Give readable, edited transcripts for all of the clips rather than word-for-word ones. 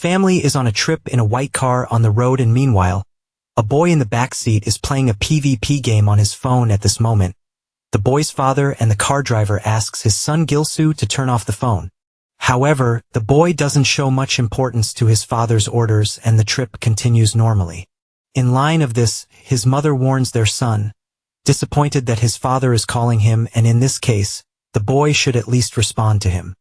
family is on a trip in a white car on the road, and meanwhile, a boy in the back seat is playing a PvP game on his phone. At this moment, the boy's father and the car driver asks his son Gilsoo to turn off the phone. However, the boy doesn't show much importance to his father's orders and the trip continues normally. In line of this, his mother warns their son, disappointed that his father is calling him, and in this case, the boy should at least respond to him.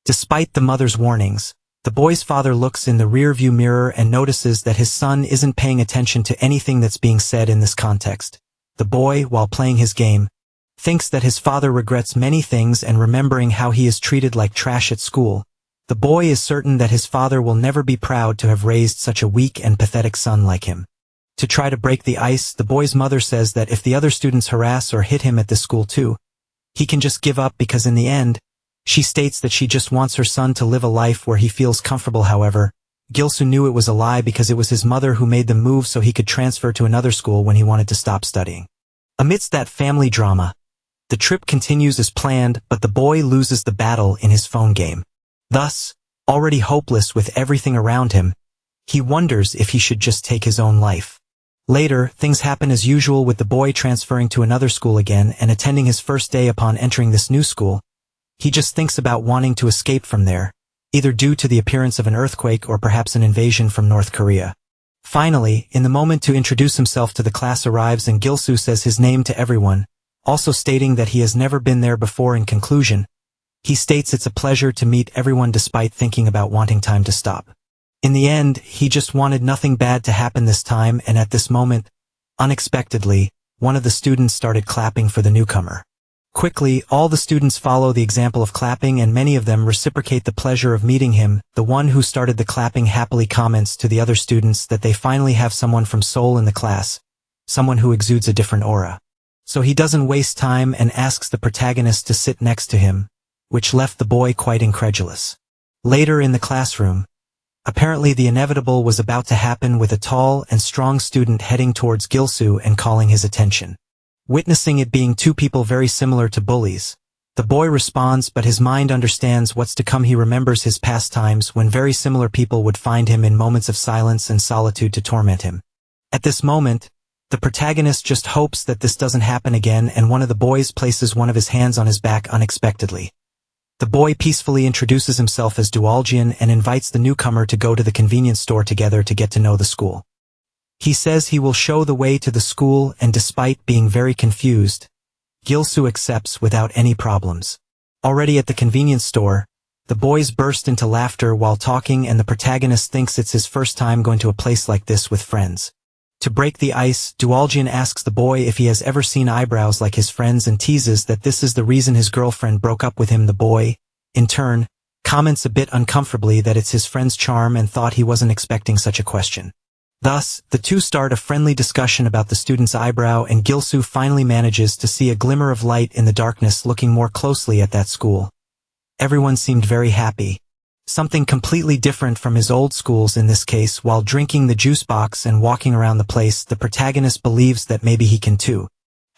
Despite the mother's warnings, the boy's father looks in the rearview mirror and notices that his son isn't paying attention to anything that's being said in this context. The boy, while playing his game, thinks that his father regrets many things, and remembering how he is treated like trash at school, the boy is certain that his father will never be proud to have raised such a weak and pathetic son like him. To try to break the ice, the boy's mother says that if the other students harass or hit him at this school too, he can just give up, because in the end, she states that she just wants her son to live a life where he feels comfortable. However, Gilsoo knew it was a lie, because it was his mother who made them move so he could transfer to another school when he wanted to stop studying. Amidst that family drama, the trip continues as planned, but the boy loses the battle in his phone game. Thus, already hopeless with everything around him, he wonders if he should just take his own life. Later, things happen as usual, with the boy transferring to another school again and attending his first day. Upon entering this new school, he just thinks about wanting to escape from there, either due to the appearance of an earthquake or perhaps an invasion from North Korea. Finally, in the moment to introduce himself to the class arrives, and Gilsoo says his name to everyone, also stating that he has never been there before. In conclusion, he states it's a pleasure to meet everyone despite thinking about wanting time to stop. In the end, he just wanted nothing bad to happen this time, and at this moment, unexpectedly, one of the students started clapping for the newcomer. Quickly, all the students follow the example of clapping, and many of them reciprocate the pleasure of meeting him. The one who started the clapping happily comments to the other students that they finally have someone from Seoul in the class, someone who exudes a different aura. So he doesn't waste time and asks the protagonist to sit next to him, which left the boy quite incredulous. Later in the classroom, apparently the inevitable was about to happen, with a tall and strong student heading towards Gilsoo and calling his attention. Witnessing it being two people very similar to bullies, the boy responds, but his mind understands what's to come. He remembers his past times when very similar people would find him in moments of silence and solitude to torment him. At this moment, the protagonist just hopes that this doesn't happen again, and one of the boys places one of his hands on his back unexpectedly. The boy peacefully introduces himself as Dualjian and invites the newcomer to go to the convenience store together to get to know the school. He says he will show the way to the school, and despite being very confused, Gilsoo accepts without any problems. Already at the convenience store, the boys burst into laughter while talking, and the protagonist thinks it's his first time going to a place like this with friends. To break the ice, Dualjian asks the boy if he has ever seen eyebrows like his friends and teases that this is the reason his girlfriend broke up with him. The boy, in turn, comments a bit uncomfortably that it's his friend's charm and thought he wasn't expecting such a question. Thus, the two start a friendly discussion about the student's eyebrow, and Gilsoo finally manages to see a glimmer of light in the darkness. Looking more closely at that school, everyone seemed very happy. Something completely different from his old schools. In this case, while drinking the juice box and walking around the place, the protagonist believes that maybe he can too.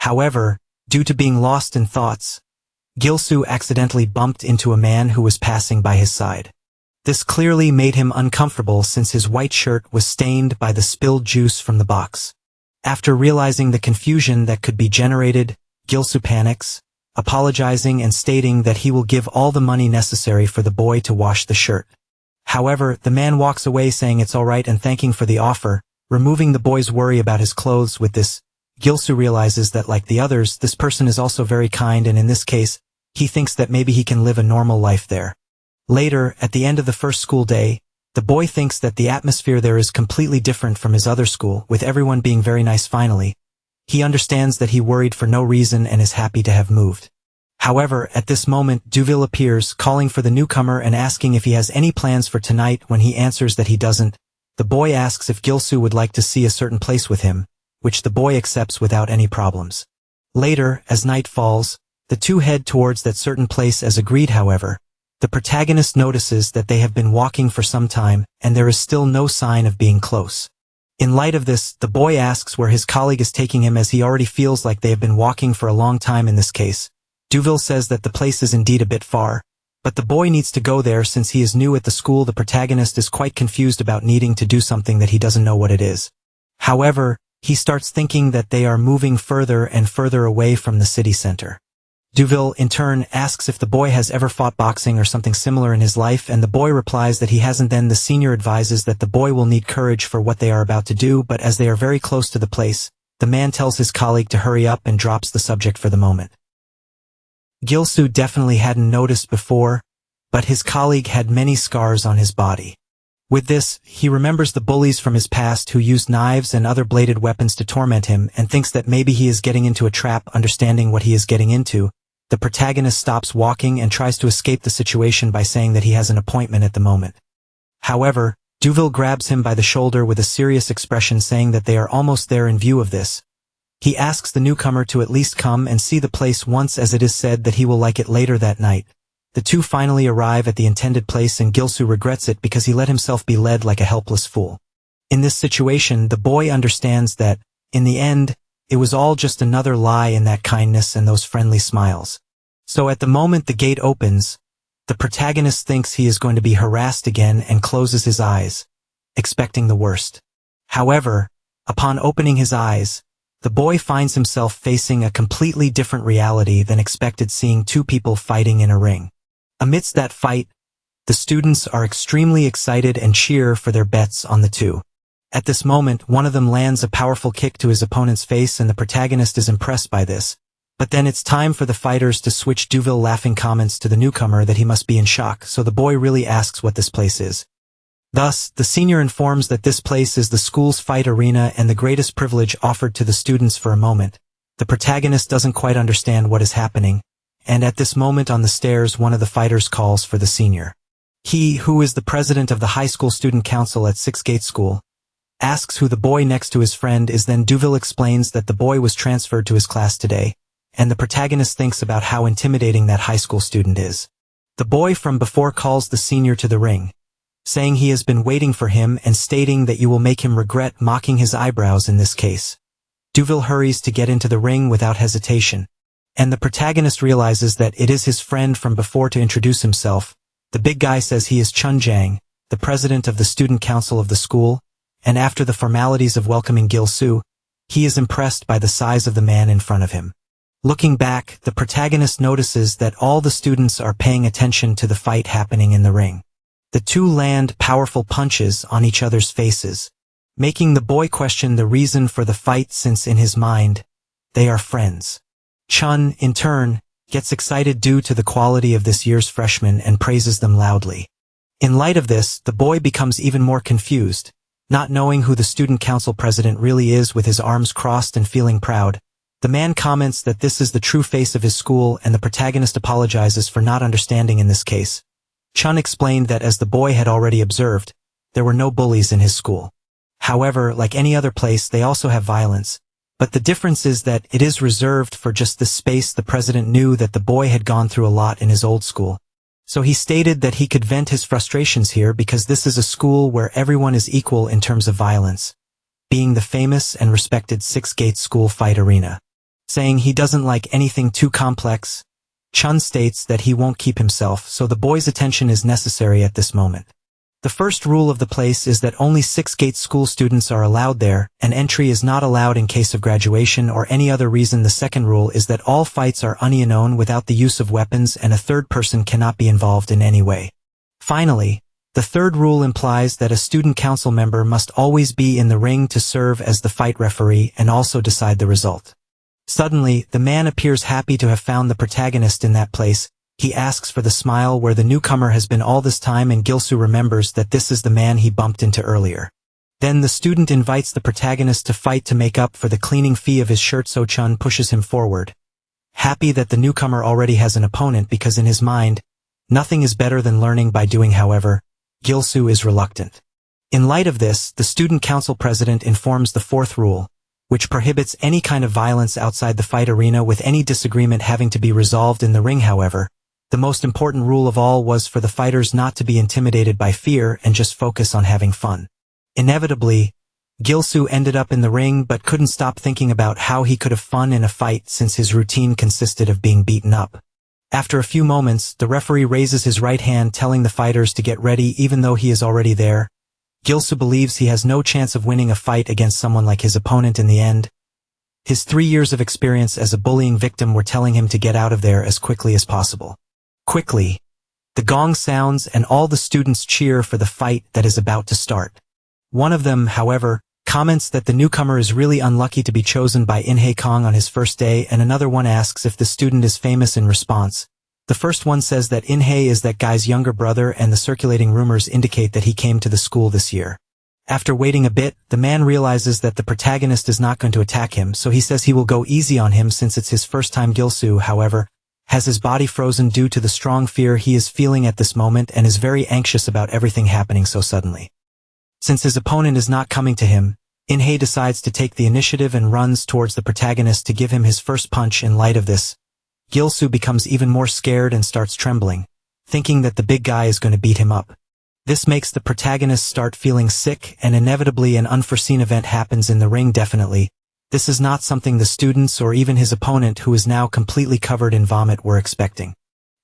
However, due to being lost in thoughts, Gilsoo accidentally bumped into a man who was passing by his side. This clearly made him uncomfortable, since his white shirt was stained by the spilled juice from the box. After realizing the confusion that could be generated, Gilsoo panics, apologizing and stating that he will give all the money necessary for the boy to wash the shirt. However, the man walks away saying it's alright and thanking for the offer, removing the boy's worry about his clothes. With this, Gilsoo realizes that like the others, this person is also very kind, and in this case, he thinks that maybe he can live a normal life there. Later, at the end of the first school day, the boy thinks that the atmosphere there is completely different from his other school, with everyone being very nice. Finally, he understands that he worried for no reason and is happy to have moved. However, at this moment, Duville appears, calling for the newcomer and asking if he has any plans for tonight. When he answers that he doesn't, the boy asks if Gilsoo would like to see a certain place with him, which the boy accepts without any problems. Later, as night falls, the two head towards that certain place as agreed. However, the protagonist notices that they have been walking for some time, and there is still no sign of being close. In light of this, the boy asks where his colleague is taking him, as he already feels like they have been walking for a long time. In this case, Duville says that the place is indeed a bit far, But the boy needs to go there since he is new at the school. The protagonist is quite confused about needing to do something that he doesn't know what it is. However, he starts thinking that they are moving further and further away from the city center. Duville, in turn, asks if the boy has ever fought boxing or something similar in his life, and the boy replies that he hasn't. Then the senior advises that the boy will need courage for what they are about to do, but as they are very close to the place, the man tells his colleague to hurry up and drops the subject for the moment. Gilsoo definitely hadn't noticed before, but his colleague had many scars on his body. With this, he remembers the bullies from his past who used knives and other bladed weapons to torment him and thinks that maybe he is getting into a trap. Understanding what he is getting into, the protagonist stops walking and tries to escape the situation by saying that he has an appointment at the moment. However, Duville grabs him by the shoulder with a serious expression, saying that they are almost there. In view of this, he asks the newcomer to at least come and see the place once, as it is said that he will like it. Later that night, the two finally arrive at the intended place, and Gilsoo regrets it because he let himself be led like a helpless fool. In this situation, the boy understands that, in the end, it was all just another lie in that kindness and those friendly smiles. So at the moment the gate opens, the protagonist thinks he is going to be harassed again and closes his eyes, expecting the worst. However, upon opening his eyes, the boy finds himself facing a completely different reality than expected, seeing two people fighting in a ring. Amidst that fight, the students are extremely excited and cheer for their bets on the two. At this moment, one of them lands a powerful kick to his opponent's face, and the protagonist is impressed by this. But then it's time for the fighters to switch. Duville laughing comments to the newcomer that he must be in shock, so the boy really asks what this place is. Thus, the senior informs that this place is the school's fight arena and the greatest privilege offered to the students. For a moment, the protagonist doesn't quite understand what is happening, and at this moment on the stairs one of the fighters calls for the senior. He, who is the president of the high school student council at Six Gate School, asks who the boy next to his friend is. Then Duville explains that the boy was transferred to his class today, and the protagonist thinks about how intimidating that high school student is. The boy from before calls the senior to the ring, saying he has been waiting for him and stating that you will make him regret, mocking his eyebrows in this case. Duville hurries to get into the ring without hesitation, and the protagonist realizes that it is his friend from before. To introduce himself, the big guy says he is Chun Jang, the president of the student council of the school, and after the formalities of welcoming Gilsoo, he is impressed by the size of the man in front of him. Looking back, the protagonist notices that all the students are paying attention to the fight happening in the ring. The two land powerful punches on each other's faces, making the boy question the reason for the fight, since in his mind, they are friends. Chun, in turn, gets excited due to the quality of this year's freshmen and praises them loudly. In light of this, the boy becomes even more confused, not knowing who the student council president really is. With his arms crossed and feeling proud, the man comments that this is the true face of his school, and the protagonist apologizes for not understanding. In this case, Chun explained that as the boy had already observed, there were no bullies in his school. However, like any other place, they also have violence, but the difference is that it is reserved for just this space. The president knew that the boy had gone through a lot in his old school, so he stated that he could vent his frustrations here because this is a school where everyone is equal in terms of violence, being the famous and respected Six Gate School fight arena. Saying he doesn't like anything too complex, Chun states that he won't keep himself, so the boy's attention is necessary at this moment. The first rule of the place is that only Six Gate School students are allowed there, and entry is not allowed in case of graduation or any other reason. The second rule is that all fights are unknown without the use of weapons, and a third person cannot be involved in any way. Finally, the third rule implies that a student council member must always be in the ring to serve as the fight referee and also decide the result. Suddenly, the man appears happy to have found the protagonist in that place. He asks for the smile where the newcomer has been all this time, and Gilsoo remembers that this is the man he bumped into earlier. Then the student invites the protagonist to fight to make up for the cleaning fee of his shirt, so Chun pushes him forward, happy that the newcomer already has an opponent because in his mind, nothing is better than learning by doing. However, Gilsoo is reluctant. In light of this, the student council president informs the fourth rule, which prohibits any kind of violence outside the fight arena, with any disagreement having to be resolved in the ring. However, the most important rule of all was for the fighters not to be intimidated by fear and just focus on having fun. Inevitably, Gilsoo ended up in the ring but couldn't stop thinking about how he could have fun in a fight since his routine consisted of being beaten up. After a few moments, the referee raises his right hand telling the fighters to get ready even though he is already there. Gilsoo believes he has no chance of winning a fight against someone like his opponent in the end. His 3 years of experience as a bullying victim were telling him to get out of there as quickly as possible. Quickly, the gong sounds and all the students cheer for the fight that is about to start. One of them, however, comments that the newcomer is really unlucky to be chosen by In-hae Kong on his first day, and another one asks if the student is famous in response. The first one says that In-hae is that guy's younger brother, and the circulating rumors indicate that he came to the school this year. After waiting a bit, the man realizes that the protagonist is not going to attack him, so he says he will go easy on him since it's his first time. Gilsoo, however, has his body frozen due to the strong fear he is feeling at this moment and is very anxious about everything happening so suddenly. Since his opponent is not coming to him, In-hae decides to take the initiative and runs towards the protagonist to give him his first punch. In light of this, Gilsoo becomes even more scared and starts trembling, thinking that the big guy is going to beat him up. This makes the protagonist start feeling sick, and inevitably an unforeseen event happens in the ring. Definitely, this is not something the students or even his opponent, who is now completely covered in vomit, were expecting.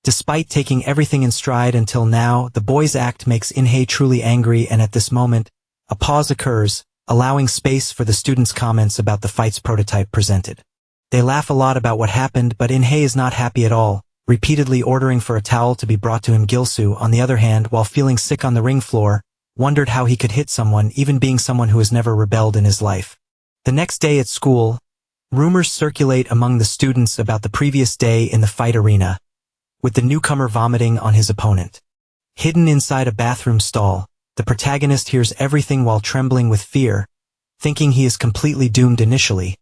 Despite taking everything in stride until now, the boy's act makes In-hae truly angry, and at this moment, a pause occurs, allowing space for the students' comments about the fight's prototype presented. They laugh a lot about what happened, but In-hae is not happy at all, repeatedly ordering for a towel to be brought to him. Gilsoo, on the other hand, while feeling sick on the ring floor, wondered how he could hit someone, even being someone who has never rebelled in his life. The next day at school, rumors circulate among the students about the previous day in the fight arena, with the newcomer vomiting on his opponent. Hidden inside a bathroom stall, the protagonist hears everything while trembling with fear, thinking he is completely doomed. Initially,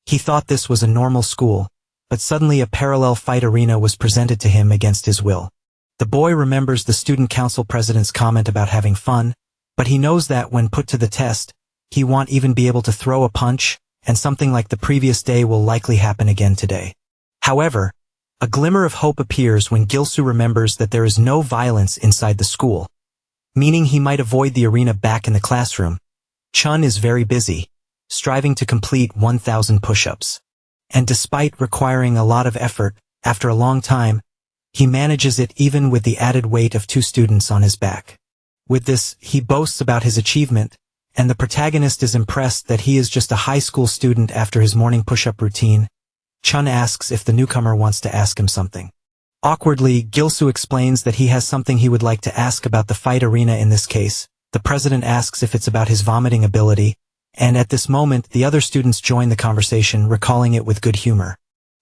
he thought this was a normal school, but suddenly a parallel fight arena was presented to him against his will. The boy remembers the student council president's comment about having fun, but he knows that when put to the test, he won't even be able to throw a punch, and something like the previous day will likely happen again today. However, a glimmer of hope appears when Gilsoo remembers that there is no violence inside the school, meaning he might avoid the arena back in the classroom. Chun is very busy, striving to complete 1,000 push-ups. And despite requiring a lot of effort, after a long time, he manages it even with the added weight of 2 students on his back. With this, he boasts about his achievement, and the protagonist is impressed that he is just a high school student. After his morning push-up routine, Chun asks if the newcomer wants to ask him something. Awkwardly, Gilsoo explains that he has something he would like to ask about the fight arena. In this case, the president asks if it's about his vomiting ability, and at this moment the other students join the conversation, recalling it with good humor.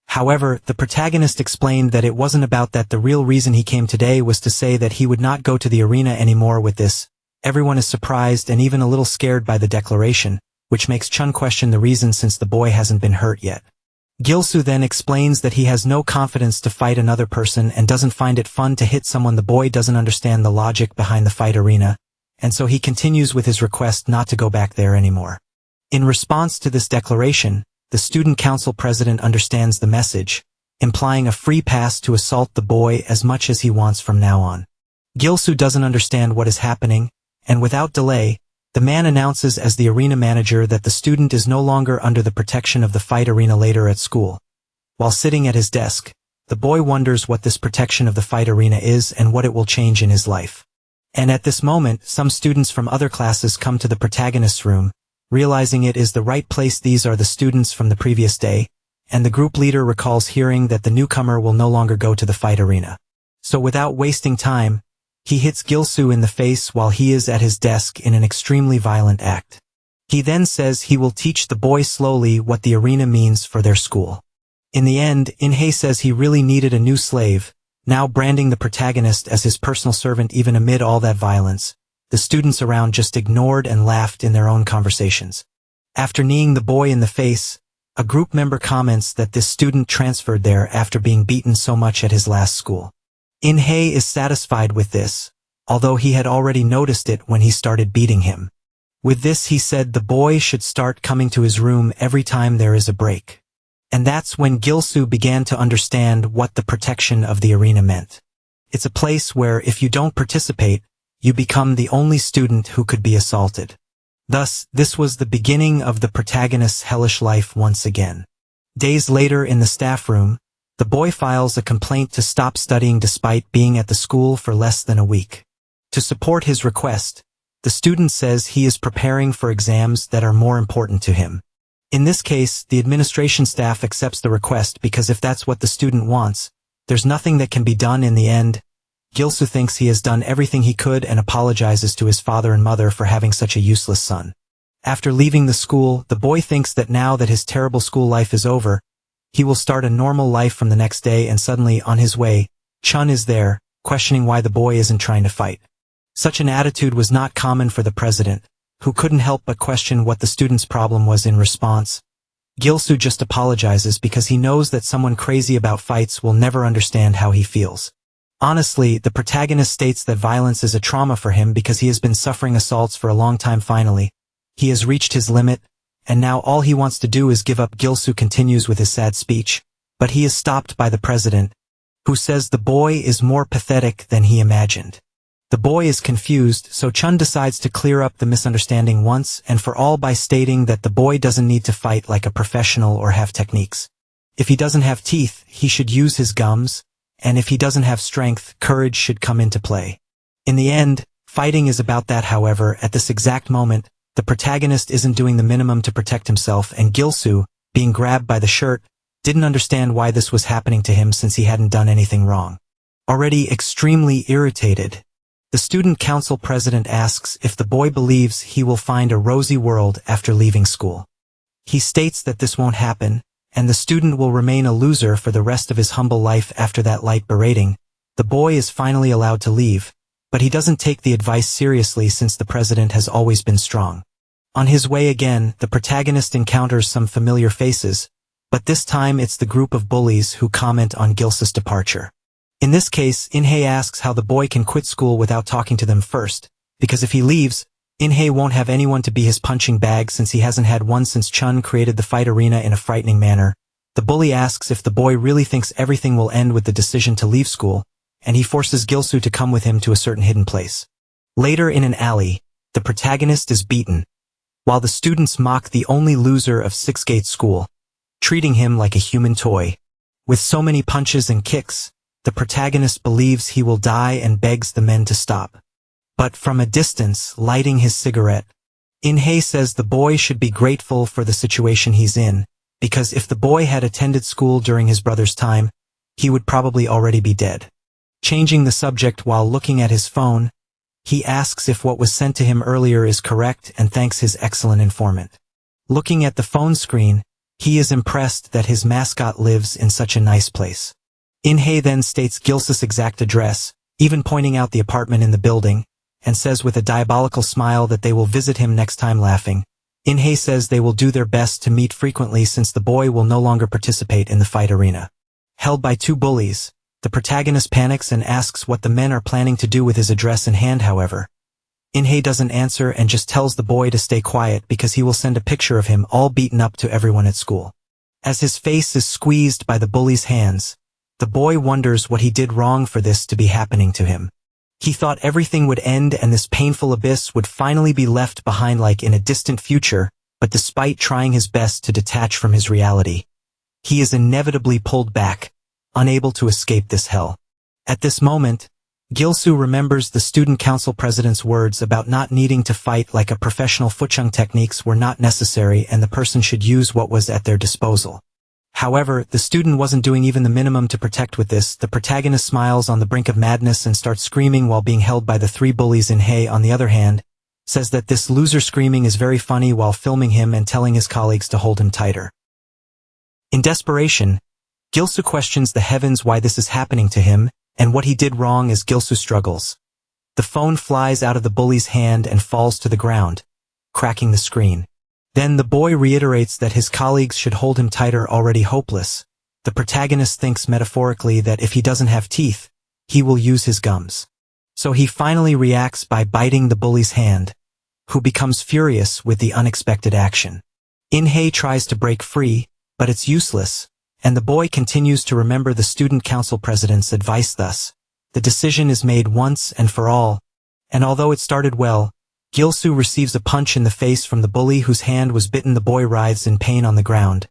However, the protagonist explained that it wasn't about that. The real reason he came today was to say that he would not go to the arena anymore. With this, everyone is surprised and even a little scared by the declaration, which makes Chun question the reason since the boy hasn't been hurt yet. Gilsoo then explains that he has no confidence to fight another person and doesn't find it fun to hit someone. The boy doesn't understand the logic behind the fight arena, and so he continues with his request not to go back there anymore. In response to this declaration, the student council president understands the message, implying a free pass to assault the boy as much as he wants from now on. Gilsoo doesn't understand what is happening, and without delay, the man announces as the arena manager that the student is no longer under the protection of the fight arena. Later at school, while sitting at his desk, the boy wonders what this protection of the fight arena is and what it will change in his life. And at this moment, some students from other classes come to the protagonist's room, realizing it is the right place. These are the students from the previous day, and the group leader recalls hearing that the newcomer will no longer go to the fight arena. So without wasting time, he hits Gilsoo in the face while he is at his desk in an extremely violent act. He then says he will teach the boy slowly what the arena means for their school. In the end, In-hae says he really needed a new slave, now branding the protagonist as his personal servant. Even amid all that violence, the students around just ignored and laughed in their own conversations. After kneeing the boy in the face, a group member comments that this student transferred there after being beaten so much at his last school. In-hae is satisfied with this, although he had already noticed it when he started beating him. With this, he said the boy should start coming to his room every time there is a break. And that's when Gilsoo began to understand what the protection of the arena meant. It's a place where if you don't participate, you become the only student who could be assaulted. Thus, this was the beginning of the protagonist's hellish life once again. Days later in the staff room, The boy files a complaint to stop studying despite being at the school for less than a week. To support his request, the student says he is preparing for exams that are more important to him. In this case, the administration staff accepts the request because if that's what the student wants, there's nothing that can be done in the end. Gilsoo thinks he has done everything he could and apologizes to his father and mother for having such a useless son. After leaving the school, the boy thinks that now that his terrible school life is over, he will start a normal life from the next day, and suddenly, on his way, Chun is there, questioning why the boy isn't trying to fight. Such an attitude was not common for the president, who couldn't help but question what the student's problem was. In response, Gilsoo just apologizes because he knows that someone crazy about fights will never understand how he feels. Honestly, the protagonist states that violence is a trauma for him because he has been suffering assaults for a long time. Finally, he has reached his limit, and now all he wants to do is give up. Gilsoo continues with his sad speech, but he is stopped by the president, who says the boy is more pathetic than he imagined. The boy is confused, so Chun decides to clear up the misunderstanding once and for all by stating that the boy doesn't need to fight like a professional or have techniques. If he doesn't have teeth, he should use his gums, and if he doesn't have strength, courage should come into play. In the end, fighting is about that. However, at this exact moment, the protagonist isn't doing the minimum to protect himself, and Gilsoo, being grabbed by the shirt, didn't understand why this was happening to him since he hadn't done anything wrong. Already extremely irritated, the student council president asks if the boy believes he will find a rosy world after leaving school. He states that this won't happen, and the student will remain a loser for the rest of his humble life. After that light berating, the boy is finally allowed to leave, but he doesn't take the advice seriously since the president has always been strong. On his way again, the protagonist encounters some familiar faces, but this time it's the group of bullies who comment on Gilsoo's departure. In this case, In-hae asks how the boy can quit school without talking to them first, because if he leaves, In-hae won't have anyone to be his punching bag since he hasn't had one since Chun created the fight arena in a frightening manner. The bully asks if the boy really thinks everything will end with the decision to leave school, and he forces Gilsoo to come with him to a certain hidden place. Later in an alley, the protagonist is beaten, while the students mock the only loser of Sixgate School, treating him like a human toy. With so many punches and kicks, the protagonist believes he will die and begs the men to stop. But from a distance, lighting his cigarette, In-hae says the boy should be grateful for the situation he's in, because if the boy had attended school during his brother's time, he would probably already be dead. Changing the subject while looking at his phone, he asks if what was sent to him earlier is correct and thanks his excellent informant. Looking at the phone screen, he is impressed that his mascot lives in such a nice place. In-hae then states Gilsoo's exact address, even pointing out the apartment in the building, and says with a diabolical smile that they will visit him next time. Laughing, In-hae says they will do their best to meet frequently since the boy will no longer participate in the fight arena. Held by two bullies, the protagonist panics and asks what the men are planning to do with his address in hand. However, In-hae doesn't answer and just tells the boy to stay quiet because he will send a picture of him all beaten up to everyone at school. As his face is squeezed by the bully's hands, the boy wonders what he did wrong for this to be happening to him. He thought everything would end and this painful abyss would finally be left behind like in a distant future, but despite trying his best to detach from his reality, he is inevitably pulled back, unable to escape this hell. At this moment, Gilsoo remembers the student council president's words about not needing to fight like a professional. Fuchung techniques were not necessary and the person should use what was at their disposal. However, the student wasn't doing even the minimum to protect. With this, the protagonist smiles on the brink of madness and starts screaming while being held by the three bullies. In-hae, on the other hand, says that this loser screaming is very funny while filming him and telling his colleagues to hold him tighter. In desperation, Gilsoo questions the heavens why this is happening to him, and what he did wrong. As Gilsoo struggles, the phone flies out of the bully's hand and falls to the ground, cracking the screen. Then the boy reiterates that his colleagues should hold him tighter. Already hopeless, the protagonist thinks metaphorically that if he doesn't have teeth, he will use his gums. So he finally reacts by biting the bully's hand, who becomes furious with the unexpected action. In-hae tries to break free, but it's useless, and the boy continues to remember the student council president's advice. Thus, the decision is made once and for all, and although it started well, Gilsoo receives a punch in the face from the bully whose hand was bitten. The boy writhes in pain on the ground,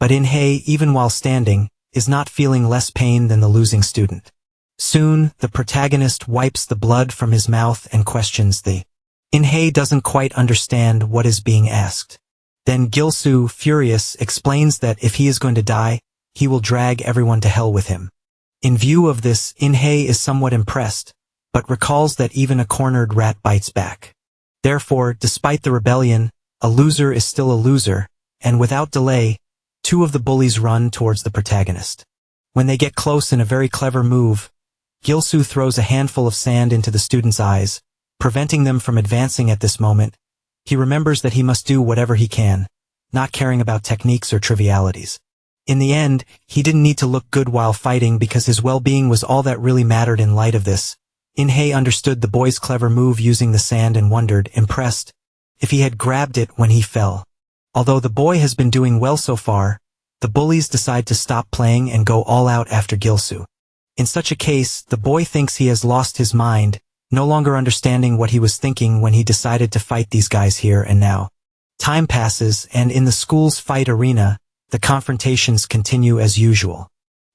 but In-hae, even while standing, is not feeling less pain than the losing student. Soon, the protagonist wipes the blood from his mouth and questions the In-hae doesn't quite understand what is being asked. Then Gil-soo, furious, explains that if he is going to die, he will drag everyone to hell with him. In view of this, In-hae is somewhat impressed, but recalls that even a cornered rat bites back. Therefore, despite the rebellion, a loser is still a loser, and without delay, two of the bullies run towards the protagonist. When they get close in a very clever move, Gil-soo throws a handful of sand into the student's eyes, preventing them from advancing at this moment. He remembers that he must do whatever he can, not caring about techniques or trivialities. In the end, he didn't need to look good while fighting because his well-being was all that really mattered in light of this. In-hae understood the boy's clever move using the sand and wondered, impressed, if he had grabbed it when he fell. Although the boy has been doing well so far, the bullies decide to stop playing and go all out after Gil-soo. In such a case, the boy thinks he has lost his mind, no longer understanding what he was thinking when he decided to fight these guys here and now. Time passes, and in the school's fight arena, the confrontations continue as usual.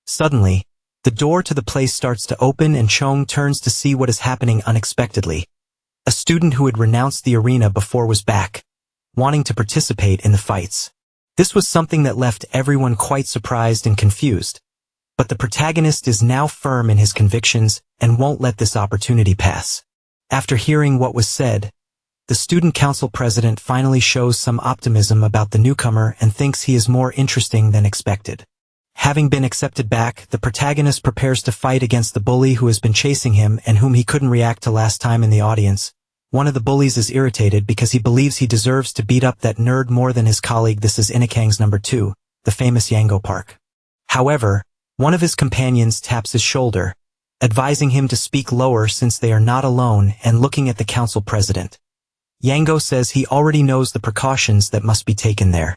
Suddenly, the door to the place starts to open and Chong turns to see what is happening unexpectedly. A student who had renounced the arena before was back, wanting to participate in the fights. This was something that left everyone quite surprised and confused. But the protagonist is now firm in his convictions and won't let this opportunity pass. After hearing what was said, the student council president finally shows some optimism about the newcomer and thinks he is more interesting than expected. Having been accepted back, the protagonist prepares to fight against the bully who has been chasing him and whom he couldn't react to last time in the audience. One of the bullies is irritated because he believes he deserves to beat up that nerd more than his colleague. This is Inakang's number 2, the famous Yango Park. However, one of his companions taps his shoulder, advising him to speak lower since they are not alone and looking at the council president. Yango says he already knows the precautions that must be taken there.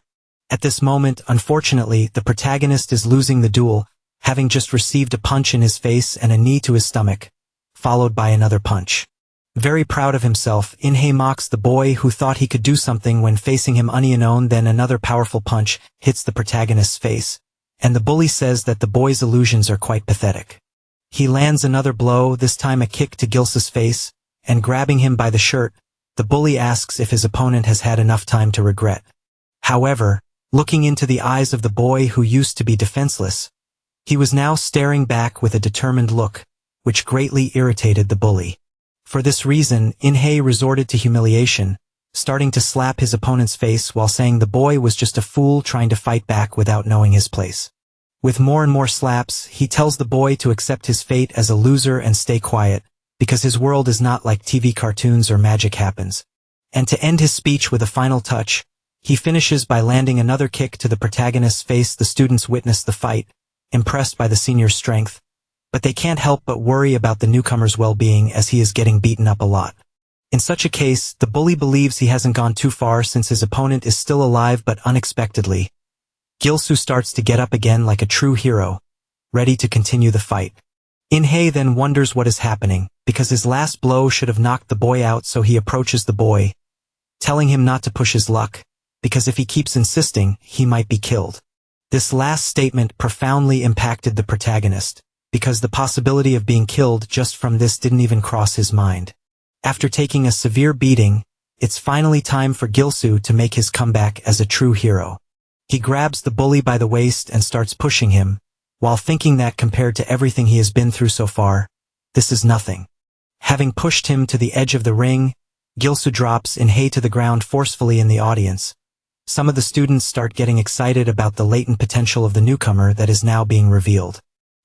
At this moment, unfortunately, the protagonist is losing the duel, having just received a punch in his face and a knee to his stomach, followed by another punch. Very proud of himself, In-hae mocks the boy who thought he could do something when facing him unknown. Then another powerful punch hits the protagonist's face, and the bully says that the boy's illusions are quite pathetic. He lands another blow, this time a kick to Gil-soo's face, and grabbing him by the shirt, the bully asks if his opponent has had enough time to regret. However, looking into the eyes of the boy who used to be defenseless, he was now staring back with a determined look, which greatly irritated the bully. For this reason, In-hae resorted to humiliation, starting to slap his opponent's face while saying the boy was just a fool trying to fight back without knowing his place. With more and more slaps, he tells the boy to accept his fate as a loser and stay quiet, because his world is not like TV cartoons or magic happens. And to end his speech with a final touch, he finishes by landing another kick to the protagonist's face. The students witness the fight, impressed by the senior's strength, but they can't help but worry about the newcomer's well-being as he is getting beaten up a lot. In such a case, the bully believes he hasn't gone too far since his opponent is still alive, but unexpectedly, Gil-soo starts to get up again like a true hero, ready to continue the fight. In-hae then wonders what is happening, because his last blow should have knocked the boy out, so he approaches the boy, telling him not to push his luck, because if he keeps insisting, he might be killed. This last statement profoundly impacted the protagonist, because the possibility of being killed just from this didn't even cross his mind. After taking a severe beating, it's finally time for Gil-soo to make his comeback as a true hero. He grabs the bully by the waist and starts pushing him, while thinking that compared to everything he has been through so far, this is nothing. Having pushed him to the edge of the ring, Gil-soo drops In-hae to the ground forcefully. In the audience, some of the students start getting excited about the latent potential of the newcomer that is now being revealed.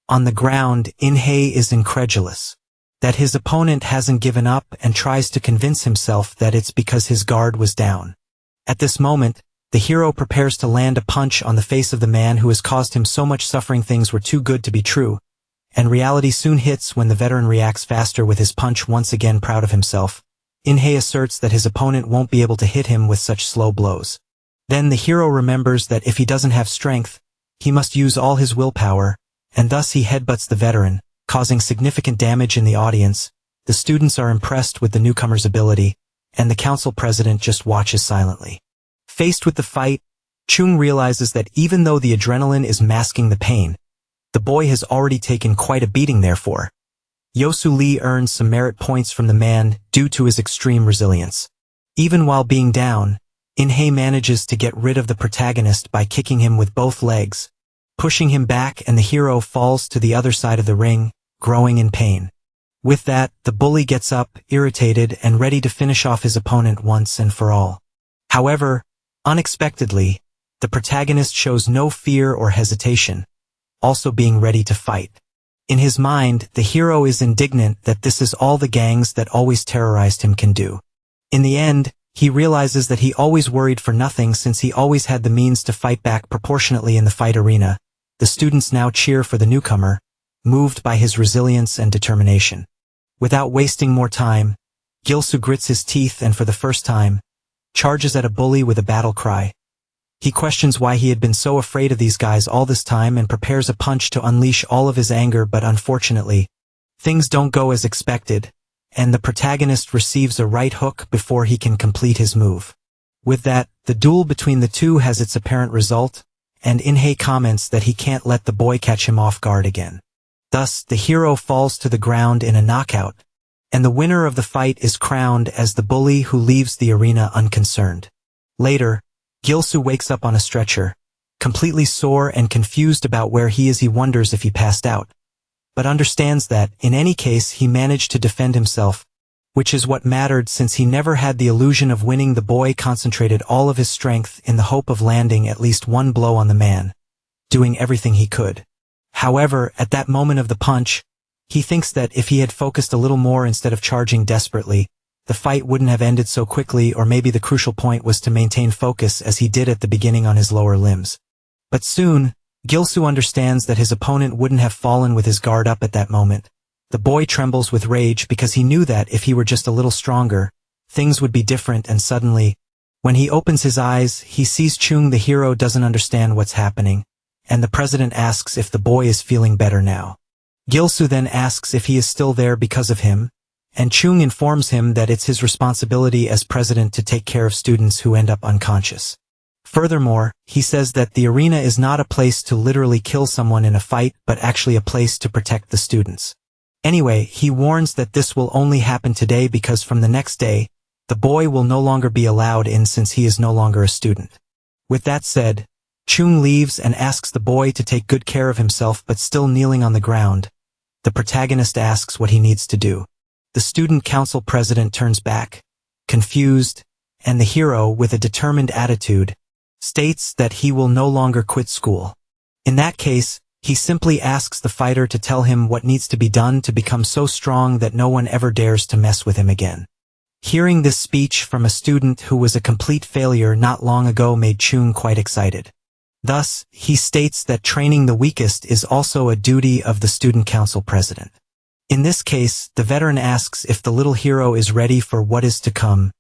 On the ground, In-hae is incredulous that his opponent hasn't given up and tries to convince himself that it's because his guard was down. At this moment, the hero prepares to land a punch on the face of the man who has caused him so much suffering. Things were too good to be true, and reality soon hits when the veteran reacts faster with his punch. Once again proud of himself, In-hae asserts that his opponent won't be able to hit him with such slow blows. Then the hero remembers that if he doesn't have strength, he must use all his willpower, and thus he headbutts the veteran, causing significant damage in the audience. The students are impressed with the newcomer's ability, and the council president just watches silently. Faced with the fight, Chung realizes that even though the adrenaline is masking the pain, The boy has already taken quite a beating therefore. Yosu Lee earns some merit points from the man due to his extreme resilience. Even while being down, In-hae manages to get rid of the protagonist by kicking him with both legs, pushing him back, and the hero falls to the other side of the ring, growing in pain. With that, the bully gets up, irritated and ready to finish off his opponent once and for all. However, unexpectedly, the protagonist shows no fear or hesitation, also being ready to fight. In his mind, the hero is indignant that this is all the gangs that always terrorized him can do. In the end, he realizes that he always worried for nothing since he always had the means to fight back proportionately in the fight arena. The students now cheer for the newcomer, moved by his resilience and determination. Without wasting more time, Gilsu grits his teeth and for the first time, charges at a bully with a battle cry. He questions why he had been so afraid of these guys all this time and prepares a punch to unleash all of his anger, but unfortunately, things don't go as expected, and the protagonist receives a right hook before he can complete his move. With that, the duel between the two has its apparent result, and In-hae comments that he can't let the boy catch him off guard again. Thus, the hero falls to the ground in a knockout, and the winner of the fight is crowned as the bully who leaves the arena unconcerned. Later, Gilsu wakes up on a stretcher, completely sore and confused about where he is. He wonders if he passed out, but understands that, in any case, he managed to defend himself, which is what mattered since he never had the illusion of winning. The boy concentrated all of his strength in the hope of landing at least one blow on the man, doing everything he could. However, at that moment of the punch, he thinks that if he had focused a little more instead of charging desperately, the fight wouldn't have ended so quickly, or maybe the crucial point was to maintain focus as he did at the beginning on his lower limbs. But soon, Gilsu understands that his opponent wouldn't have fallen with his guard up at that moment. The boy trembles with rage because he knew that if he were just a little stronger, things would be different, and suddenly, when he opens his eyes, he sees Chung. The hero doesn't understand what's happening, and the president asks if the boy is feeling better now. Gilsu then asks if he is still there because of him, and Chung informs him that it's his responsibility as president to take care of students who end up unconscious. Furthermore, he says that the arena is not a place to literally kill someone in a fight, but actually a place to protect the students. Anyway, he warns that this will only happen today because from the next day, the boy will no longer be allowed in since he is no longer a student. With that said, Chung leaves and asks the boy to take good care of himself, but still kneeling on the ground, the protagonist asks what he needs to do. The student council president turns back, confused, and the hero, with a determined attitude, states that he will no longer quit school. In that case, he simply asks the fighter to tell him what needs to be done to become so strong that no one ever dares to mess with him again. Hearing this speech from a student who was a complete failure not long ago made Chung quite excited. Thus, he states that training the weakest is also a duty of the student council president. In this case, the veteran asks if the little hero is ready for what is to come,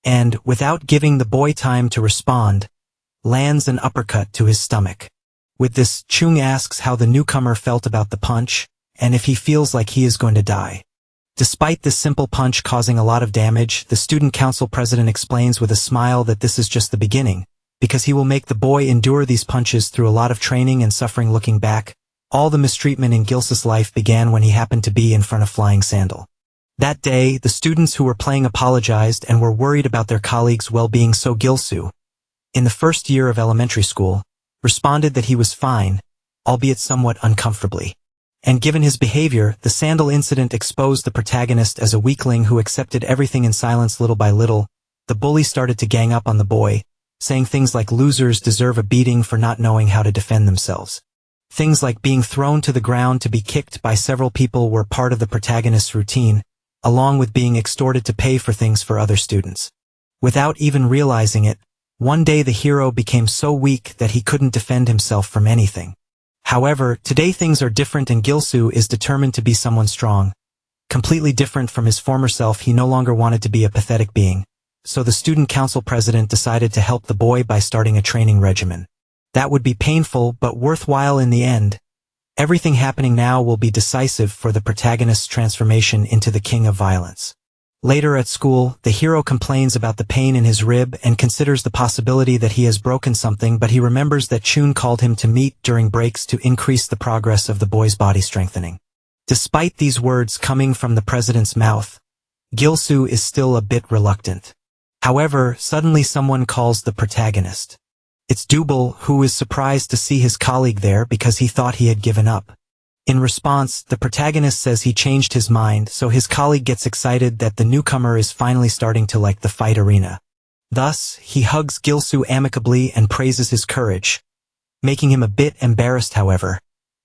and, without giving the boy time to respond, lands an uppercut to his stomach. With this, Chung asks how the newcomer felt about the punch, and if he feels like he is going to die. Despite this simple punch causing a lot of damage, the student council president explains with a smile that this is just the beginning, because he will make the boy endure these punches through a lot of training and suffering. Looking back, all the mistreatment in Gilsu's life began when he happened to be in front of Flying Sandal. That day, the students who were playing apologized and were worried about their colleagues' well-being, so Gilsu, in the first year of elementary school, responded that he was fine, albeit somewhat uncomfortably. And given his behavior, the sandal incident exposed the protagonist as a weakling who accepted everything in silence. Little by little, the bully started to gang up on the boy, saying things like losers deserve a beating for not knowing how to defend themselves. Things like being thrown to the ground to be kicked by several people were part of the protagonist's routine, along with being extorted to pay for things for other students. Without even realizing it, one day the hero became so weak that he couldn't defend himself from anything. However, today things are different and Gilsu is determined to be someone strong. Completely different from his former self, he no longer wanted to be a pathetic being. So the student council president decided to help the boy by starting a training regimen. That would be painful but worthwhile in the end. Everything happening now will be decisive for the protagonist's transformation into the king of violence. Later at school, the hero complains about the pain in his rib and considers the possibility that he has broken something, but he remembers that Chun called him to meet during breaks to increase the progress of the boy's body strengthening. Despite these words coming from the president's mouth, Gil-soo is still a bit reluctant. However, suddenly someone calls the protagonist. It's Dubal, who is surprised to see his colleague there because he thought he had given up. In response, the protagonist says he changed his mind, so his colleague gets excited that the newcomer is finally starting to like the fight arena. Thus, he hugs Gil-soo amicably and praises his courage, making him a bit embarrassed. However,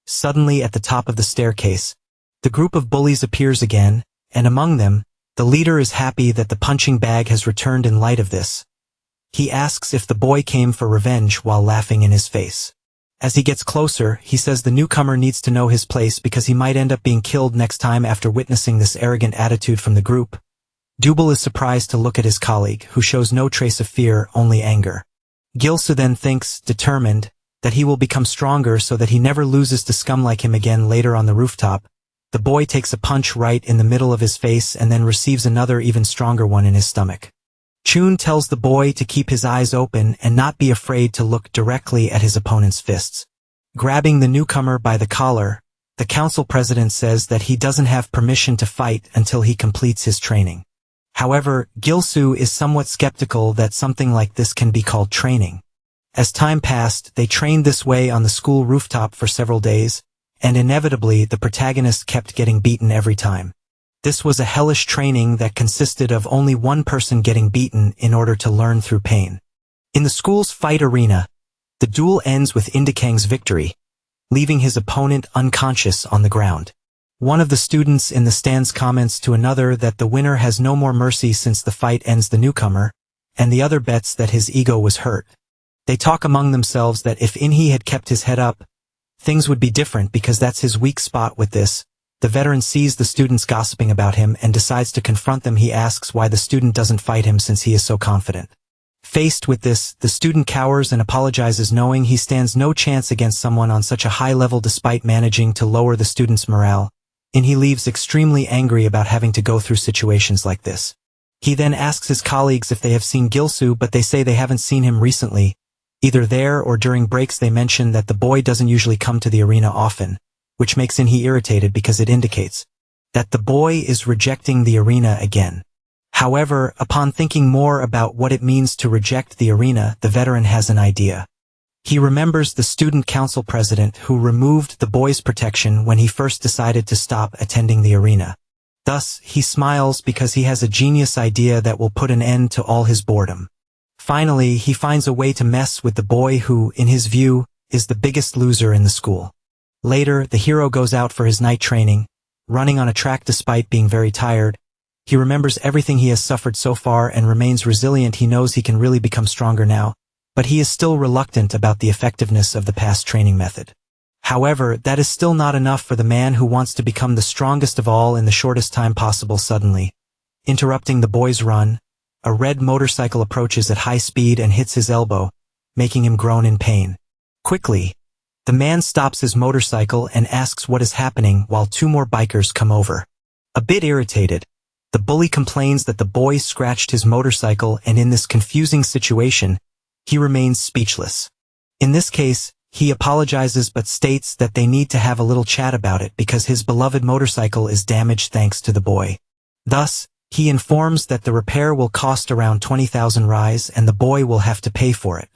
suddenly at the top of the staircase, the group of bullies appears again, and among them, the leader is happy that the punching bag has returned. In light of this, he asks if the boy came for revenge while laughing in his face. As he gets closer, he says the newcomer needs to know his place because he might end up being killed next time. After witnessing this arrogant attitude from the group, Dubal is surprised to look at his colleague, who shows no trace of fear, only anger. Gil-soo then thinks, determined, that he will become stronger so that he never loses to scum like him again. Later on the rooftop, the boy takes a punch right in the middle of his face and then receives another even stronger one in his stomach. Chun tells the boy to keep his eyes open and not be afraid to look directly at his opponent's fists. Grabbing the newcomer by the collar, the council president says that he doesn't have permission to fight until he completes his training. However, Gil-soo is somewhat skeptical that something like this can be called training. As time passed, they trained this way on the school rooftop for several days, and inevitably the protagonist kept getting beaten every time. This was a hellish training that consisted of only one person getting beaten in order to learn through pain. In the school's fight arena, the duel ends with Indikang's victory, leaving his opponent unconscious on the ground. One of the students in the stands comments to another that the winner has no more mercy since the fight ends the newcomer, and the other bets that his ego was hurt. They talk among themselves that if Inhee had kept his head up, things would be different because that's his weak spot. With this, the veteran sees the students gossiping about him and decides to confront them. He asks why the student doesn't fight him since he is so confident. Faced with this, the student cowers and apologizes, knowing he stands no chance against someone on such a high level. Despite managing to lower the student's morale, he leaves extremely angry about having to go through situations like this. He then asks his colleagues if they have seen Gil-soo, but they say they haven't seen him recently. Either there or during breaks they mention that the boy doesn't usually come to the arena often, which makes Inhee irritated because it indicates that the boy is rejecting the arena again. However, upon thinking more about what it means to reject the arena, the veteran has an idea. He remembers the student council president who removed the boy's protection when he first decided to stop attending the arena. Thus, he smiles because he has a genius idea that will put an end to all his boredom. Finally, he finds a way to mess with the boy who, in his view, is the biggest loser in the school. Later, the hero goes out for his night training, running on a track despite being very tired. He remembers everything he has suffered so far and remains resilient. He knows he can really become stronger now, but he is still reluctant about the effectiveness of the past training method. However, that is still not enough for the man who wants to become the strongest of all in the shortest time possible. Suddenly, interrupting the boy's run, a red motorcycle approaches at high speed and hits his elbow, making him groan in pain. Quickly, the man stops his motorcycle and asks what is happening while two more bikers come over. A bit irritated, the bully complains that the boy scratched his motorcycle, and in this confusing situation, he remains speechless. In this case, he apologizes but states that they need to have a little chat about it because his beloved motorcycle is damaged thanks to the boy. Thus, he informs that the repair will cost around 20,000 rise and the boy will have to pay for it.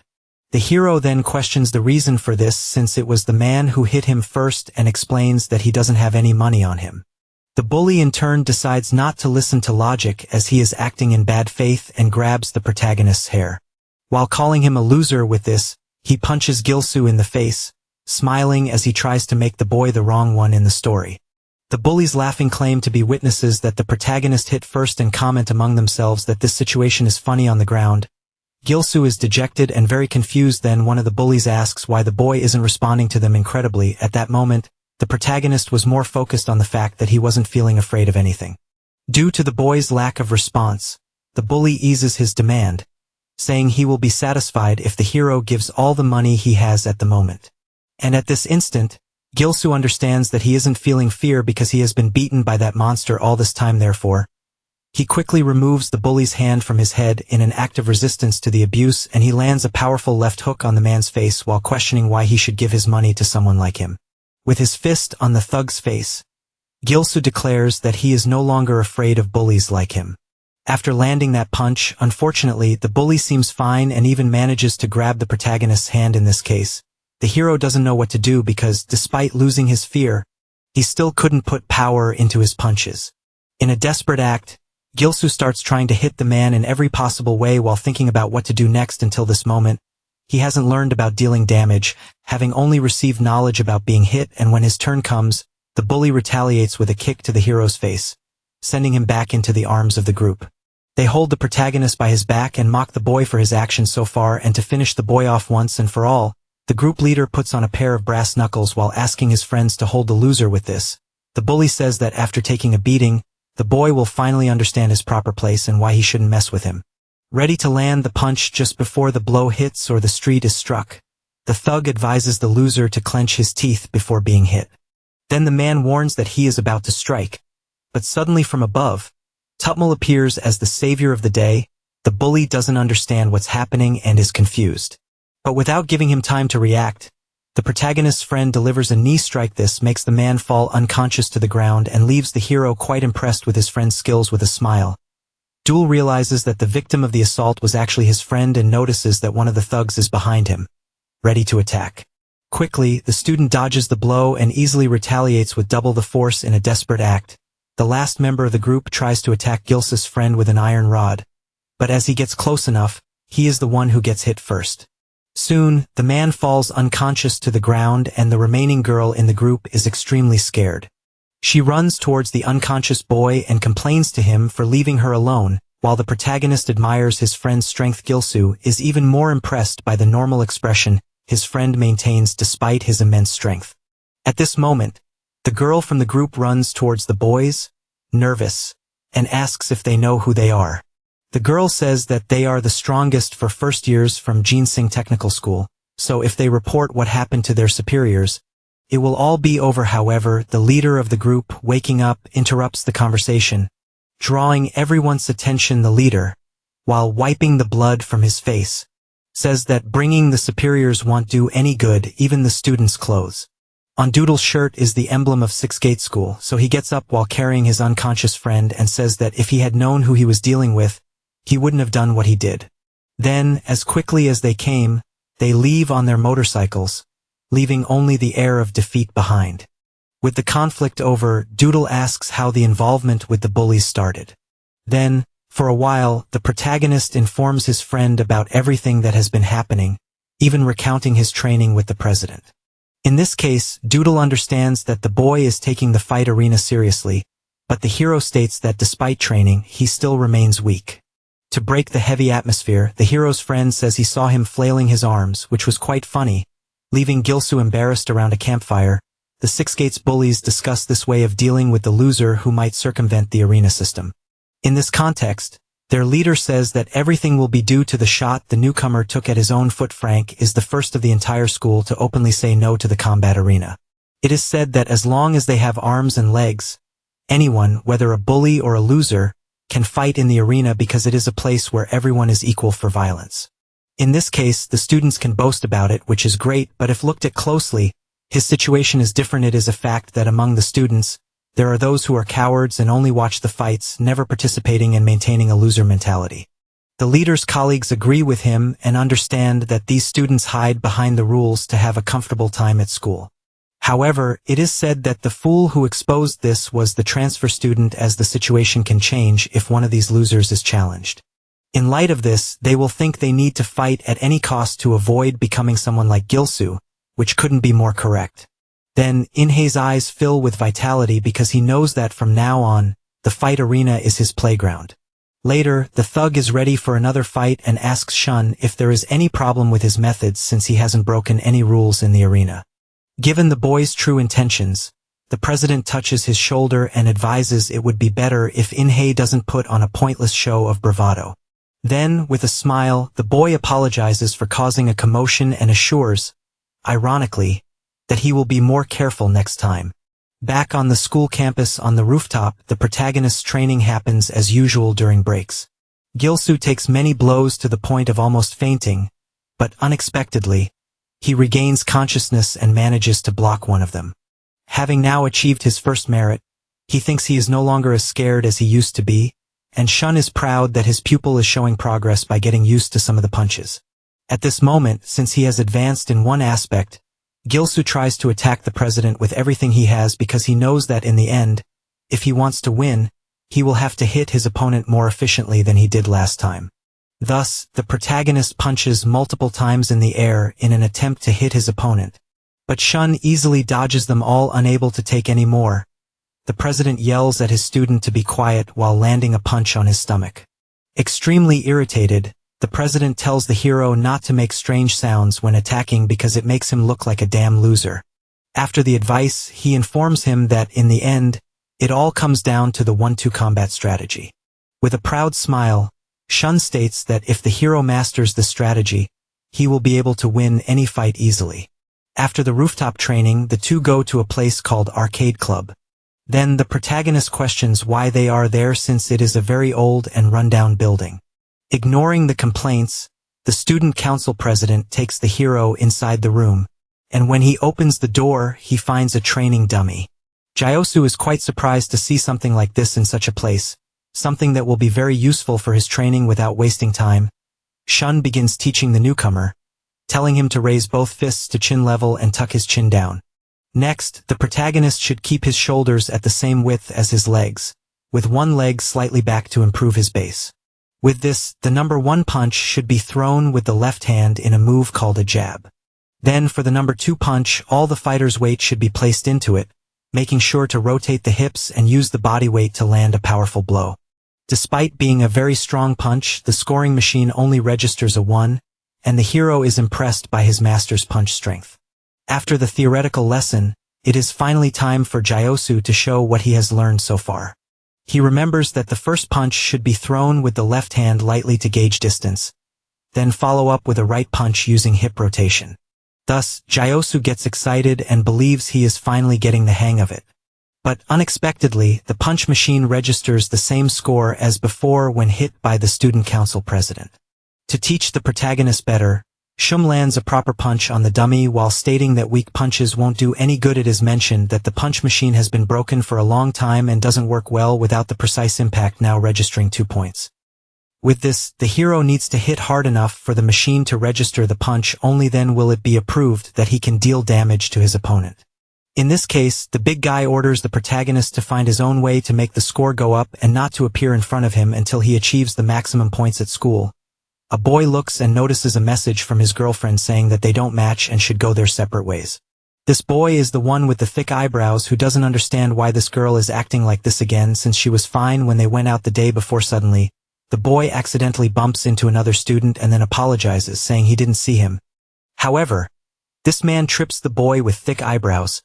The hero then questions the reason for this since it was the man who hit him first and explains that he doesn't have any money on him. The bully in turn decides not to listen to logic as he is acting in bad faith and grabs the protagonist's hair. While calling him a loser with this, he punches Gil-soo in the face, smiling as he tries to make the boy the wrong one in the story. The bullies laughing claim to be witnesses that the protagonist hit first and comment among themselves that this situation is funny. On the ground, Gil-soo is dejected and very confused. Then one of the bullies asks why the boy isn't responding to them. Incredibly, at that moment, the protagonist was more focused on the fact that he wasn't feeling afraid of anything. Due to the boy's lack of response, the bully eases his demand, saying he will be satisfied if the hero gives all the money he has at the moment. And at this instant, Gil-soo understands that he isn't feeling fear because he has been beaten by that monster all this time. Therefore, He quickly removes the bully's hand from his head in an act of resistance to the abuse, and he lands a powerful left hook on the man's face while questioning why he should give his money to someone like him. With his fist on the thug's face, Gilsoo declares that he is no longer afraid of bullies like him. After landing that punch, unfortunately, the bully seems fine and even manages to grab the protagonist's hand in this case. The hero doesn't know what to do because, despite losing his fear, he still couldn't put power into his punches. In a desperate act, Gilsoo starts trying to hit the man in every possible way while thinking about what to do next. Until this moment, he hasn't learned about dealing damage, having only received knowledge about being hit, and when his turn comes, the bully retaliates with a kick to the hero's face, sending him back into the arms of the group. They hold the protagonist by his back and mock the boy for his actions so far, and to finish the boy off once and for all, the group leader puts on a pair of brass knuckles while asking his friends to hold the loser with this. The bully says that after taking a beating, the boy will finally understand his proper place and why he shouldn't mess with him. Ready to land the punch just before the blow hits or the street is struck, the thug advises the loser to clench his teeth before being hit. Then the man warns that he is about to strike. But suddenly from above, Tutmul appears as the savior of the day. The bully doesn't understand what's happening and is confused. But without giving him time to react, the protagonist's friend delivers a knee strike. This makes the man fall unconscious to the ground and leaves the hero quite impressed with his friend's skills. With a smile, Dul realizes that the victim of the assault was actually his friend and notices that one of the thugs is behind him, ready to attack. Quickly, the student dodges the blow and easily retaliates with double the force in a desperate act. The last member of the group tries to attack Gilsoo's friend with an iron rod, but as he gets close enough, he is the one who gets hit first. Soon, the man falls unconscious to the ground and the remaining girl in the group is extremely scared. She runs towards the unconscious boy and complains to him for leaving her alone, while the protagonist admires his friend's strength. Gilsoo is even more impressed by the normal expression his friend maintains despite his immense strength. At this moment, the girl from the group runs towards the boys, nervous, and asks if they know who they are. The girl says that they are the strongest for first years from Jinsing Technical School, so if they report what happened to their superiors, it will all be over. However, the leader of the group, waking up, interrupts the conversation, drawing everyone's attention. The leader, while wiping the blood from his face, says that bringing the superiors won't do any good, even the students' clothes. On Doodle's shirt is the emblem of Six Gate School, so he gets up while carrying his unconscious friend and says that if he had known who he was dealing with, he wouldn't have done what he did. Then, as quickly as they came, they leave on their motorcycles, leaving only the air of defeat behind. With the conflict over, Doodle asks how the involvement with the bullies started. Then, for a while, the protagonist informs his friend about everything that has been happening, even recounting his training with the president. In this case, Doodle understands that the boy is taking the fight arena seriously, but the hero states that despite training, he still remains weak. To break the heavy atmosphere, the hero's friend says he saw him flailing his arms, which was quite funny, leaving Gilsoo embarrassed around a campfire. The Six Gates bullies discuss this way of dealing with the loser who might circumvent the arena system. In this context, their leader says that everything will be due to the shot the newcomer took at his own foot. Frank is the first of the entire school to openly say no to the combat arena. It is said that as long as they have arms and legs, anyone, whether a bully or a loser, can fight in the arena because it is a place where everyone is equal for violence. In this case, the students can boast about it, which is great, but if looked at closely, his situation is different. It is a fact that among the students, there are those who are cowards and only watch the fights, never participating and maintaining a loser mentality. The leader's colleagues agree with him and understand that these students hide behind the rules to have a comfortable time at school. However, it is said that the fool who exposed this was the transfer student, as the situation can change if one of these losers is challenged. In light of this, they will think they need to fight at any cost to avoid becoming someone like Gilsoo, which couldn't be more correct. Then, Inhe's eyes fill with vitality because he knows that from now on, the fight arena is his playground. Later, the thug is ready for another fight and asks Shun if there is any problem with his methods since he hasn't broken any rules in the arena. Given the boy's true intentions, the president touches his shoulder and advises it would be better if Inhe doesn't put on a pointless show of bravado. Then, with a smile, the boy apologizes for causing a commotion and assures, ironically, that he will be more careful next time. Back on the school campus on the rooftop, the protagonist's training happens as usual during breaks. Gilsoo takes many blows to the point of almost fainting, but unexpectedly, he regains consciousness and manages to block one of them. Having now achieved his first merit, he thinks he is no longer as scared as he used to be, and Shun is proud that his pupil is showing progress by getting used to some of the punches. At this moment, since he has advanced in one aspect, Gilsoo tries to attack the president with everything he has because he knows that in the end, if he wants to win, he will have to hit his opponent more efficiently than he did last time. Thus, the protagonist punches multiple times in the air in an attempt to hit his opponent. But Shun easily dodges them all, unable to take any more. The president yells at his student to be quiet while landing a punch on his stomach. Extremely irritated, the president tells the hero not to make strange sounds when attacking because it makes him look like a damn loser. After the advice, he informs him that in the end, it all comes down to the 1-2 combat strategy. With a proud smile, Shun states that if the hero masters the strategy, he will be able to win any fight easily. After the rooftop training, the two go to a place called Arcade Club. Then the protagonist questions why they are there since it is a very old and rundown building. Ignoring the complaints, the student council president takes the hero inside the room, and when he opens the door, he finds a training dummy. Gyosu is quite surprised to see something like this in such a place, something that will be very useful for his training without wasting time. Shun begins teaching the newcomer, telling him to raise both fists to chin level and tuck his chin down. Next, the protagonist should keep his shoulders at the same width as his legs, with one leg slightly back to improve his base. With this, the number 1 punch should be thrown with the left hand in a move called a jab. Then for the number 2 punch, all the fighter's weight should be placed into it, making sure to rotate the hips and use the body weight to land a powerful blow. Despite being a very strong punch, the scoring machine only registers a 1, and the hero is impressed by his master's punch strength. After the theoretical lesson, it is finally time for Gyosu to show what he has learned so far. He remembers that the first punch should be thrown with the left hand lightly to gauge distance, then follow up with a right punch using hip rotation. Thus, Gyosu gets excited and believes he is finally getting the hang of it. But unexpectedly, the punch machine registers the same score as before when hit by the student council president. To teach the protagonist better, Shum lands a proper punch on the dummy while stating that weak punches won't do any good. It is mentioned that the punch machine has been broken for a long time and doesn't work well without the precise impact now registering 2 points. With this, the hero needs to hit hard enough for the machine to register the punch, only then will it be approved that he can deal damage to his opponent. In this case, the big guy orders the protagonist to find his own way to make the score go up and not to appear in front of him until he achieves the maximum points at school. A boy looks and notices a message from his girlfriend saying that they don't match and should go their separate ways. This boy is the one with the thick eyebrows who doesn't understand why this girl is acting like this again since she was fine when they went out the day before. Suddenly, the boy accidentally bumps into another student and then apologizes, saying he didn't see him. However, this man trips the boy with thick eyebrows,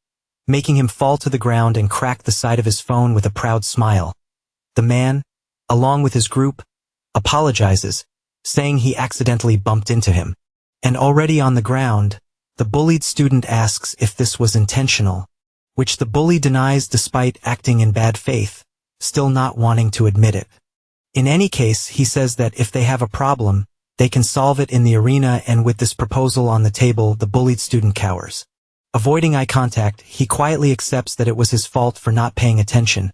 making him fall to the ground and crack the side of his phone with a proud smile. The man, along with his group, apologizes, saying he accidentally bumped into him. And already on the ground, the bullied student asks if this was intentional, which the bully denies despite acting in bad faith, still not wanting to admit it. In any case, he says that if they have a problem, they can solve it in the arena, and with this proposal on the table, the bullied student cowers. Avoiding eye contact, he quietly accepts that it was his fault for not paying attention,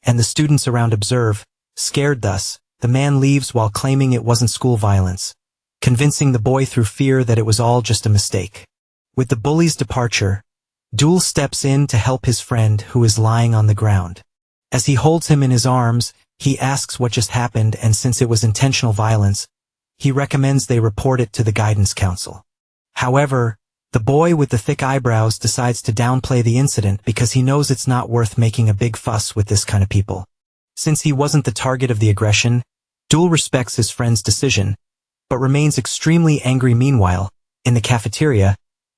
and the students around observe, scared. Thus, the man leaves while claiming it wasn't school violence, convincing the boy through fear that it was all just a mistake. With the bully's departure, Dul steps in to help his friend who is lying on the ground. As he holds him in his arms, he asks what just happened, and since it was intentional violence, he recommends they report it to the guidance council. However, the boy with the thick eyebrows decides to downplay the incident because he knows it's not worth making a big fuss with this kind of people. Since he wasn't the target of the aggression, Dul respects his friend's decision, but remains extremely angry. Meanwhile, in the cafeteria,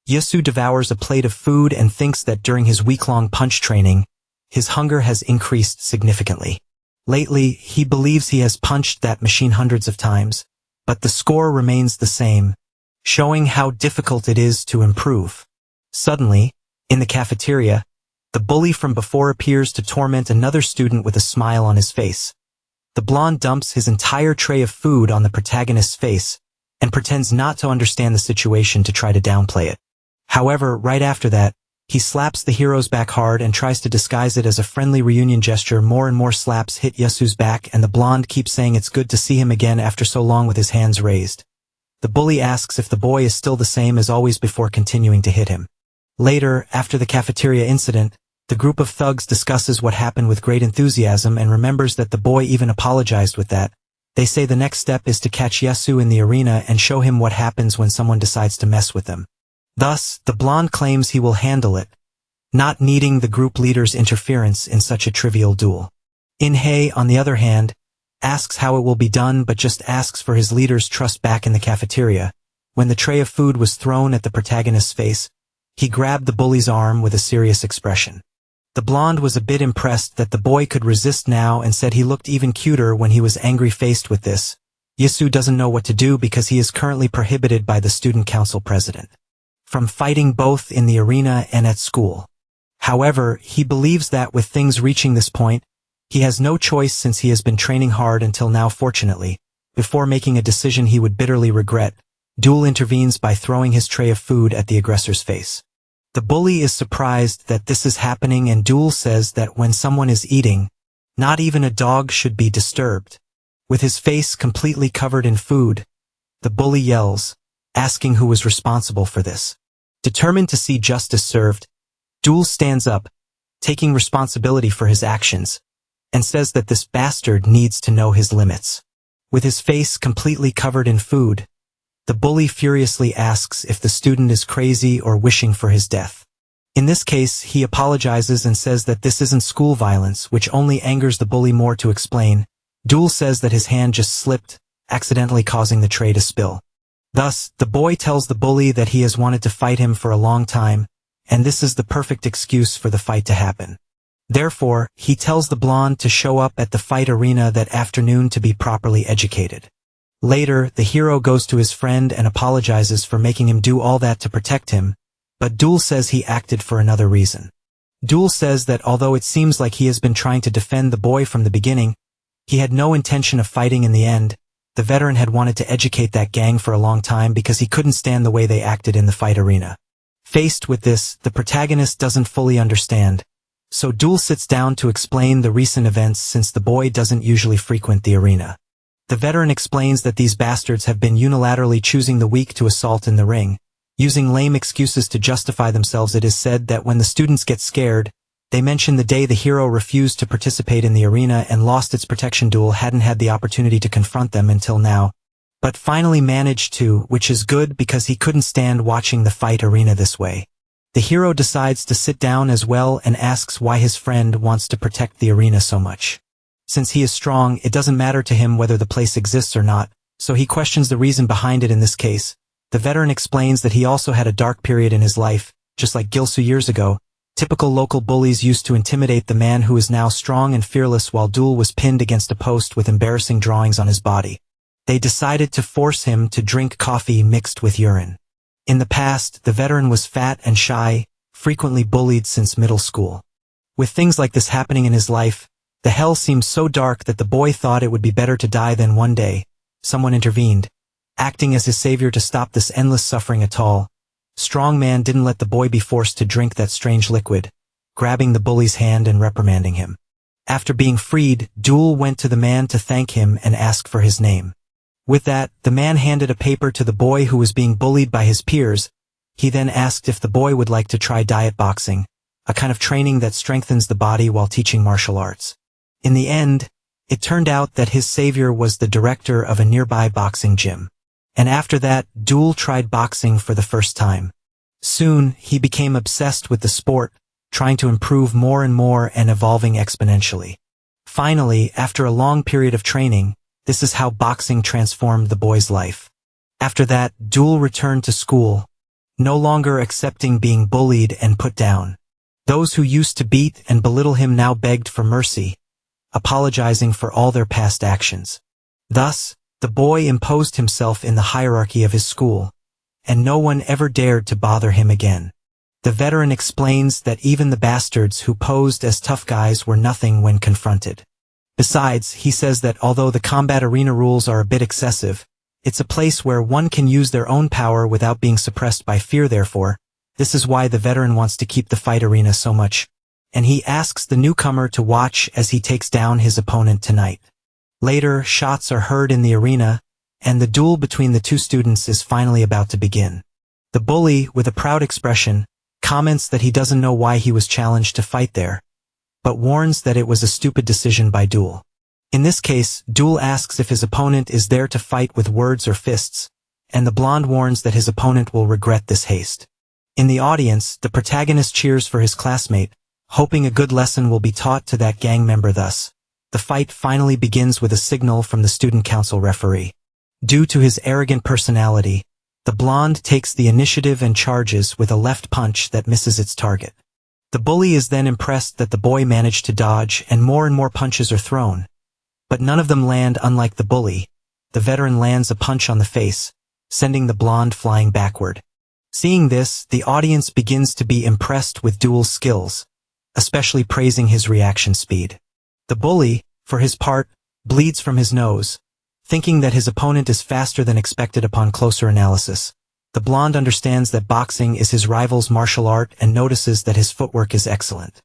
Yasu devours a plate of food and thinks that during his week-long punch training, his hunger has increased significantly. Lately, he believes he has punched that machine hundreds of times, but the score remains the same, showing how difficult it is to improve. Suddenly, in the cafeteria, The bully from before appears to torment another student with a smile on his face. The blonde dumps his entire tray of food on the protagonist's face and pretends not to understand the situation to try to downplay it. However, right after that, he slaps the hero's back hard and tries to disguise it as a friendly reunion gesture. More and more slaps hit Yasu's back, and the blonde keeps saying it's good to see him again after so long with his hands raised. The bully asks if the boy is still the same as always before continuing to hit him. Later, after the cafeteria incident, the group of thugs discusses what happened with great enthusiasm and remembers that the boy even apologized with that. They say the next step is to catch Yasu in the arena and show him what happens when someone decides to mess with them. Thus, the blonde claims he will handle it, not needing the group leader's interference in such a trivial duel. In-hye, on the other hand, asks how it will be done but just asks for his leader's trust back in the cafeteria. When the tray of food was thrown at the protagonist's face, he grabbed the bully's arm with a serious expression. The blonde was a bit impressed that the boy could resist now and said he looked even cuter when he was angry faced with this. Yasu doesn't know what to do because he is currently prohibited by the student council president from fighting both in the arena and at school. However, he believes that with things reaching this point, he has no choice since he has been training hard until now. Fortunately, before making a decision he would bitterly regret, Duel intervenes by throwing his tray of food at the aggressor's face. The bully is surprised that this is happening, and Duel says that when someone is eating, not even a dog should be disturbed. With his face completely covered in food, the bully yells, asking who was responsible for this. Determined to see justice served, Duel stands up, taking responsibility for his actions, and says that this bastard needs to know his limits. With his face completely covered in food, the bully furiously asks if the student is crazy or wishing for his death. In this case, he apologizes and says that this isn't school violence, which only angers the bully more. To explain, Duel says that his hand just slipped, accidentally causing the tray to spill. Thus, the boy tells the bully that he has wanted to fight him for a long time, and this is the perfect excuse for the fight to happen. Therefore, he tells the blonde to show up at the fight arena that afternoon to be properly educated. Later, the hero goes to his friend and apologizes for making him do all that to protect him, but Duel says he acted for another reason. Duel says that although it seems like he has been trying to defend the boy from the beginning, he had no intention of fighting in the end. The veteran had wanted to educate that gang for a long time because he couldn't stand the way they acted in the fight arena. Faced with this, the protagonist doesn't fully understand, so Duel sits down to explain the recent events since the boy doesn't usually frequent the arena. The veteran explains that these bastards have been unilaterally choosing the weak to assault in the ring, using lame excuses to justify themselves. It is said that when the students get scared, they mention the day the hero refused to participate in the arena and lost its protection. Duel hadn't had the opportunity to confront them until now, but finally managed to, which is good because he couldn't stand watching the fight arena this way. The hero decides to sit down as well and asks why his friend wants to protect the arena so much. Since he is strong, it doesn't matter to him whether the place exists or not, so he questions the reason behind it. In this case, the veteran explains that he also had a dark period in his life, just like Gilsu years ago. Typical local bullies used to intimidate the man who is now strong and fearless while Duel was pinned against a post with embarrassing drawings on his body. They decided to force him to drink coffee mixed with urine. In the past, the veteran was fat and shy, frequently bullied since middle school. With things like this happening in his life, the hell seemed so dark that the boy thought it would be better to die. Then one day, someone intervened, acting as his savior to stop this endless suffering. A tall, strong man didn't let the boy be forced to drink that strange liquid, grabbing the bully's hand and reprimanding him. After being freed, Duel went to the man to thank him and ask for his name. With that, the man handed a paper to the boy who was being bullied by his peers. He then asked if the boy would like to try diet boxing, a kind of training that strengthens the body while teaching martial arts. In the end, it turned out that his savior was the director of a nearby boxing gym. And after that, Duel tried boxing for the first time. Soon, he became obsessed with the sport, trying to improve more and more and evolving exponentially. Finally, after a long period of training, this is how boxing transformed the boy's life. After that, Duel returned to school, no longer accepting being bullied and put down. Those who used to beat and belittle him now begged for mercy, apologizing for all their past actions. Thus, the boy imposed himself in the hierarchy of his school, and no one ever dared to bother him again. The veteran explains that even the bastards who posed as tough guys were nothing when confronted. Besides, he says that although the combat arena rules are a bit excessive, it's a place where one can use their own power without being suppressed by fear. Therefore, this is why the veteran wants to keep the fight arena so much, and he asks the newcomer to watch as he takes down his opponent tonight. Later, shots are heard in the arena, and the duel between the two students is finally about to begin. The bully, with a proud expression, comments that he doesn't know why he was challenged to fight there, but warns that it was a stupid decision by Duel. In this case, Duel asks if his opponent is there to fight with words or fists, and the blonde warns that his opponent will regret this haste. In the audience, the protagonist cheers for his classmate, hoping a good lesson will be taught to that gang member. Thus, the fight finally begins with a signal from the student council referee. Due to his arrogant personality, the blonde takes the initiative and charges with a left punch that misses its target. The bully is then impressed that the boy managed to dodge, and more punches are thrown. But none of them land. Unlike the bully, the veteran lands a punch on the face, sending the blonde flying backward. Seeing this, the audience begins to be impressed with Duel's skills, especially praising his reaction speed. The bully, for his part, bleeds from his nose, thinking that his opponent is faster than expected. Upon closer analysis, the blonde understands that boxing is his rival's martial art and notices that his footwork is excellent.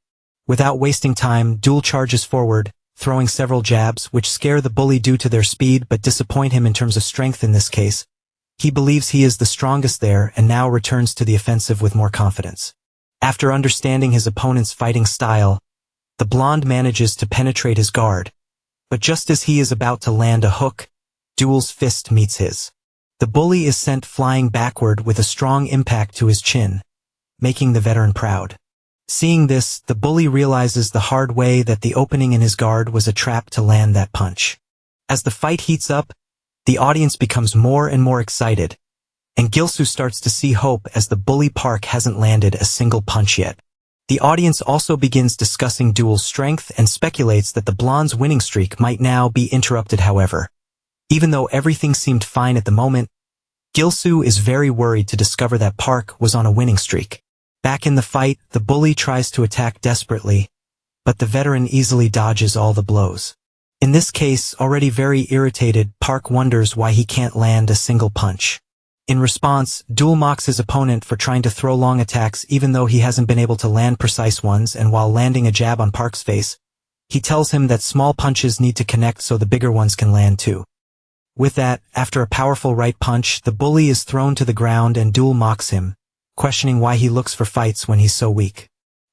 Without wasting time, Duel charges forward, throwing several jabs which scare the bully due to their speed but disappoint him in terms of strength. In this case, he believes he is the strongest there and now returns to the offensive with more confidence. After understanding his opponent's fighting style, the blonde manages to penetrate his guard, but just as he is about to land a hook, Duel's fist meets his. The bully is sent flying backward with a strong impact to his chin, making the veteran proud. Seeing this, the bully realizes the hard way that the opening in his guard was a trap to land that punch. As the fight heats up, the audience becomes more and more excited, and Gilsu starts to see hope as the bully Park hasn't landed a single punch yet. The audience also begins discussing Duel's strength and speculates that the blonde's winning streak might now be interrupted. However, even though everything seemed fine at the moment, Gilsu is very worried to discover that Park was on a winning streak. Back in the fight, the bully tries to attack desperately, but the veteran easily dodges all the blows. In this case, already very irritated, Park wonders why he can't land a single punch. In response, Duel mocks his opponent for trying to throw long attacks even though he hasn't been able to land precise ones, and while landing a jab on Park's face, he tells him that small punches need to connect so the bigger ones can land too. With that, after a powerful right punch, the bully is thrown to the ground and Duel mocks him, questioning why he looks for fights when he's so weak.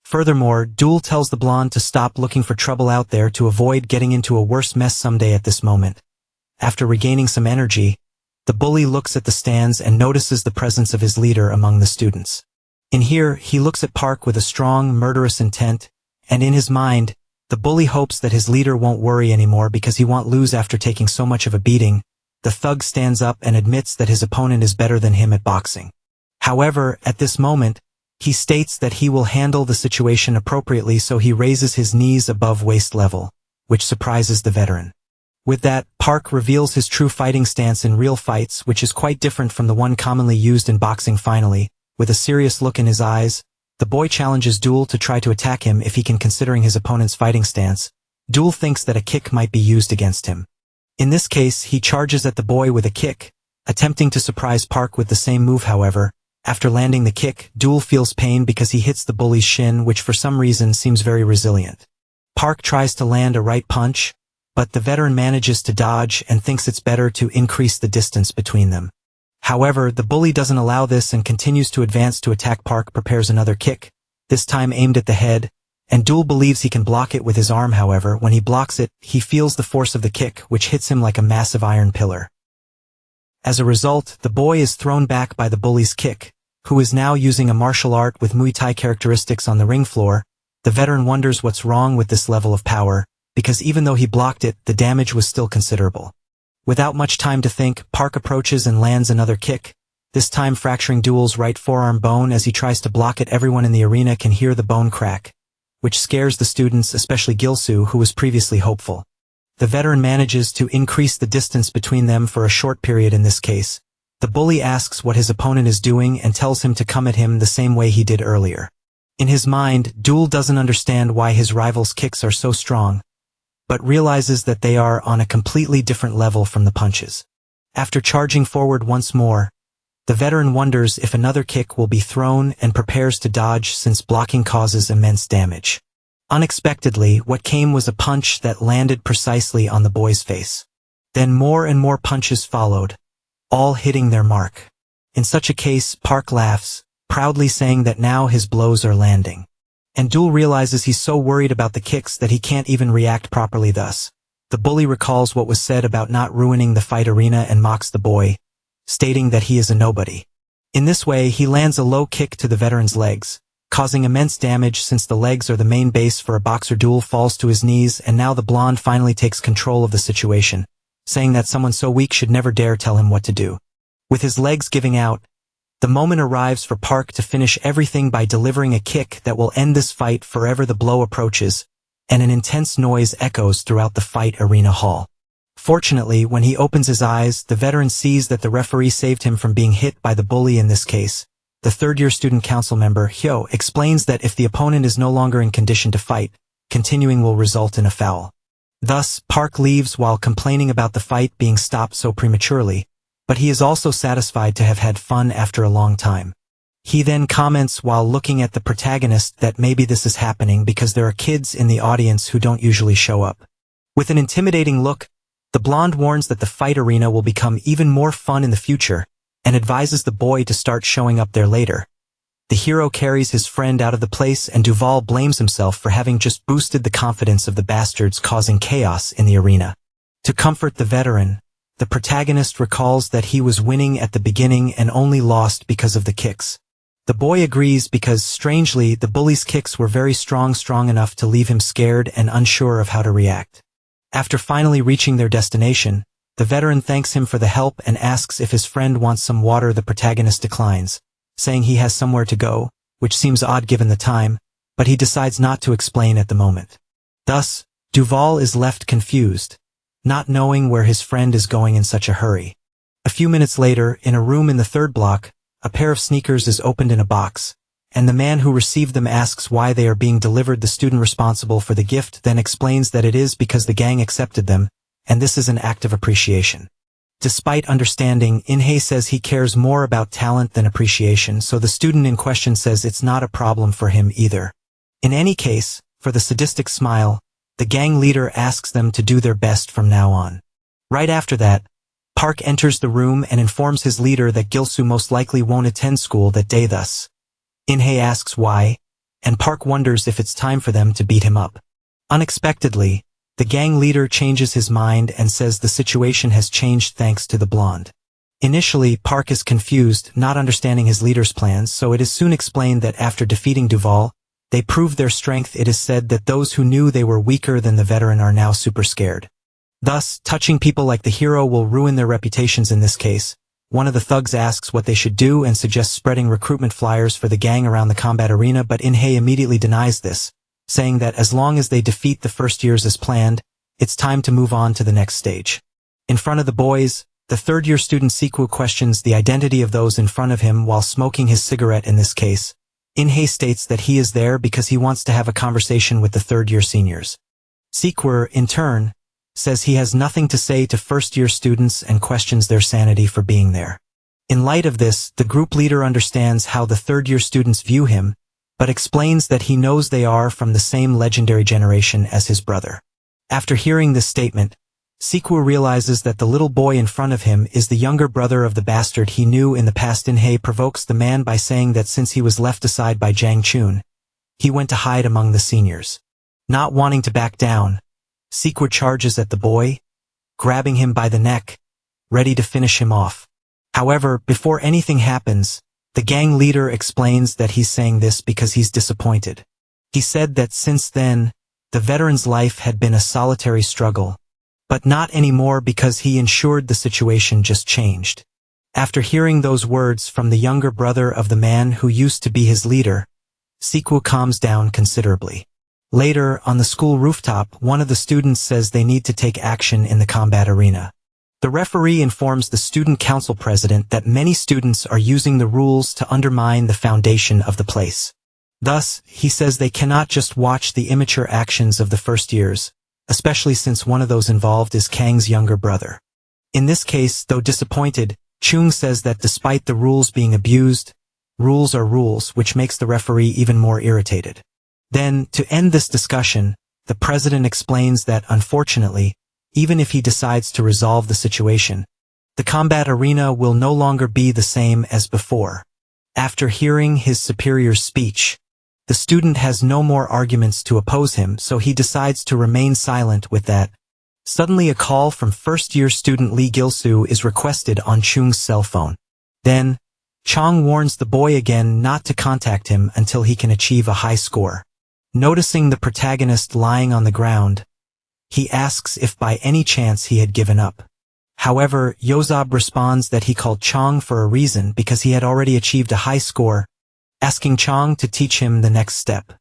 Furthermore, Duel tells the blonde to stop looking for trouble out there to avoid getting into a worse mess someday. At this moment, after regaining some energy, the bully looks at the stands and notices the presence of his leader among the students. In here, he looks at Park with a strong, murderous intent, and in his mind, the bully hopes that his leader won't worry anymore because he won't lose after taking so much of a beating. The thug stands up and admits that his opponent is better than him at boxing. However, at this moment, he states that he will handle the situation appropriately, so he raises his knees above waist level, which surprises the veteran. With that, Park reveals his true fighting stance in real fights, which is quite different from the one commonly used in boxing. Finally, with a serious look in his eyes, the boy challenges Duel to try to attack him if he can, considering his opponent's fighting stance. Duel thinks that a kick might be used against him. In this case, he charges at the boy with a kick, attempting to surprise Park with the same move. However, after landing the kick, Duel feels pain because he hits the bully's shin, which for some reason seems very resilient. Park tries to land a right punch, but the veteran manages to dodge and thinks it's better to increase the distance between them. However, the bully doesn't allow this and continues to advance to attack. Park prepares another kick, this time aimed at the head, and Duel believes he can block it with his arm. However, when he blocks it, he feels the force of the kick, which hits him like a massive iron pillar. As a result, the boy is thrown back by the bully's kick, who is now using a martial art with Muay Thai characteristics on the ring floor. The veteran wonders what's wrong with this level of power, because even though he blocked it, the damage was still considerable. Without much time to think, Park approaches and lands another kick, this time fracturing Duel's right forearm bone. As he tries to block it, everyone in the arena can hear the bone crack, which scares the students, especially Gilsu, who was previously hopeful. The veteran manages to increase the distance between them for a short period. In this case, The bully asks what his opponent is doing and tells him to come at him the same way he did earlier. In his mind, Duel doesn't understand why his rival's kicks are so strong, but realizes that they are on a completely different level from the punches. After charging forward once more, the veteran wonders if another kick will be thrown and prepares to dodge since blocking causes immense damage. Unexpectedly, what came was a punch that landed precisely on the boy's face. Then more and more punches followed, all hitting their mark. In such a case, Park laughs, proudly saying that now his blows are landing. And Duel realizes he's so worried about the kicks that he can't even react properly. Thus, the bully recalls what was said about not ruining the fight arena and mocks the boy, stating that he is a nobody. In this way, he lands a low kick to the veteran's legs, causing immense damage since the legs are the main base for a boxer. Duel falls to his knees, and now the blonde finally takes control of the situation, saying that someone so weak should never dare tell him what to do. With his legs giving out, the moment arrives for Park to finish everything by delivering a kick that will end this fight forever. The blow approaches, and an intense noise echoes throughout the fight arena hall. Fortunately, when he opens his eyes, the veteran sees that the referee saved him from being hit by the bully. In this case, the third-year student council member, Hyo, explains that if the opponent is no longer in condition to fight, continuing will result in a foul. Thus, Park leaves while complaining about the fight being stopped so prematurely, but he is also satisfied to have had fun after a long time. He then comments while looking at the protagonist that maybe this is happening because there are kids in the audience who don't usually show up. With an intimidating look, the blonde warns that the fight arena will become even more fun in the future, and advises the boy to start showing up there later. The hero carries his friend out of the place, and Duval blames himself for having just boosted the confidence of the bastards, causing chaos in the arena. To comfort the veteran, the protagonist recalls that he was winning at the beginning and only lost because of the kicks. The boy agrees because, strangely, the bully's kicks were very strong enough to leave him scared and unsure of how to react. After finally reaching their destination, the veteran thanks him for the help and asks if his friend wants some water. The protagonist declines, saying he has somewhere to go, which seems odd given the time, but he decides not to explain at the moment. Thus, Duval is left confused, not knowing where his friend is going in such a hurry. A few minutes later, in a room in the third block, a pair of sneakers is opened in a box, and the man who received them asks why they are being delivered. The student responsible for the gift then explains that it is because the gang accepted them, and this is an act of appreciation. Despite understanding, Inhei says he cares more about talent than appreciation, so the student in question says it's not a problem for him either. In any case, for the sadistic smile, the gang leader asks them to do their best from now on. Right after that, Park enters the room and informs his leader that Gilsoo most likely won't attend school that day. Thus, Inhei asks why, and Park wonders if it's time for them to beat him up. Unexpectedly, the gang leader changes his mind and says the situation has changed thanks to the blonde. Initially, Park is confused, not understanding his leader's plans, so it is soon explained that after defeating Duval, they proved their strength. It is said that those who knew they were weaker than the veteran are now super scared. Thus, touching people like the hero will ruin their reputations. In this case, one of the thugs asks what they should do and suggests spreading recruitment flyers for the gang around the combat arena, but Inhei immediately denies this, saying that as long as they defeat the first years as planned, it's time to move on to the next stage. In front of the boys, the third-year student Siku questions the identity of those in front of him while smoking his cigarette. In this case, Inhei states that he is there because he wants to have a conversation with the third-year seniors. Siku, in turn, says he has nothing to say to first-year students and questions their sanity for being there. In light of this, the group leader understands how the third-year students view him, but explains that he knows they are from the same legendary generation as his brother. After hearing this statement, Siku realizes that the little boy in front of him is the younger brother of the bastard he knew in the past. Inhei provokes the man by saying that since he was left aside by Jang Chun, he went to hide among the seniors. Not wanting to back down, Siku charges at the boy, grabbing him by the neck, ready to finish him off. However, before anything happens, the gang leader explains that he's saying this because he's disappointed. He said that since then, the veteran's life had been a solitary struggle, but not anymore because he ensured the situation just changed. After hearing those words from the younger brother of the man who used to be his leader, Siku calms down considerably. Later, on the school rooftop, one of the students says they need to take action in the combat arena. The referee informs the student council president that many students are using the rules to undermine the foundation of the place. Thus, he says they cannot just watch the immature actions of the first years, especially since one of those involved is Kang's younger brother. In this case, though disappointed, Chung says that despite the rules being abused, rules are rules, which makes the referee even more irritated. Then, to end this discussion, the president explains that, unfortunately, even if he decides to resolve the situation, the combat arena will no longer be the same as before. After hearing his superior's speech, the student has no more arguments to oppose him, so he decides to remain silent with that. Suddenly a call from first-year student Lee Gil-soo is requested on Chung's cell phone. Then, Chung warns the boy again not to contact him until he can achieve a high score. Noticing the protagonist lying on the ground, he asks if by any chance he had given up. However, Yozob responds that he called Chung for a reason because he had already achieved a high score, asking Chung to teach him the next step.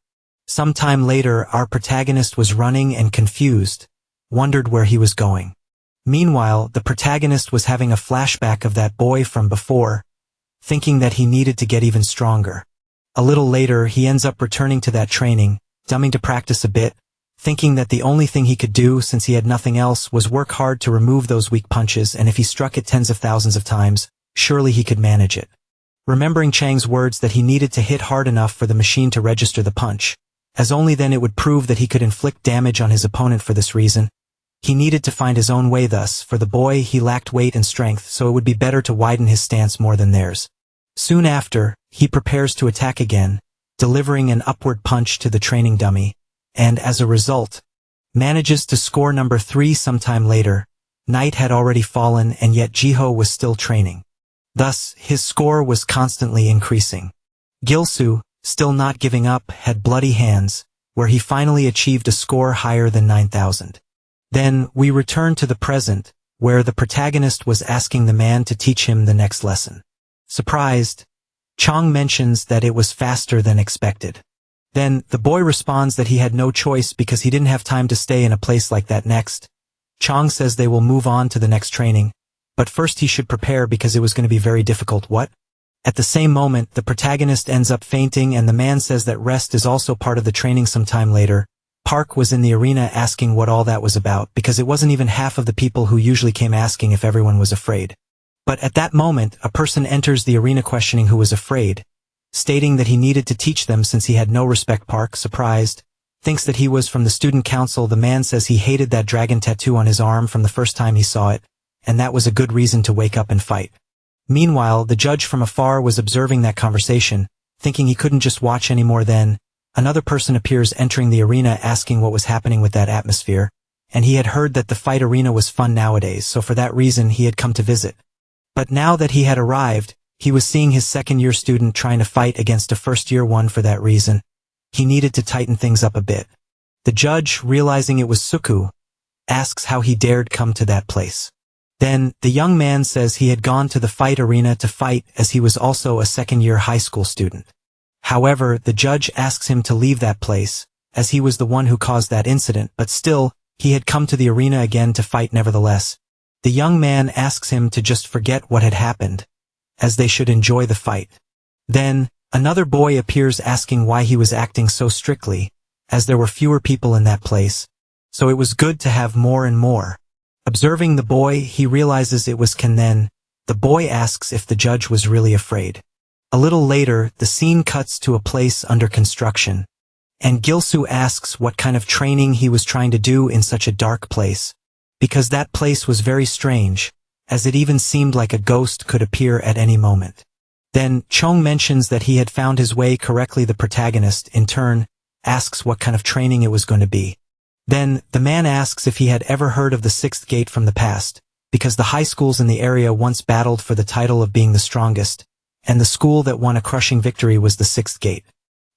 Sometime later, our protagonist was running and confused, wondered where he was going. Meanwhile, the protagonist was having a flashback of that boy from before, thinking that he needed to get even stronger. A little later, he ends up returning to that training, dumbing to practice a bit, thinking that the only thing he could do, since he had nothing else, was work hard to remove those weak punches, and if he struck it tens of thousands of times, surely he could manage it. Remembering Chang's words that he needed to hit hard enough for the machine to register the punch, as only then it would prove that he could inflict damage on his opponent. For this reason, he needed to find his own way. Thus, for the boy, he lacked weight and strength, so it would be better to widen his stance more than theirs. Soon after, he prepares to attack again, delivering an upward punch to the training dummy, and as a result, manages to score number 3. Sometime later, night had already fallen and yet Jiho was still training. Thus, his score was constantly increasing. Gil-soo, still not giving up, had bloody hands, where he finally achieved a score higher than 9,000. Then, we return to the present, where the protagonist was asking the man to teach him the next lesson. Surprised, Chung mentions that it was faster than expected. Then, the boy responds that he had no choice because he didn't have time to stay in a place like that. Next, Chung says they will move on to the next training, but first he should prepare because it was going to be very difficult. What? At the same moment, the protagonist ends up fainting and the man says that rest is also part of the training. Sometime later, Park was in the arena asking what all that was about because it wasn't even half of the people who usually came asking if everyone was afraid. But at that moment, a person enters the arena questioning who was afraid, stating that he needed to teach them since he had no respect. Park, surprised, thinks that he was from the student council. The man says he hated that dragon tattoo on his arm from the first time he saw it, and that was a good reason to wake up and fight. Meanwhile, the judge from afar was observing that conversation, thinking he couldn't just watch anymore. Then, another person appears entering the arena asking what was happening with that atmosphere, and he had heard that the fight arena was fun nowadays, so for that reason he had come to visit. But now that he had arrived, he was seeing his second-year student trying to fight against a first-year one. For that reason, he needed to tighten things up a bit. The judge, realizing it was Suku, asks how he dared come to that place. Then, the young man says he had gone to the fight arena to fight as he was also a second-year high school student. However, the judge asks him to leave that place, as he was the one who caused that incident, but still, he had come to the arena again to fight nevertheless. The young man asks him to just forget what had happened, as they should enjoy the fight. Then, another boy appears asking why he was acting so strictly, as there were fewer people in that place, so it was good to have more and more. Observing the boy, he realizes it was Ken. Then, the boy asks if the judge was really afraid. A little later, the scene cuts to a place under construction, and Gil-soo asks what kind of training he was trying to do in such a dark place, because that place was very strange, as it even seemed like a ghost could appear at any moment. Then, Chung mentions that he had found his way correctly. The protagonist, in turn, asks what kind of training it was going to be. Then, the man asks if he had ever heard of the Sixth Gate from the past, because the high schools in the area once battled for the title of being the strongest, and the school that won a crushing victory was the Sixth Gate.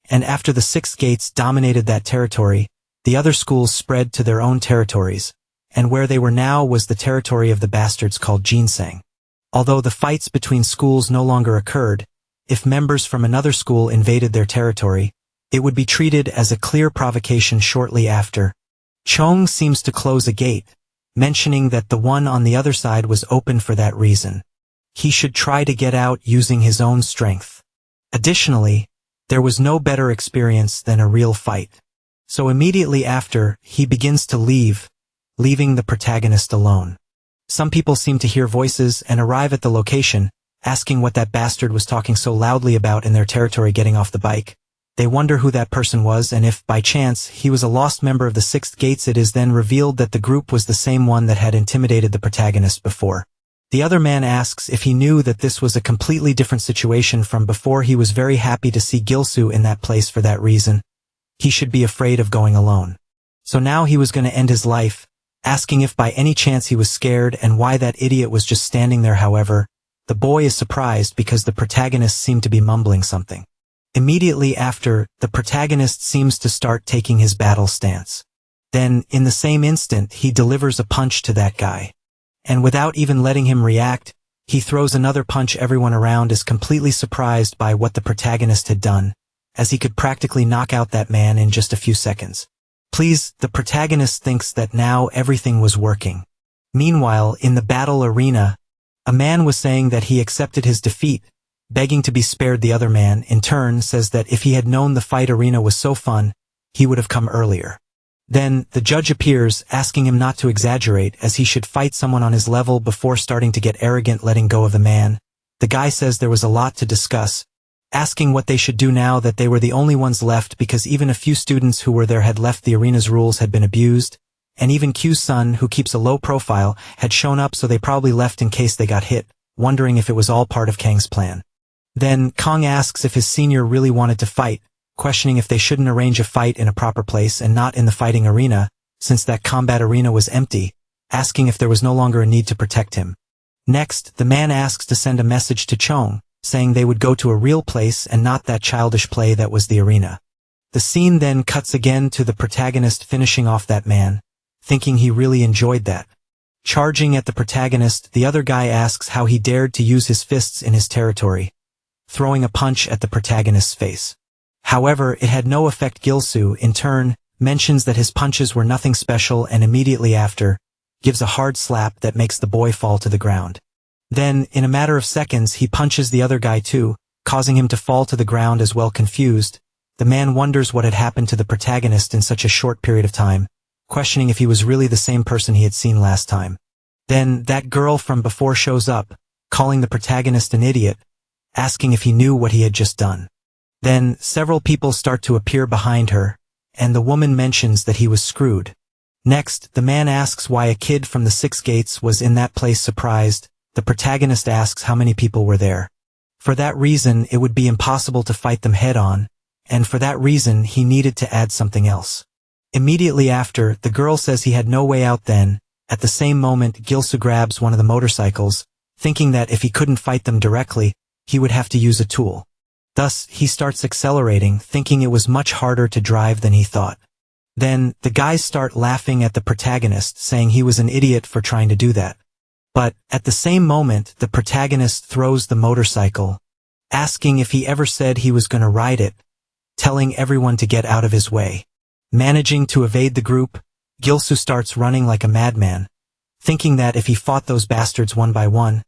And after the Sixth Gates dominated that territory, the other schools spread to their own territories, and where they were now was the territory of the bastards called Ginseng. Although the fights between schools no longer occurred, if members from another school invaded their territory, it would be treated as a clear provocation. Shortly after, Chung seems to close a gate, mentioning that the one on the other side was open for that reason. He should try to get out using his own strength. Additionally, there was no better experience than a real fight. So immediately after, he begins to leave, leaving the protagonist alone. Some people seem to hear voices and arrive at the location, asking what that bastard was talking so loudly about in their territory getting off the bike. They wonder who that person was, and if, by chance, he was a lost member of the Sixth Gates, it is then revealed that the group was the same one that had intimidated the protagonist before. The other man asks if he knew that this was a completely different situation from before. He was very happy to see Gilsu in that place for that reason. He should be afraid of going alone. So now he was going to end his life, asking if by any chance he was scared and why that idiot was just standing there. However, the boy is surprised because the protagonist seemed to be mumbling something. Immediately after, the protagonist seems to start taking his battle stance. Then, in the same instant, he delivers a punch to that guy. And without even letting him react, he throws another punch. Everyone around is completely surprised by what the protagonist had done, as he could practically knock out that man in just a few seconds. Please, the protagonist thinks that now everything was working. Meanwhile, in the battle arena, a man was saying that he accepted his defeat, begging to be spared. The other man, in turn, says that if he had known the fight arena was so fun, he would have come earlier. Then, the judge appears, asking him not to exaggerate, as he should fight someone on his level before starting to get arrogant, letting go of the man. The guy says there was a lot to discuss, asking what they should do now that they were the only ones left, because even a few students who were there had left. The arena's rules had been abused, and even Q's son, who keeps a low profile, had shown up, so they probably left in case they got hit, wondering if it was all part of Kang's plan. Then, Kang asks if his senior really wanted to fight, questioning if they shouldn't arrange a fight in a proper place and not in the fighting arena, since that combat arena was empty, asking if there was no longer a need to protect him. Next, the man asks to send a message to Chong, saying they would go to a real place and not that childish play that was the arena. The scene then cuts again to the protagonist finishing off that man, thinking he really enjoyed that. Charging at the protagonist, the other guy asks how he dared to use his fists in his territory, throwing a punch at the protagonist's face. However, it had no effect. Gilsu, in turn, mentions that his punches were nothing special, and immediately after, gives a hard slap that makes the boy fall to the ground. Then, in a matter of seconds, he punches the other guy too, causing him to fall to the ground as well. Confused, the man wonders what had happened to the protagonist in such a short period of time, questioning if he was really the same person he had seen last time. Then, that girl from before shows up, calling the protagonist an idiot, asking if he knew what he had just done. Then, several people start to appear behind her, and the woman mentions that he was screwed. Next, the man asks why a kid from the Six Gates was in that place. Surprised, the protagonist asks how many people were there. For that reason, it would be impossible to fight them head-on, and for that reason, he needed to add something else. Immediately after, the girl says he had no way out. Then, at the same moment, Gilsu grabs one of the motorcycles, thinking that if he couldn't fight them directly, he would have to use a tool. Thus, he starts accelerating, thinking it was much harder to drive than he thought. Then, the guys start laughing at the protagonist, saying he was an idiot for trying to do that. But, at the same moment, the protagonist throws the motorcycle, asking if he ever said he was going to ride it, telling everyone to get out of his way. Managing to evade the group, Gilsu starts running like a madman, thinking that if he fought those bastards one by one,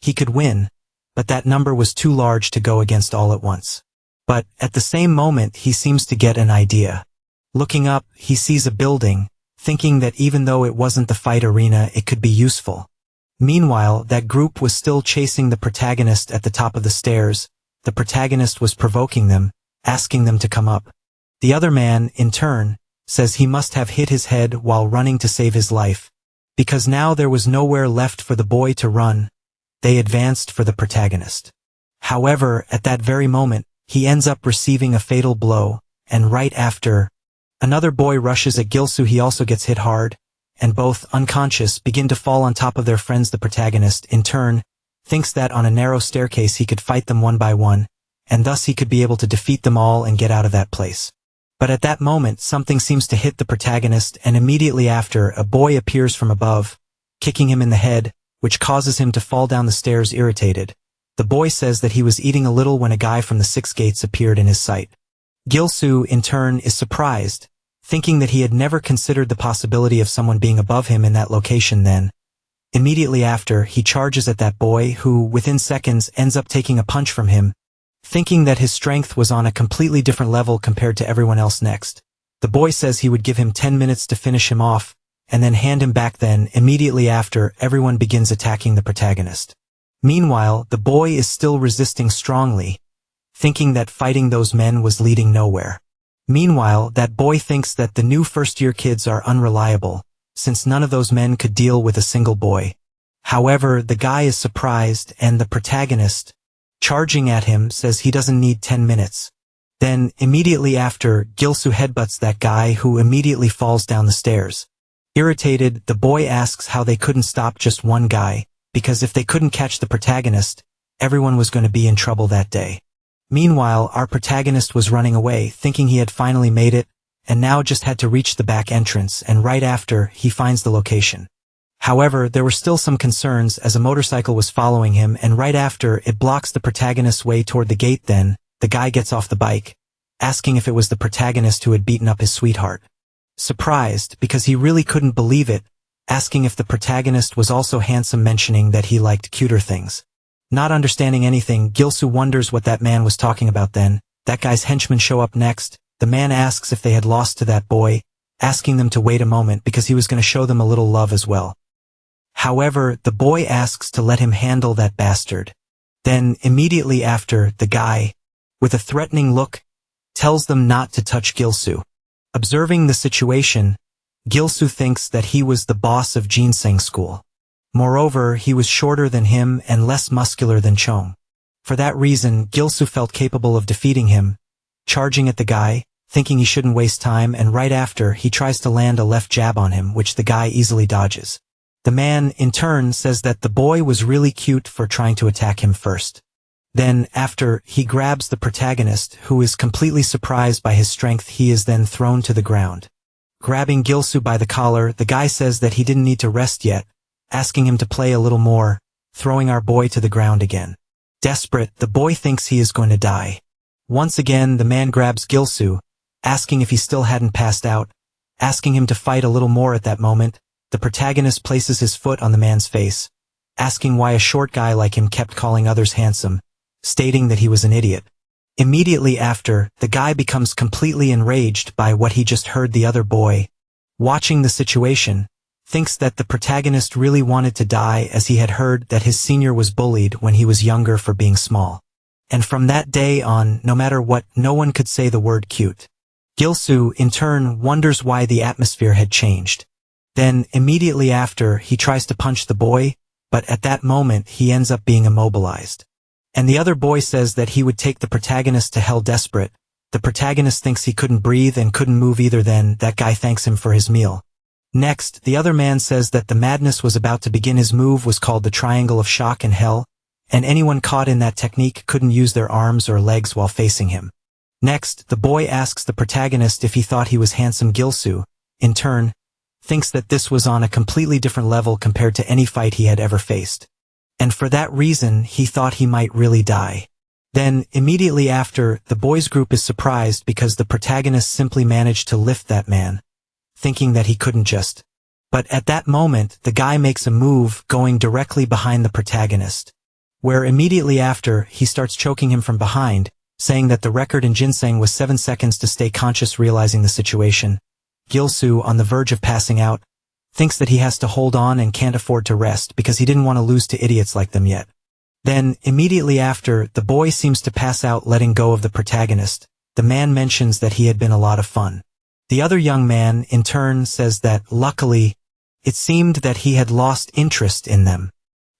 he could win, but that number was too large to go against all at once. But, at the same moment, he seems to get an idea. Looking up, he sees a building, thinking that even though it wasn't the fight arena, it could be useful. Meanwhile, that group was still chasing the protagonist at the top of the stairs. The protagonist was provoking them, asking them to come up. The other man, in turn, says he must have hit his head while running to save his life, because now there was nowhere left for the boy to run. They advanced for the protagonist. However, at that very moment, he ends up receiving a fatal blow, and right after, another boy rushes at Gilsu. He also gets hit hard, and both, unconscious, begin to fall on top of their friends. The protagonist, in turn, thinks that on a narrow staircase he could fight them one by one, and thus he could be able to defeat them all and get out of that place. But at that moment, something seems to hit the protagonist, and immediately after, a boy appears from above, kicking him in the head, which causes him to fall down the stairs irritated. The boy says that he was eating a little when a guy from the Six Gates appeared in his sight. Gilsu, in turn, is surprised, thinking that he had never considered the possibility of someone being above him in that location then. Immediately after, he charges at that boy who, within seconds, ends up taking a punch from him, thinking that his strength was on a completely different level compared to everyone else next. The boy says he would give him 10 minutes to finish him off, and then hand him back. Then, immediately after, everyone begins attacking the protagonist. Meanwhile, the boy is still resisting strongly, thinking that fighting those men was leading nowhere. Meanwhile, that boy thinks that the new first-year kids are unreliable, since none of those men could deal with a single boy. However, the guy is surprised, and the protagonist, charging at him, says he doesn't need 10 minutes. Then, immediately after, Gilsu headbutts that guy who immediately falls down the stairs. Irritated, the boy asks how they couldn't stop just one guy, because if they couldn't catch the protagonist, everyone was going to be in trouble that day. Meanwhile, our protagonist was running away, thinking he had finally made it, and now just had to reach the back entrance, and right after, he finds the location. However, there were still some concerns as a motorcycle was following him, and right after, it blocks the protagonist's way toward the gate. Then, the guy gets off the bike, asking if it was the protagonist who had beaten up his sweetheart. Surprised, because he really couldn't believe it, asking if the protagonist was also handsome, mentioning that he liked cuter things. Not understanding anything, Gilsu wonders what that man was talking about. Then, that guy's henchmen show up next. The man asks if they had lost to that boy, asking them to wait a moment because he was going to show them a little love as well. However, the boy asks to let him handle that bastard. Then, immediately after, the guy, with a threatening look, tells them not to touch Gilsu. Observing the situation, Gilsu thinks that he was the boss of Ginseng School. Moreover, he was shorter than him and less muscular than Chong. For that reason, Gilsu felt capable of defeating him, charging at the guy, thinking he shouldn't waste time, and right after, he tries to land a left jab on him, which the guy easily dodges. The man, in turn, says that the boy was really cute for trying to attack him first. Then, after, he grabs the protagonist, who is completely surprised by his strength. He is then thrown to the ground. Grabbing Gilsu by the collar, the guy says that he didn't need to rest yet, asking him to play a little more, throwing our boy to the ground again. Desperate, the boy thinks he is going to die. Once again, the man grabs Gilsu, asking if he still hadn't passed out, asking him to fight a little more. At that moment, the protagonist places his foot on the man's face, asking why a short guy like him kept calling others handsome, stating that he was an idiot. Immediately after, the guy becomes completely enraged by what he just heard. The other boy, watching the situation, thinks that the protagonist really wanted to die, as he had heard that his senior was bullied when he was younger for being small. And from that day on, no matter what, no one could say the word cute. Gilsu, in turn, wonders why the atmosphere had changed. Then, immediately after, he tries to punch the boy, but at that moment he ends up being immobilized. And the other boy says that he would take the protagonist to hell. Desperate, the protagonist thinks he couldn't breathe and couldn't move either. Then, that guy thanks him for his meal. Next, the other man says that the madness was about to begin. His move was called the Triangle of Shock and Hell, and anyone caught in that technique couldn't use their arms or legs while facing him. Next, the boy asks the protagonist if he thought he was handsome. Gilsu, in turn, thinks that this was on a completely different level compared to any fight he had ever faced. And for that reason, he thought he might really die. Then, immediately after, the boys' group is surprised because the protagonist simply managed to lift that man, thinking that he couldn't just. But at that moment, the guy makes a move going directly behind the protagonist, where immediately after, he starts choking him from behind, saying that the record in ginseng was 7 seconds to stay conscious. Realizing the situation, Gilsu, on the verge of passing out, thinks that he has to hold on and can't afford to rest because he didn't want to lose to idiots like them yet. Then, immediately after, the boy seems to pass out, letting go of the protagonist. The man mentions that he had been a lot of fun. The other young man, in turn, says that, luckily, it seemed that he had lost interest in them.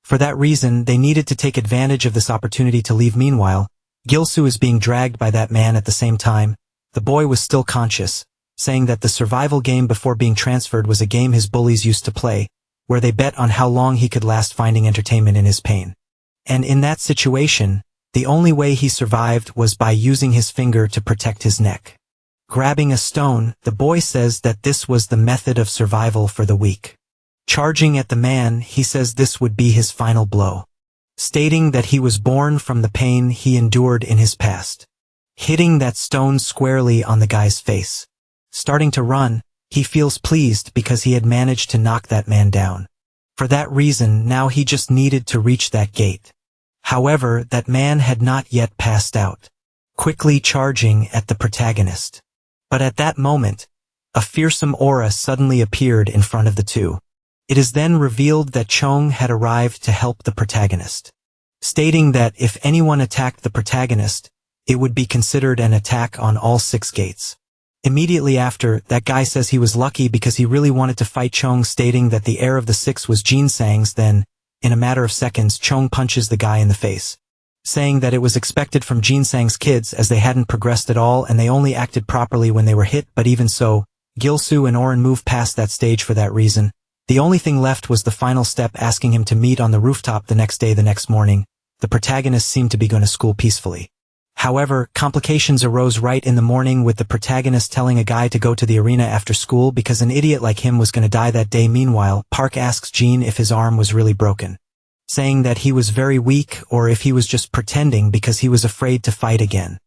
For that reason, they needed to take advantage of this opportunity to leave. Meanwhile, Gilsu is being dragged by that man. At the same time, the boy was still conscious, saying that the survival game before being transferred was a game his bullies used to play, where they bet on how long he could last finding entertainment in his pain. And in that situation, the only way he survived was by using his finger to protect his neck. Grabbing a stone, the boy says that this was the method of survival for the weak. Charging at the man, he says this would be his final blow, stating that he was born from the pain he endured in his past, hitting that stone squarely on the guy's face. Starting to run, he feels pleased because he had managed to knock that man down. For that reason, now he just needed to reach that gate. However, that man had not yet passed out, quickly charging at the protagonist. But at that moment, a fearsome aura suddenly appeared in front of the two. It is then revealed that Chong had arrived to help the protagonist, stating that if anyone attacked the protagonist, it would be considered an attack on all 6 gates. Immediately after, that guy says he was lucky because he really wanted to fight Chong, stating that the heir of the 6 was Jin Sang's. Then, in a matter of seconds, Chong punches the guy in the face, saying that it was expected from Jin Sang's kids as they hadn't progressed at all and they only acted properly when they were hit. But even so, Gil-soo and Oren moved past that stage for that reason. The only thing left was the final step, asking him to meet on the rooftop the next day. The next morning, the protagonist seemed to be going to school peacefully. However, complications arose right in the morning, with the protagonist telling a guy to go to the arena after school because an idiot like him was going to die that day. Meanwhile, Park asks Jin if his arm was really broken, saying that he was very weak or if he was just pretending because he was afraid to fight again,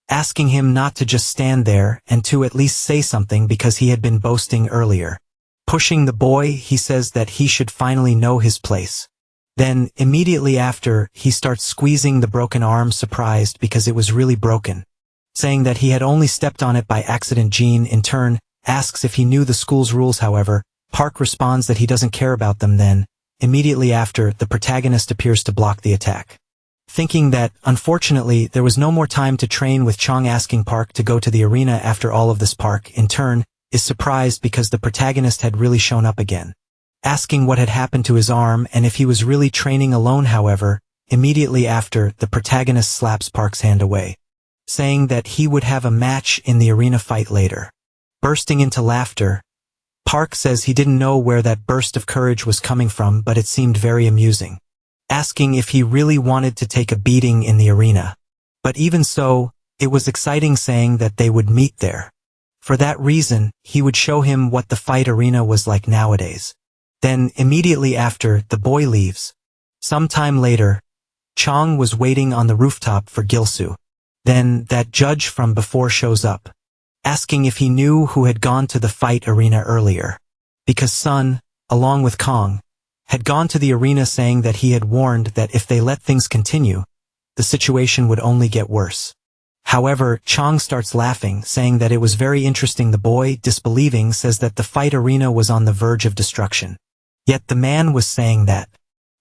asking him not to just stand there and to at least say something because he had been boasting earlier. Pushing the boy, he says that he should finally know his place. Then, immediately after, he starts squeezing the broken arm, surprised because it was really broken, saying that he had only stepped on it by accident. Jin, in turn, asks if he knew the school's rules. However, Park responds that he doesn't care about them. Then, immediately after, the protagonist appears to block the attack, thinking that, unfortunately, there was no more time to train with Chong, asking Park to go to the arena after all of this. Park, in turn, is surprised because the protagonist had really shown up again, asking what had happened to his arm and if he was really training alone. However, immediately after, the protagonist slaps Park's hand away, saying that he would have a match in the arena fight later. Bursting into laughter, Park says he didn't know where that burst of courage was coming from, but it seemed very amusing, asking if he really wanted to take a beating in the arena. But even so, it was exciting, saying that they would meet there. For that reason, he would show him what the fight arena was like nowadays. Then, immediately after, the boy leaves. Some time later, Chong was waiting on the rooftop for Gil-soo. Then, that judge from before shows up, asking if he knew who had gone to the fight arena earlier, because Sun, along with Kong, had gone to the arena, saying that he had warned that if they let things continue, the situation would only get worse. However, Chong starts laughing, saying that it was very interesting. The boy, disbelieving, says that the fight arena was on the verge of destruction. Yet the man was saying that.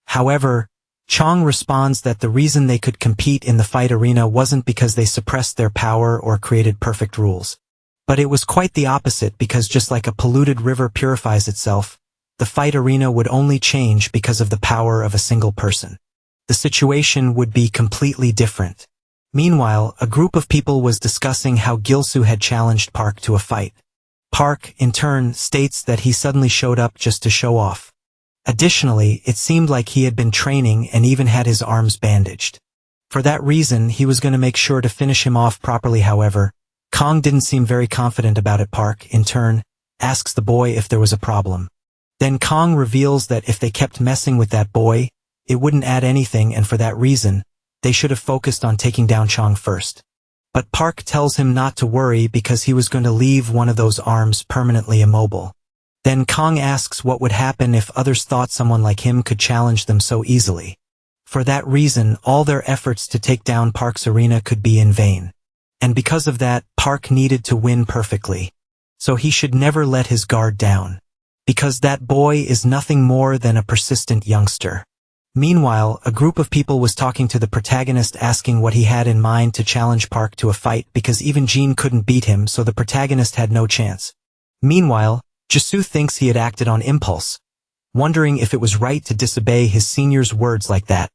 However, Chong responds that the reason they could compete in the fight arena wasn't because they suppressed their power or created perfect rules, but it was quite the opposite, because just like a polluted river purifies itself, the fight arena would only change because of the power of a single person. The situation would be completely different. Meanwhile, a group of people was discussing how Gil-soo had challenged Park to a fight. Park, in turn, states that he suddenly showed up just to show off. Additionally, it seemed like he had been training and even had his arms bandaged. For that reason, he was going to make sure to finish him off properly. However, Kong didn't seem very confident about it. Park, in turn, asks the boy if there was a problem. Then Kong reveals that if they kept messing with that boy, it wouldn't add anything, and for that reason, they should have focused on taking down Chong first. But Park tells him not to worry because he was going to leave one of those arms permanently immobile. Then Kong asks what would happen if others thought someone like him could challenge them so easily. For that reason, all their efforts to take down Park's arena could be in vain. And because of that, Park needed to win perfectly. So he should never let his guard down, because that boy is nothing more than a persistent youngster. Meanwhile, a group of people was talking to the protagonist, asking what he had in mind to challenge Park to a fight, because even Jin couldn't beat him, so the protagonist had no chance. Meanwhile, Jisoo thinks he had acted on impulse, wondering if it was right to disobey his senior's words like that,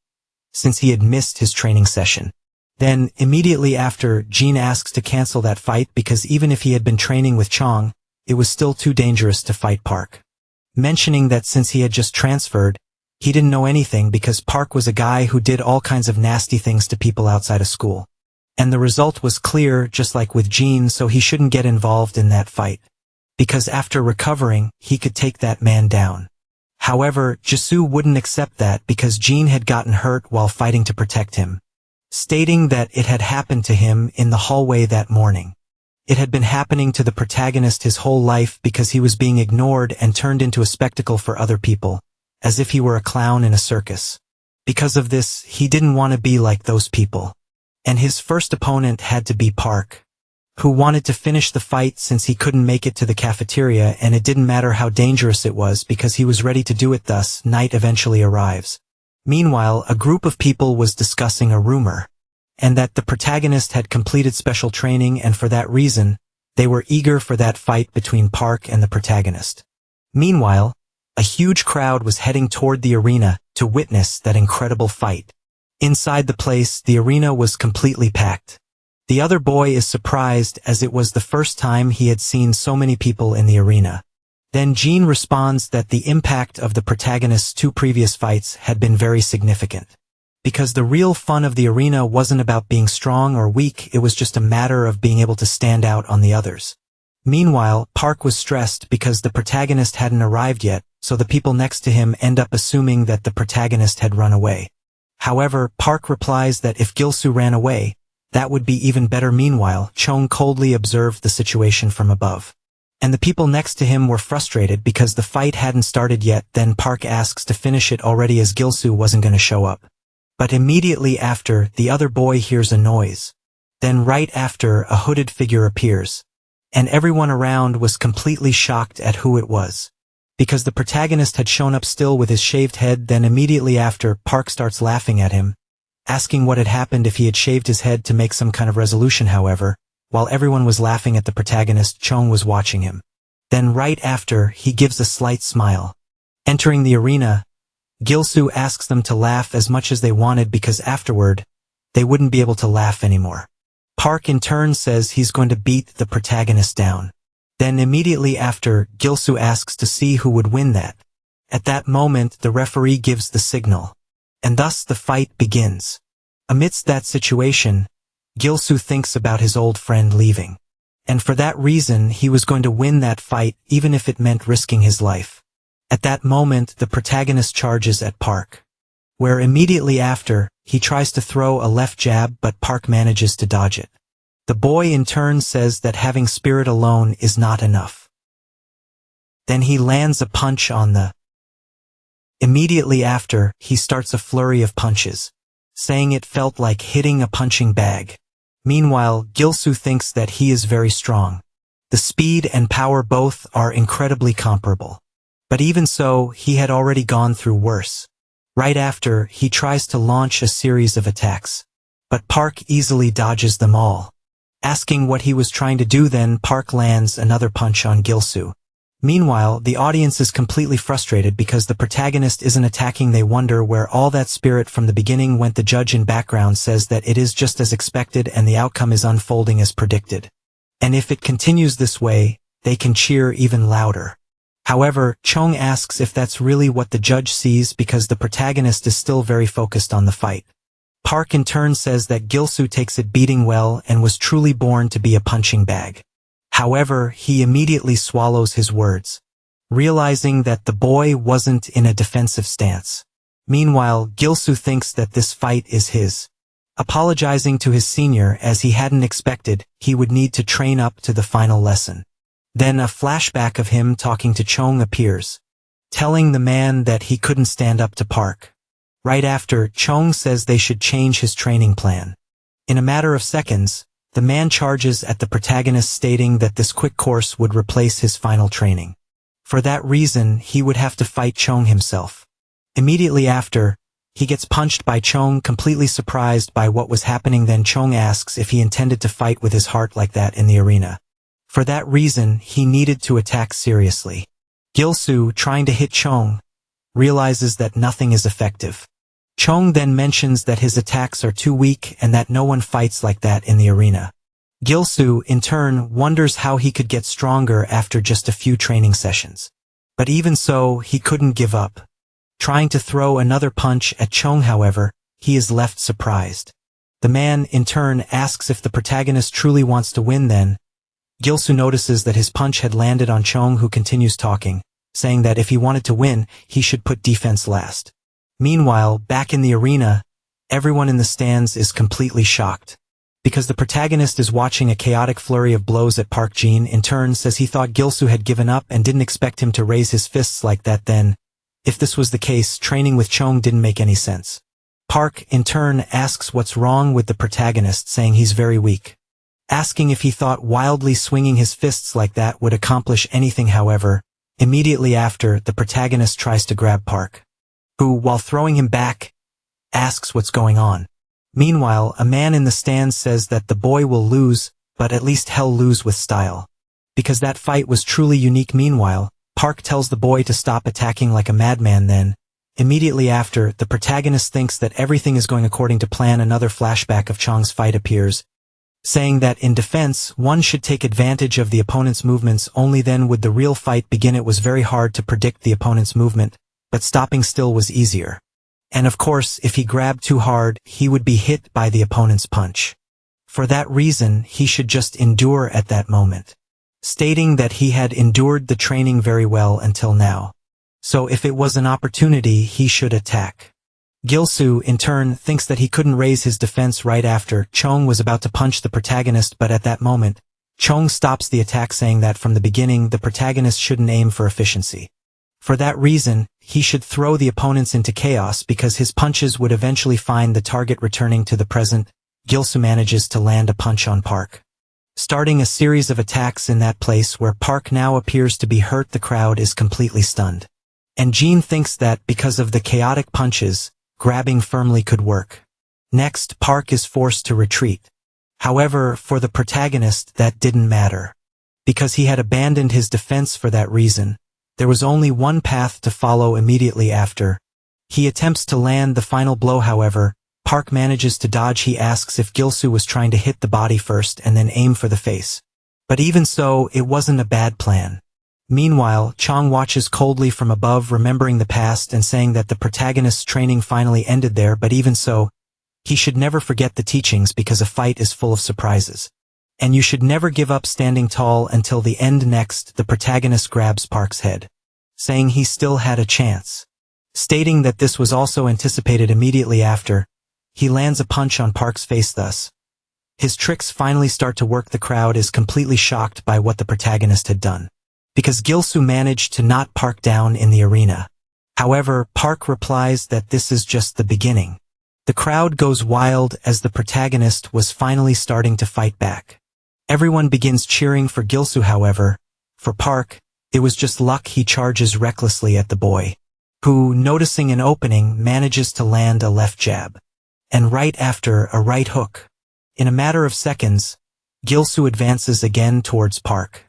since he had missed his training session. Then, immediately after, Jin asks to cancel that fight because even if he had been training with Chong, it was still too dangerous to fight Park, mentioning that since he had just transferred, he didn't know anything because Park was a guy who did all kinds of nasty things to people outside of school. And the result was clear, just like with Jin, so he shouldn't get involved in that fight, because after recovering, he could take that man down. However, Jisoo wouldn't accept that because Jin had gotten hurt while fighting to protect him, stating that it had happened to him in the hallway that morning. It had been happening to the protagonist his whole life because he was being ignored and turned into a spectacle for other people, as if he were a clown in a circus. Because of this, he didn't want to be like those people. And his first opponent had to be Park, who wanted to finish the fight since he couldn't make it to the cafeteria, and it didn't matter how dangerous it was because he was ready to do it. Thus, night eventually arrives. Meanwhile, a group of people was discussing a rumor, and that the protagonist had completed special training, and for that reason, they were eager for that fight between Park and the protagonist. Meanwhile, a huge crowd was heading toward the arena to witness that incredible fight. Inside the place, the arena was completely packed. The other boy is surprised as it was the first time he had seen so many people in the arena. Then Jean responds that the impact of the protagonist's 2 previous fights had been very significant. Because the real fun of the arena wasn't about being strong or weak, it was just a matter of being able to stand out on the others. Meanwhile, Park was stressed because the protagonist hadn't arrived yet, so the people next to him end up assuming that the protagonist had run away. However, Park replies that if Gilsoo ran away, that would be even better. Meanwhile, Chong coldly observed the situation from above. And the people next to him were frustrated because the fight hadn't started yet. Then Park asks to finish it already as Gilsoo wasn't going to show up. But immediately after, the other boy hears a noise. Then right after, a hooded figure appears. And everyone around was completely shocked at who it was. Because the protagonist had shown up still with his shaved head. Then immediately after, Park starts laughing at him, asking what had happened if he had shaved his head to make some kind of resolution. However, while everyone was laughing at the protagonist, Chong was watching him. Then right after, he gives a slight smile. Entering the arena, Gilsoo asks them to laugh as much as they wanted because afterward, they wouldn't be able to laugh anymore. Park in turn says he's going to beat the protagonist down. Then immediately after, Gilsoo asks to see who would win that. At that moment, the referee gives the signal. And thus the fight begins. Amidst that situation, Gilsoo thinks about his old friend leaving. And for that reason, he was going to win that fight even if it meant risking his life. At that moment, the protagonist charges at Park, where immediately after, he tries to throw a left jab but Park manages to dodge it. The boy in turn says that having spirit alone is not enough. Then he lands a punch on the. Immediately after, he starts a flurry of punches, saying it felt like hitting a punching bag. Meanwhile, Gilsoo thinks that he is very strong. The speed and power both are incredibly comparable. But even so, he had already gone through worse. Right after, he tries to launch a series of attacks. But Park easily dodges them all. Asking what he was trying to do, then Park lands another punch on Gilsoo. Meanwhile, the audience is completely frustrated because the protagonist isn't attacking. They wonder where all that spirit from the beginning went. The judge in background says that it is just as expected and the outcome is unfolding as predicted. And if it continues this way, they can cheer even louder. However, Chong asks if that's really what the judge sees because the protagonist is still very focused on the fight. Park in turn says that Gilsoo takes it beating well and was truly born to be a punching bag. However, he immediately swallows his words, realizing that the boy wasn't in a defensive stance. Meanwhile, Gilsoo thinks that this fight is his. Apologizing to his senior as he hadn't expected he would need to train up to the final lesson. Then a flashback of him talking to Chong appears, telling the man that he couldn't stand up to Park. Right after, Chong says they should change his training plan. In a matter of seconds, the man charges at the protagonist stating that this quick course would replace his final training. For that reason, he would have to fight Chong himself. Immediately after, he gets punched by Chong, completely surprised by what was happening. Then Chong asks if he intended to fight with his heart like that in the arena. For that reason, he needed to attack seriously. Gilsoo, trying to hit Chong, realizes that nothing is effective. Chong then mentions that his attacks are too weak and that no one fights like that in the arena. Gilsoo, in turn, wonders how he could get stronger after just a few training sessions. But even so, he couldn't give up. Trying to throw another punch at Chong, however, he is left surprised. The man, in turn, asks if the protagonist truly wants to win. Then Gilsoo notices that his punch had landed on Chong, who continues talking, saying that if he wanted to win, he should put defense last. Meanwhile, back in the arena, everyone in the stands is completely shocked. Because the protagonist is watching a chaotic flurry of blows at Park. Jin, in turn, says he thought Gilsoo had given up and didn't expect him to raise his fists like that then. If this was the case, training with Chong didn't make any sense. Park, in turn, asks what's wrong with the protagonist, saying he's very weak. Asking if he thought wildly swinging his fists like that would accomplish anything. However, immediately after, the protagonist tries to grab Park, who, while throwing him back, asks what's going on. Meanwhile, a man in the stands says that the boy will lose, but at least he'll lose with style. Because that fight was truly unique. Meanwhile, Park tells the boy to stop attacking like a madman. Then, immediately after, the protagonist thinks that everything is going according to plan. Another flashback of Chong's fight appears, saying that in defense, one should take advantage of the opponent's movements, only then would the real fight begin. It was very hard to predict the opponent's movement, but stopping still was easier. And of course, if he grabbed too hard, he would be hit by the opponent's punch. For that reason, he should just endure at that moment, stating that he had endured the training very well until now. So if it was an opportunity, he should attack. Gilsoo, in turn, thinks that he couldn't raise his defense right after Chong was about to punch the protagonist, but at that moment, Chong stops the attack, saying that from the beginning the protagonist shouldn't aim for efficiency. For that reason, he should throw the opponents into chaos because his punches would eventually find the target. Returning to the present, Gilsoo manages to land a punch on Park, starting a series of attacks in that place where Park now appears to be hurt. The crowd is completely stunned. And Jin thinks that because of the chaotic punches, grabbing firmly could work. Next, Park is forced to retreat. However, for the protagonist that didn't matter. Because he had abandoned his defense. For that reason, there was only one path to follow. Immediately after, he attempts to land the final blow. However, Park manages to dodge. He asks if Gilsoo was trying to hit the body first and then aim for the face. But even so, it wasn't a bad plan. Meanwhile, Chong watches coldly from above, remembering the past and saying that the protagonist's training finally ended there. But even so, he should never forget the teachings because a fight is full of surprises. And you should never give up standing tall until the end. Next, the protagonist grabs Park's head, saying he still had a chance, stating that this was also anticipated. Immediately after, he lands a punch on Park's face. Thus, his tricks finally start to work. The crowd is completely shocked by what the protagonist had done, because Gilsoo managed to knock Park down in the arena. However, Park replies that this is just the beginning. The crowd goes wild as the protagonist was finally starting to fight back. Everyone begins cheering for Gilsoo. However, for Park, it was just luck. He charges recklessly at the boy, who, noticing an opening, manages to land a left jab, and right after, a right hook. In a matter of seconds, Gilsoo advances again towards Park,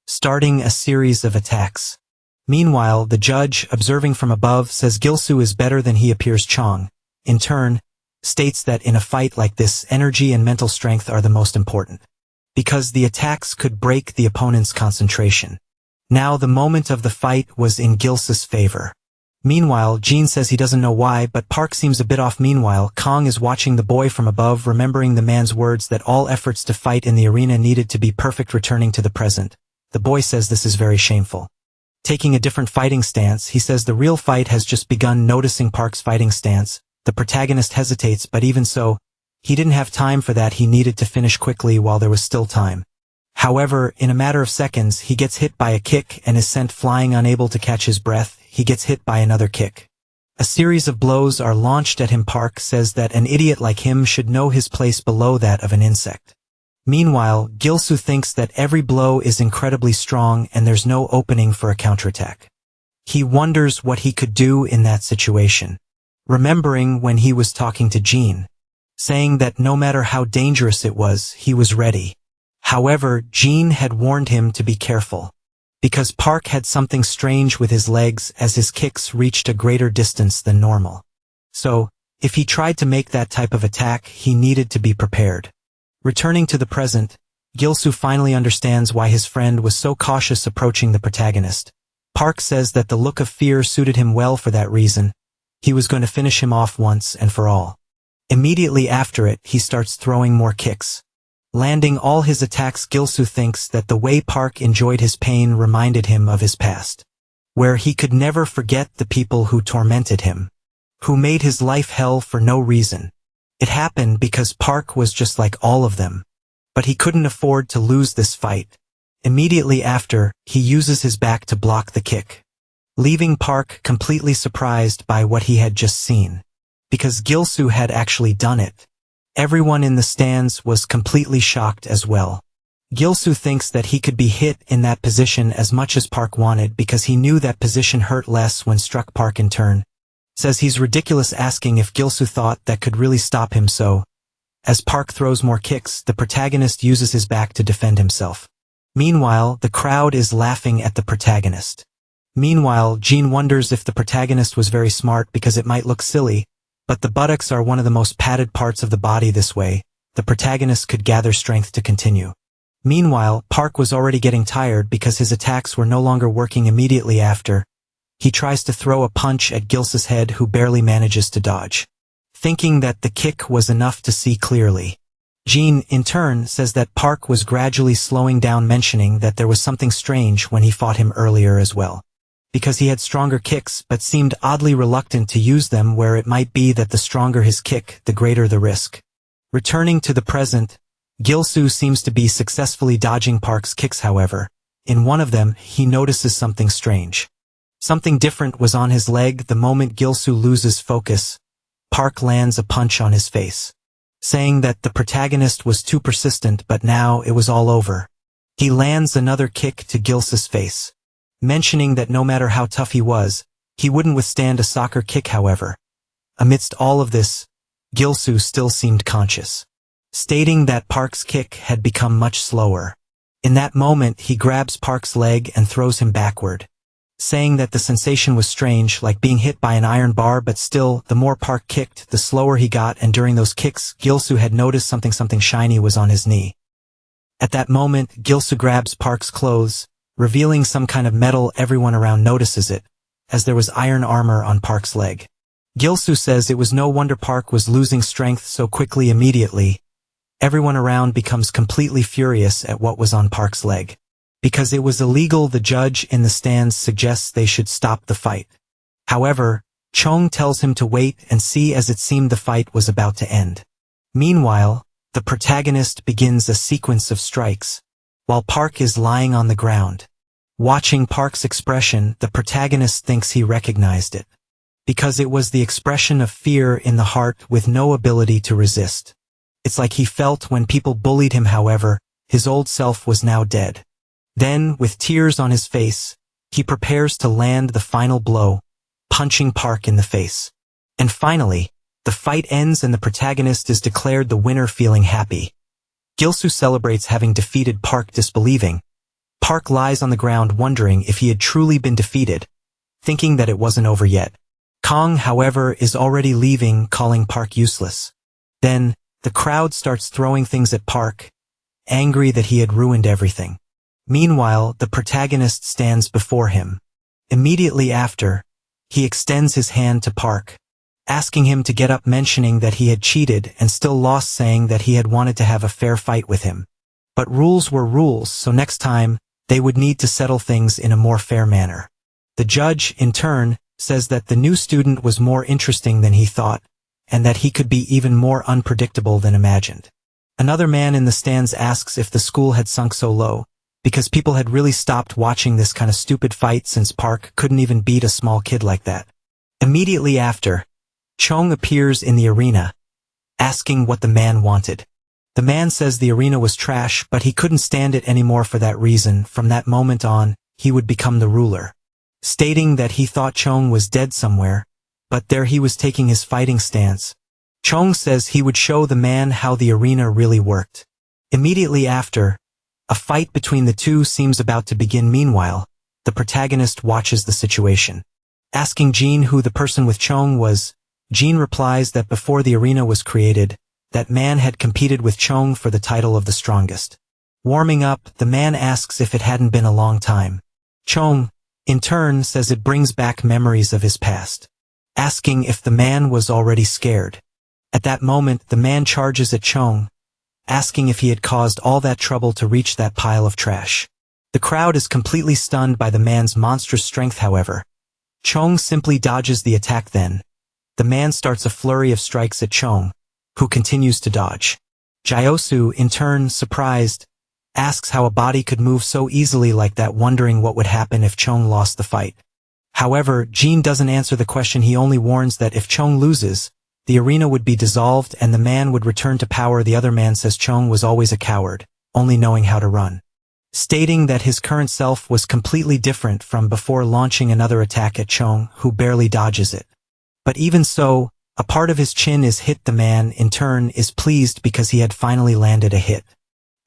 starting a series of attacks. Meanwhile, the judge, observing from above, says Gilsoo is better than he appears. Chong, in turn, states that in a fight like this, energy and mental strength are the most important, because the attacks could break the opponent's concentration. Now the moment of the fight was in Gilsoo's favor. Meanwhile, Jin says he doesn't know why, but Park seems a bit off. Meanwhile, Kong is watching the boy from above, remembering the man's words that all efforts to fight in the arena needed to be perfect. Returning to the present, the boy says this is very shameful. Taking a different fighting stance, he says the real fight has just begun. Noticing Park's fighting stance, the protagonist hesitates, but even so, he didn't have time for that. He needed to finish quickly while there was still time. However, in a matter of seconds, he gets hit by a kick and is sent flying. Unable to catch his breath, he gets hit by another kick. A series of blows are launched at him. Park says that an idiot like him should know his place below that of an insect. Meanwhile, Gilsoo thinks that every blow is incredibly strong and there's no opening for a counterattack. He wonders what he could do in that situation, remembering when he was talking to Jin, saying that no matter how dangerous it was, he was ready. However, Jin had warned him to be careful, because Park had something strange with his legs as his kicks reached a greater distance than normal. So, if he tried to make that type of attack, he needed to be prepared. Returning to the present, Gilsoo finally understands why his friend was so cautious approaching the protagonist. Park says that the look of fear suited him well. For that reason, he was going to finish him off once and for all. Immediately after it, he starts throwing more kicks, landing all his attacks. Gilsoo thinks that the way Park enjoyed his pain reminded him of his past, where he could never forget the people who tormented him, who made his life hell for no reason. It happened because Park was just like all of them. But he couldn't afford to lose this fight. Immediately after, he uses his back to block the kick, leaving Park completely surprised by what he had just seen. Because Gilsoo had actually done it. Everyone in the stands was completely shocked as well. Gilsoo thinks that he could be hit in that position as much as Park wanted because he knew that position hurt less when struck. Park in turn says he's ridiculous, asking if Gilsoo thought that could really stop him. So, as Park throws more kicks, the protagonist uses his back to defend himself. Meanwhile, the crowd is laughing at the protagonist. Meanwhile, Jean wonders if the protagonist was very smart because it might look silly, but the buttocks are one of the most padded parts of the body. This way, the protagonist could gather strength to continue. Meanwhile, Park was already getting tired because his attacks were no longer working. Immediately after, he tries to throw a punch at Gilsoo's head, who barely manages to dodge, thinking that the kick was enough to see clearly. Jean, in turn, says that Park was gradually slowing down, mentioning that there was something strange when he fought him earlier as well, because he had stronger kicks but seemed oddly reluctant to use them, where it might be that the stronger his kick, the greater the risk. Returning to the present, Gilsoo seems to be successfully dodging Park's kicks. However, in one of them, he notices something strange. Something different was on his leg. The moment Gilsoo loses focus, Park lands a punch on his face, saying that the protagonist was too persistent, but now it was all over. He lands another kick to Gilsoo's face, mentioning that no matter how tough he was, he wouldn't withstand a soccer kick. However, amidst all of this, Gilsoo still seemed conscious, stating that Park's kick had become much slower. In that moment, he grabs Park's leg and throws him backward, saying that the sensation was strange, like being hit by an iron bar, but still, the more Park kicked, the slower he got, and during those kicks, Gilsoo had noticed something shiny was on his knee. At that moment, Gilsoo grabs Park's clothes, revealing some kind of metal. Everyone around notices it, as there was iron armor on Park's leg. Gilsoo says it was no wonder Park was losing strength so quickly. Immediately, everyone around becomes completely furious at what was on Park's leg. Because it was illegal, the judge in the stands suggests they should stop the fight. However, Chong tells him to wait and see, as it seemed the fight was about to end. Meanwhile, the protagonist begins a sequence of strikes, while Park is lying on the ground. Watching Park's expression, the protagonist thinks he recognized it, because it was the expression of fear in the heart with no ability to resist. It's like he felt when people bullied him. However, his old self was now dead. Then, with tears on his face, he prepares to land the final blow, punching Park in the face. And finally, the fight ends and the protagonist is declared the winner, feeling happy. Gilsoo celebrates having defeated Park. Disbelieving, Park lies on the ground wondering if he had truly been defeated, thinking that it wasn't over yet. Kong, however, is already leaving, calling Park useless. Then, the crowd starts throwing things at Park, angry that he had ruined everything. Meanwhile, the protagonist stands before him. Immediately after, he extends his hand to Park, asking him to get up, mentioning that he had cheated and still lost, saying that he had wanted to have a fair fight with him. But rules were rules, so next time, they would need to settle things in a more fair manner. The judge, in turn, says that the new student was more interesting than he thought, and that he could be even more unpredictable than imagined. Another man in the stands asks if the school had sunk so low, because people had really stopped watching this kind of stupid fight since Park couldn't even beat a small kid like that. Immediately after, Chong appears in the arena, asking what the man wanted. The man says the arena was trash, but he couldn't stand it anymore. For that reason, from that moment on, he would become the ruler, stating that he thought Chong was dead somewhere, but there he was taking his fighting stance. Chong says he would show the man how the arena really worked. Immediately after, a fight between the two seems about to begin. Meanwhile, the protagonist watches the situation, asking Jean who the person with Chong was. Jean replies that before the arena was created, that man had competed with Chong for the title of the strongest. Warming up, the man asks if it hadn't been a long time. Chong, in turn, says it brings back memories of his past, asking if the man was already scared. At that moment, the man charges at Chong, asking if he had caused all that trouble to reach that pile of trash. The crowd is completely stunned by the man's monstrous strength. However, Chong simply dodges the attack. Then, the man starts a flurry of strikes at Chong, who continues to dodge. Jiosu, in turn, surprised, asks how a body could move so easily like that, wondering what would happen if Chong lost the fight. However, Jin doesn't answer the question. He only warns that if Chong loses, the arena would be dissolved and the man would return to power. The other man says Chong was always a coward, only knowing how to run, stating that his current self was completely different from before, launching another attack at Chong, who barely dodges it. But even so, a part of his chin is hit. The man, in turn, is pleased because he had finally landed a hit.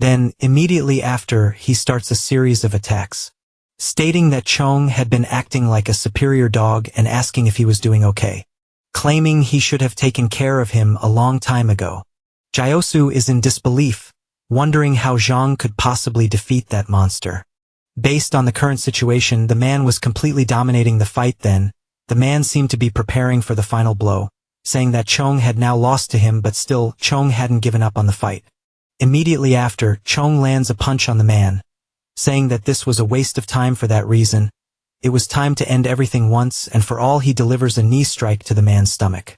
Then, immediately after, he starts a series of attacks, stating that Chong had been acting like a superior dog and asking if he was doing okay, claiming he should have taken care of him a long time ago. Jiosu is in disbelief, wondering how Zhang could possibly defeat that monster. Based on the current situation, the man was completely dominating the fight. Then, the man seemed to be preparing for the final blow, saying that Chong had now lost to him, but still, Chong hadn't given up on the fight. Immediately after, Chong lands a punch on the man, saying that this was a waste of time. For that reason, it was time to end everything once and for all. He delivers a knee strike to the man's stomach.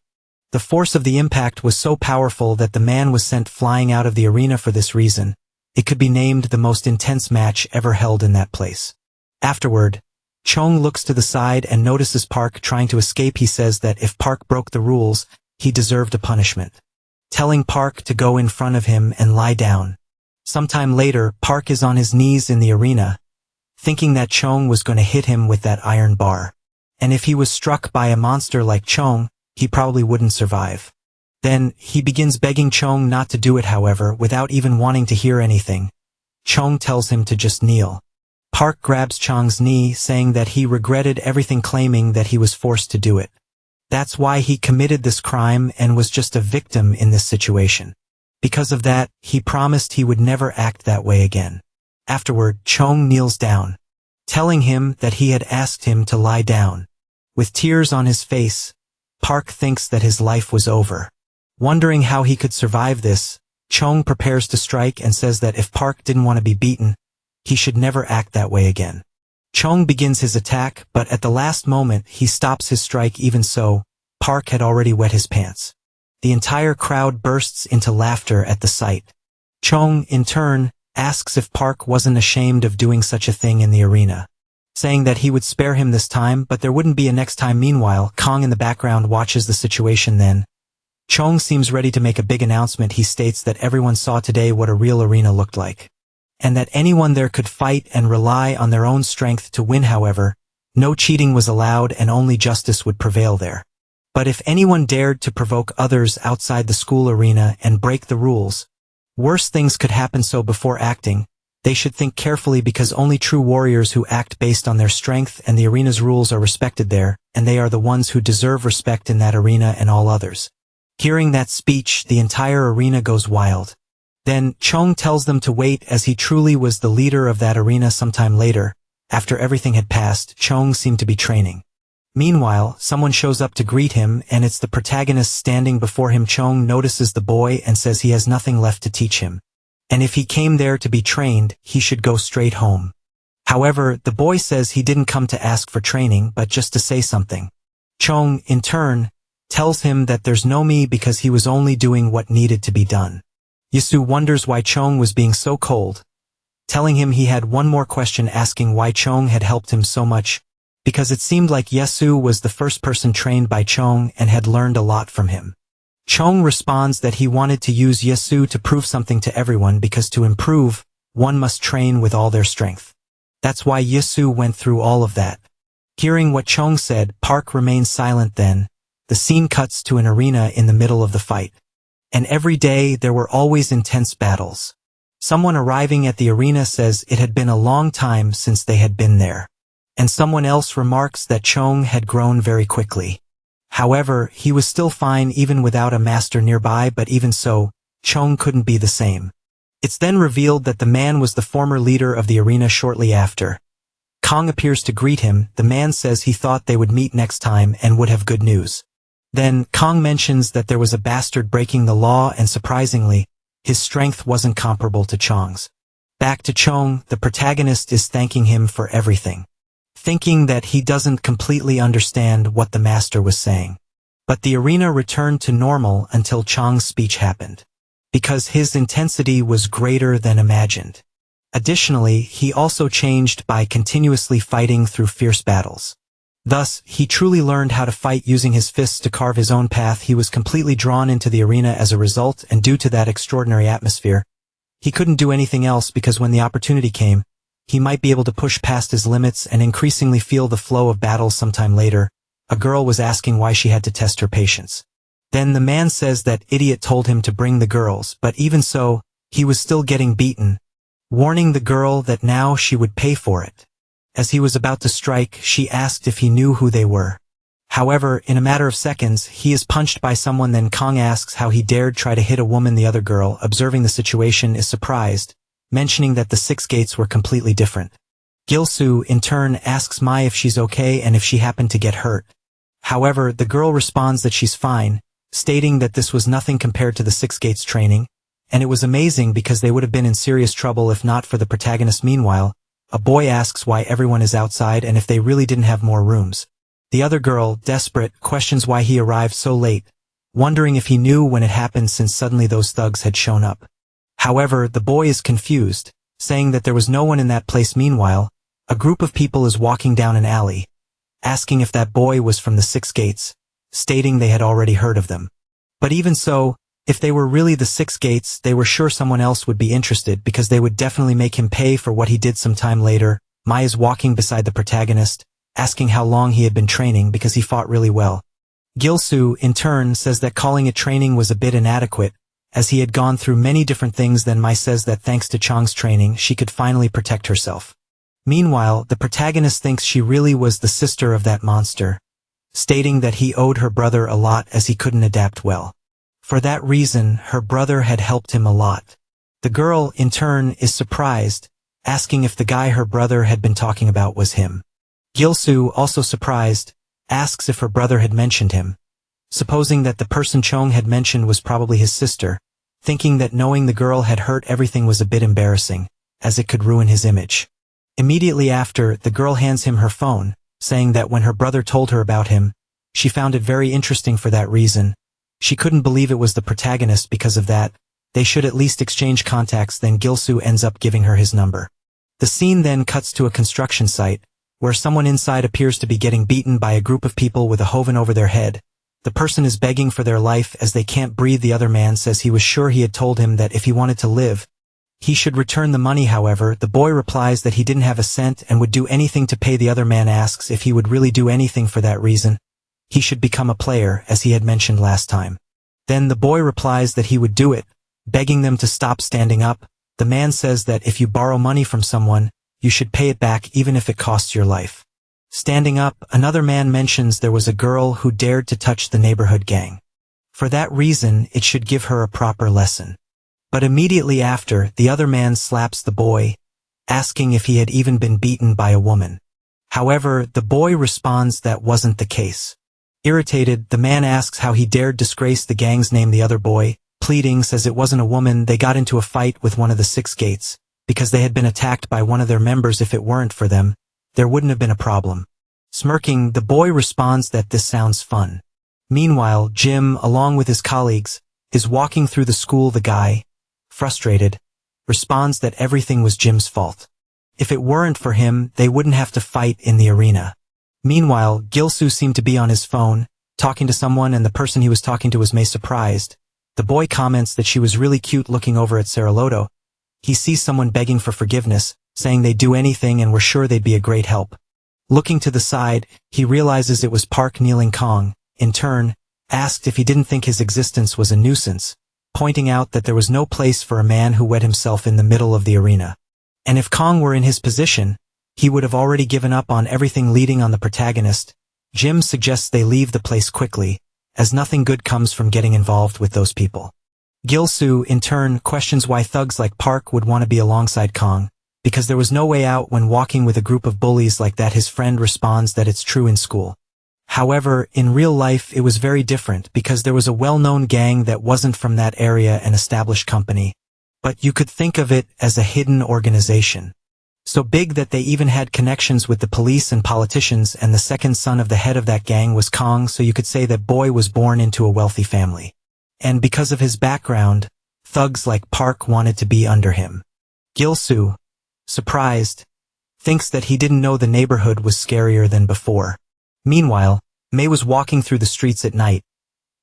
The force of the impact was so powerful that the man was sent flying out of the arena. For this reason, it could be named the most intense match ever held in that place. Afterward, Chong looks to the side and notices Park trying to escape. He says that if Park broke the rules, he deserved a punishment, telling Park to go in front of him and lie down. Sometime later, Park is on his knees in the arena, thinking that Chong was going to hit him with that iron bar. And if he was struck by a monster like Chong, he probably wouldn't survive. Then, he begins begging Chong not to do it. However, without even wanting to hear anything, Chong tells him to just kneel. Park grabs Chong's knee, saying that he regretted everything, claiming that he was forced to do it. That's why he committed this crime and was just a victim in this situation. Because of that, he promised he would never act that way again. Afterward, Chong kneels down, telling him that he had asked him to lie down. With tears on his face, Park thinks that his life was over. Wondering how he could survive this, Chong prepares to strike and says that if Park didn't want to be beaten, he should never act that way again. Chong begins his attack, but at the last moment he stops his strike. Even so, Park had already wet his pants. The entire crowd bursts into laughter at the sight. Chong, in turn, asks if Park wasn't ashamed of doing such a thing in the arena, saying that he would spare him this time, but there wouldn't be a next time. Meanwhile, Kong in the background watches the situation. Then, Chong seems ready to make a big announcement. He states that everyone saw today what a real arena looked like, and that anyone there could fight and rely on their own strength to win. However, no cheating was allowed and only justice would prevail there. But if anyone dared to provoke others outside the school arena and break the rules, worse things could happen. So before acting, they should think carefully, because only true warriors who act based on their strength and the arena's rules are respected there, and they are the ones who deserve respect in that arena and all others. Hearing that speech, the entire arena goes wild. Then, Chong tells them to wait, as he truly was the leader of that arena. Sometime later, after everything had passed, Chong seemed to be training. Meanwhile, someone shows up to greet him, and it's the protagonist standing before him. Chong notices the boy and says he has nothing left to teach him, and if he came there to be trained, he should go straight home. However, the boy says he didn't come to ask for training, but just to say something. Chong, in turn, tells him that there's no me, because he was only doing what needed to be done. Yasu wonders why Chong was being so cold, telling him he had one more question, asking why Chong had helped him so much, because it seemed like Yasu was the first person trained by Chong and had learned a lot from him. Chong responds that he wanted to use Yasu to prove something to everyone, because to improve, one must train with all their strength. That's why Yasu went through all of that. Hearing what Chong said, Park remains silent. Then, the scene cuts to an arena in the middle of the fight. And every day there were always intense battles. Someone arriving at the arena says it had been a long time since they had been there. And someone else remarks that Chong had grown very quickly. However, he was still fine even without a master nearby, but even so, Chong couldn't be the same. It's then revealed that the man was the former leader of the arena. Shortly after, Kong appears to greet him. The man says he thought they would meet next time and would have good news. Then, Kong mentions that there was a bastard breaking the law, and surprisingly, his strength wasn't comparable to Chong's. Back to Chong, the protagonist is thanking him for everything, thinking that he doesn't completely understand what the master was saying. But the arena returned to normal until Chang's speech happened, because his intensity was greater than imagined. Additionally, he also changed by continuously fighting through fierce battles. Thus, he truly learned how to fight using his fists to carve his own path. He was completely drawn into the arena as a result, and due to that extraordinary atmosphere, he couldn't do anything else because when the opportunity came, he might be able to push past his limits and increasingly feel the flow of battles. Sometime later, a girl was asking why she had to test her patience. Then the man says that idiot told him to bring the girls, but even so, he was still getting beaten, warning the girl that now she would pay for it. As he was about to strike, she asked if he knew who they were. However, in a matter of seconds, he is punched by someone. Then Kong asks how he dared try to hit a woman. The other girl, observing the situation, is surprised, mentioning that the 6 gates were completely different. Gilsoo, in turn, asks Mai if she's okay and if she happened to get hurt. However, the girl responds that she's fine, stating that this was nothing compared to the 6 gates training, and it was amazing because they would have been in serious trouble if not for the protagonist. Meanwhile, a boy asks why everyone is outside and if they really didn't have more rooms. The other girl, desperate, questions why he arrived so late, wondering if he knew when it happened since suddenly those thugs had shown up. However, the boy is confused, saying that there was no one in that place. Meanwhile, a group of people is walking down an alley, asking if that boy was from the 6 gates, stating they had already heard of them. But even so, if they were really the 6 gates, they were sure someone else would be interested because they would definitely make him pay for what he did. Some time later, Mai is walking beside the protagonist, asking how long he had been training because he fought really well. Gilsoo, in turn, says that calling it training was a bit inadequate, as he had gone through many different things. Then Mai says that thanks to Chang's training, she could finally protect herself. Meanwhile, the protagonist thinks she really was the sister of that monster, stating that he owed her brother a lot as he couldn't adapt well. For that reason, her brother had helped him a lot. The girl, in turn, is surprised, asking if the guy her brother had been talking about was him. Gilsoo, also surprised, asks if her brother had mentioned him, supposing that the person Chong had mentioned was probably his sister, thinking that knowing the girl had hurt everything was a bit embarrassing, as it could ruin his image. Immediately after, the girl hands him her phone, saying that when her brother told her about him, she found it very interesting for that reason. She couldn't believe it was the protagonist. Because of that, they should at least exchange contacts. Then Gilsoo ends up giving her his number. The scene then cuts to a construction site, where someone inside appears to be getting beaten by a group of people with a hoven over their head. The person is begging for their life as they can't breathe. The other man says he was sure he had told him that if he wanted to live, he should return the money. However, the boy replies that he didn't have a cent and would do anything to pay. The other man asks if he would really do anything for that reason. He should become a player, as he had mentioned last time. Then the boy replies that he would do it, begging them to stop standing up. The man says that if you borrow money from someone, you should pay it back even if it costs your life. Standing up, another man mentions there was a girl who dared to touch the neighborhood gang. For that reason, it should give her a proper lesson. But immediately after, the other man slaps the boy, asking if he had even been beaten by a woman. However, the boy responds that wasn't the case. Irritated, the man asks how he dared disgrace the gang's name. The other boy, pleading, says it wasn't a woman. They got into a fight with one of the 6 gates, because they had been attacked by one of their members. If it weren't for them, there wouldn't have been a problem. Smirking, the boy responds that this sounds fun. Meanwhile, Jim, along with his colleagues, is walking through the school. The guy, frustrated, responds that everything was Jim's fault. If it weren't for him, they wouldn't have to fight in the arena. Meanwhile, Gilsoo seemed to be on his phone, talking to someone, and the person he was talking to was May. Surprised, the boy comments that she was really cute. Looking over at Saraloto, he sees someone begging for forgiveness, saying they'd do anything and were sure they'd be a great help. Looking to the side, he realizes it was Park. Kneeling, Kong, in turn, asked if he didn't think his existence was a nuisance, pointing out that there was no place for a man who wet himself in the middle of the arena. And if Kong were in his position, he would have already given up on everything. Leading on the protagonist, Jim suggests they leave the place quickly, as nothing good comes from getting involved with those people. Gilsoo, in turn, questions why thugs like Park would want to be alongside Kong, because there was no way out when walking with a group of bullies like that. His friend responds that it's true in school. However, in real life it was very different because there was a well-known gang that wasn't from that area, an established company. But you could think of it as a hidden organization. So big that they even had connections with the police and politicians, and the second son of the head of that gang was Kong, so you could say that boy was born into a wealthy family. And because of his background, thugs like Park wanted to be under him. Gil-soo, surprised, thinks that he didn't know the neighborhood was scarier than before. Meanwhile, Mei was walking through the streets at night,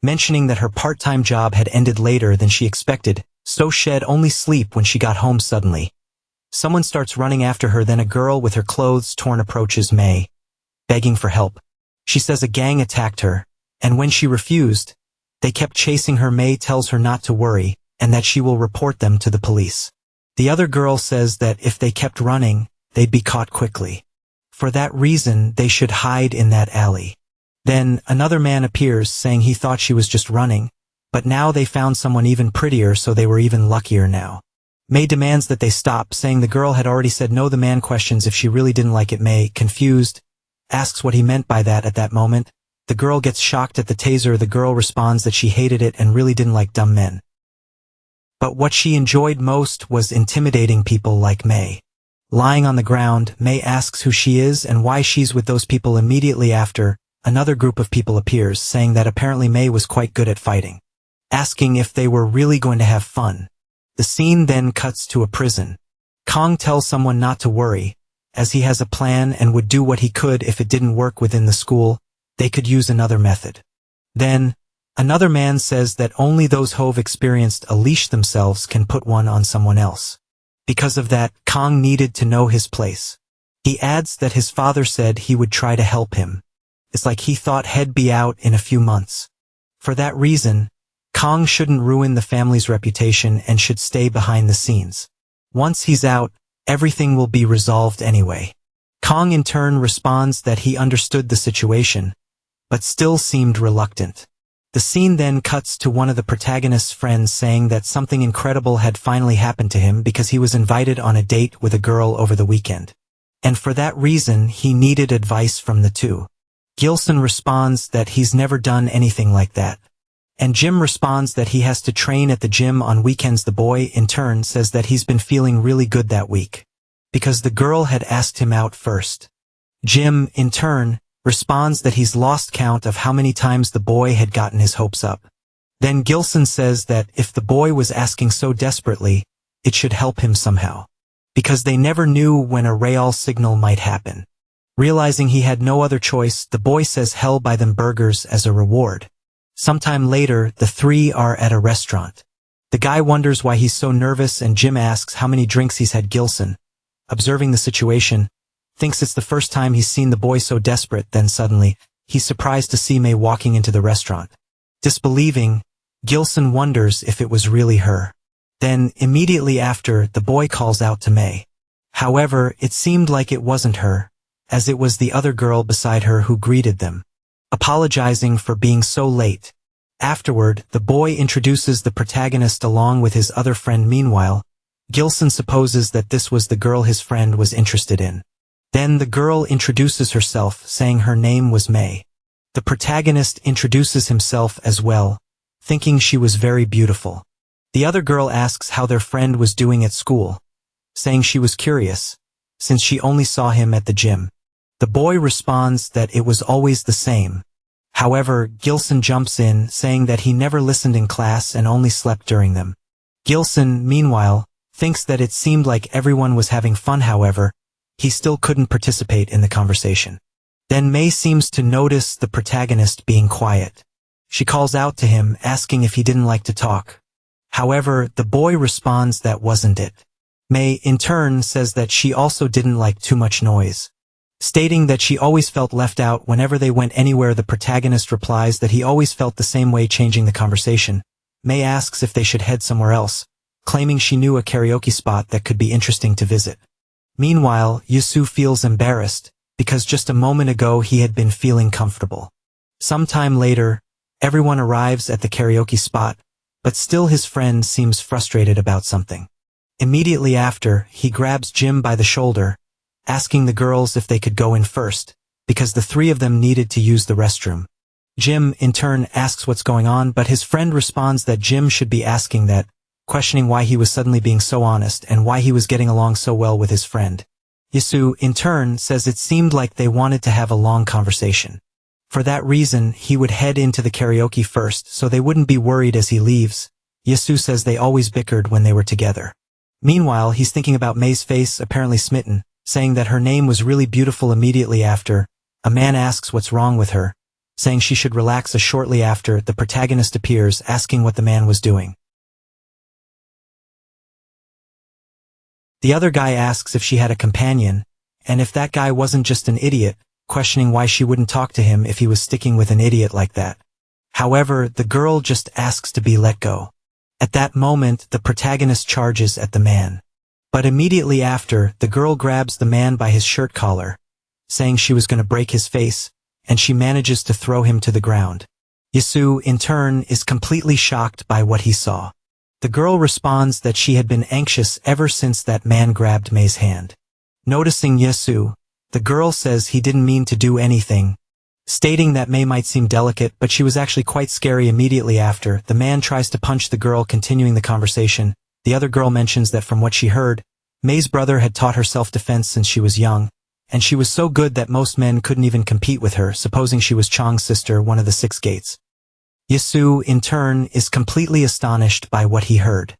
mentioning that her part-time job had ended later than she expected, so she'd only sleep when she got home suddenly. Someone starts running after her, then a girl with her clothes torn approaches Mei, begging for help. She says a gang attacked her, and when she refused, they kept chasing her. Mei tells her not to worry, and that she will report them to the police. The other girl says that if they kept running, they'd be caught quickly. For that reason, they should hide in that alley. Then, another man appears saying he thought she was just running, but now they found someone even prettier, so they were even luckier now. Mei demands that they stop, saying the girl had already said no. The man questions if she really didn't like it. Mei, confused, asks what he meant by that. At that moment, the girl gets shocked at the taser. The girl responds that she hated it and really didn't like dumb men. But what she enjoyed most was intimidating people like Mei. Lying on the ground, Mei asks who she is and why she's with those people. Immediately after, another group of people appears, saying that apparently Mei was quite good at fighting, asking if they were really going to have fun. The scene then cuts to a prison. Kong tells someone not to worry, as he has a plan and would do what he could if it didn't work within the school. They could use another method. Then, another man says that only those who've experienced a leash themselves can put one on someone else. Because of that, Kong needed to know his place. He adds that his father said he would try to help him. It's like he thought he'd be out in a few months. For that reason, Kong shouldn't ruin the family's reputation and should stay behind the scenes. Once he's out, everything will be resolved anyway. Kong in turn responds that he understood the situation, but still seemed reluctant. The scene then cuts to one of the protagonist's friends saying that something incredible had finally happened to him because he was invited on a date with a girl over the weekend. And for that reason, he needed advice from the two. Gilson responds that he's never done anything like that. And Jim responds that he has to train at the gym on weekends. The boy, in turn, says that he's been feeling really good that week, because the girl had asked him out first. Jim, in turn, responds that he's lost count of how many times the boy had gotten his hopes up. Then Gilson says that if the boy was asking so desperately, it should help him somehow, because they never knew when a real signal might happen. Realizing he had no other choice, the boy says he'll buy them burgers as a reward. Sometime later, the three are at a restaurant. The guy wonders why he's so nervous, and Jim asks how many drinks he's had. Gilson, observing the situation, thinks it's the first time he's seen the boy so desperate. Then suddenly, he's surprised to see Mei walking into the restaurant. Disbelieving, Gilson wonders if it was really her. Then, immediately after, the boy calls out to Mei. However, it seemed like it wasn't her, as it was the other girl beside her who greeted them, apologizing for being so late. Afterward, the boy introduces the protagonist along with his other friend. Meanwhile, Gilson supposes that this was the girl his friend was interested in. Then the girl introduces herself, saying her name was Mei. The protagonist introduces himself as well, thinking she was very beautiful. The other girl asks how their friend was doing at school, saying she was curious, since she only saw him at the gym. The boy responds that it was always the same. However, Gilson jumps in, saying that he never listened in class and only slept during them. Gilson, meanwhile, thinks that it seemed like everyone was having fun. However, he still couldn't participate in the conversation. Then Mei seems to notice the protagonist being quiet. She calls out to him, asking if he didn't like to talk. However, the boy responds that wasn't it. Mei, in turn, says that she also didn't like too much noise, stating that she always felt left out whenever they went anywhere. The protagonist replies that he always felt the same way. Changing the conversation, Mei asks if they should head somewhere else, claiming she knew a karaoke spot that could be interesting to visit. Meanwhile, Yusu feels embarrassed, because just a moment ago he had been feeling comfortable. Sometime later, everyone arrives at the karaoke spot, but still his friend seems frustrated about something. Immediately after, he grabs Jim by the shoulder, asking the girls if they could go in first, because the three of them needed to use the restroom. Jim, in turn, asks what's going on, but his friend responds that Jim should be asking that, questioning why he was suddenly being so honest and why he was getting along so well with his friend. Yasu, in turn, says it seemed like they wanted to have a long conversation. For that reason, he would head into the karaoke first so they wouldn't be worried as he leaves. Yasu says they always bickered when they were together. Meanwhile, he's thinking about Mei's face, apparently smitten, saying that her name was really beautiful. Immediately after, a man asks what's wrong with her, saying she should relax. Shortly after, the protagonist appears, asking what the man was doing. The other guy asks if she had a companion, and if that guy wasn't just an idiot, questioning why she wouldn't talk to him if he was sticking with an idiot like that. However, the girl just asks to be let go. At that moment, the protagonist charges at the man. But immediately after, the girl grabs the man by his shirt collar, saying she was going to break his face, and she manages to throw him to the ground. Yasu, in turn, is completely shocked by what he saw. The girl responds that she had been anxious ever since that man grabbed Mei's hand. Noticing Yasu, the girl says he didn't mean to do anything, stating that Mei might seem delicate, but she was actually quite scary. Immediately after, the man tries to punch the girl. Continuing the conversation, the other girl mentions that from what she heard, Mei's brother had taught her self-defense since she was young, and she was so good that most men couldn't even compete with her, supposing she was Chang's sister, one of the 6 gates. Yasu, in turn, is completely astonished by what he heard.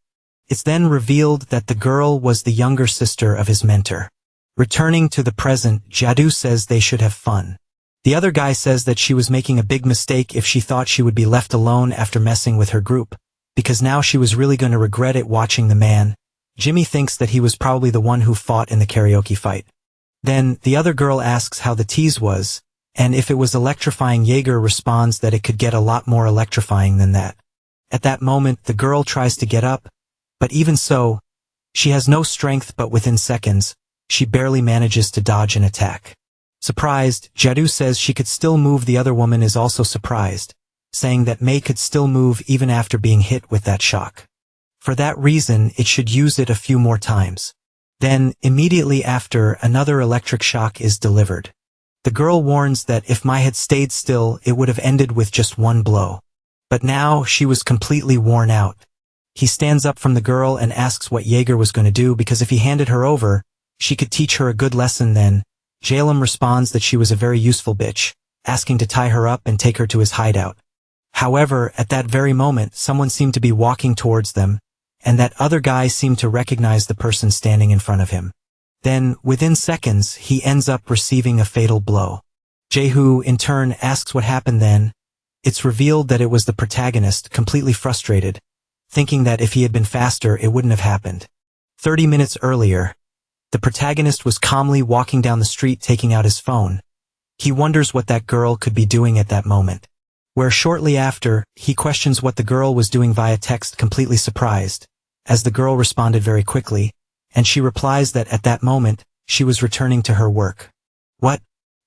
It's then revealed that the girl was the younger sister of his mentor. Returning to the present, Jadu says they should have fun. The other guy says that she was making a big mistake if she thought she would be left alone after messing with her group, because now she was really going to regret it. Watching the man, Jimmy thinks that he was probably the one who fought in the karaoke fight. Then, the other girl asks how the tease was, and if it was electrifying. Jaeger responds that it could get a lot more electrifying than that. At that moment, the girl tries to get up, but even so, she has no strength. But within seconds, she barely manages to dodge an attack. Surprised, Jadu says she could still move. The other woman is also surprised, saying that Mei could still move even after being hit with that shock. For that reason, it should use it a few more times. Then, immediately after, another electric shock is delivered. The girl warns that if Mei had stayed still, it would have ended with just one blow. But now, she was completely worn out. He stands up from the girl and asks what Jaeger was going to do, because if he handed her over, she could teach her a good lesson. Then, Jalem responds that she was a very useful bitch, asking to tie her up and take her to his hideout. However, at that very moment, someone seemed to be walking towards them, and that other guy seemed to recognize the person standing in front of him. Then, within seconds, he ends up receiving a fatal blow. Jehu, in turn, asks what happened. Then, it's revealed that it was the protagonist, completely frustrated, thinking that if he had been faster, it wouldn't have happened. 30 minutes earlier, the protagonist was calmly walking down the street taking out his phone. He wonders what that girl could be doing at that moment. Where shortly after, he questions what the girl was doing via text, completely surprised, as the girl responded very quickly, and she replies that at that moment, she was returning to her work. What?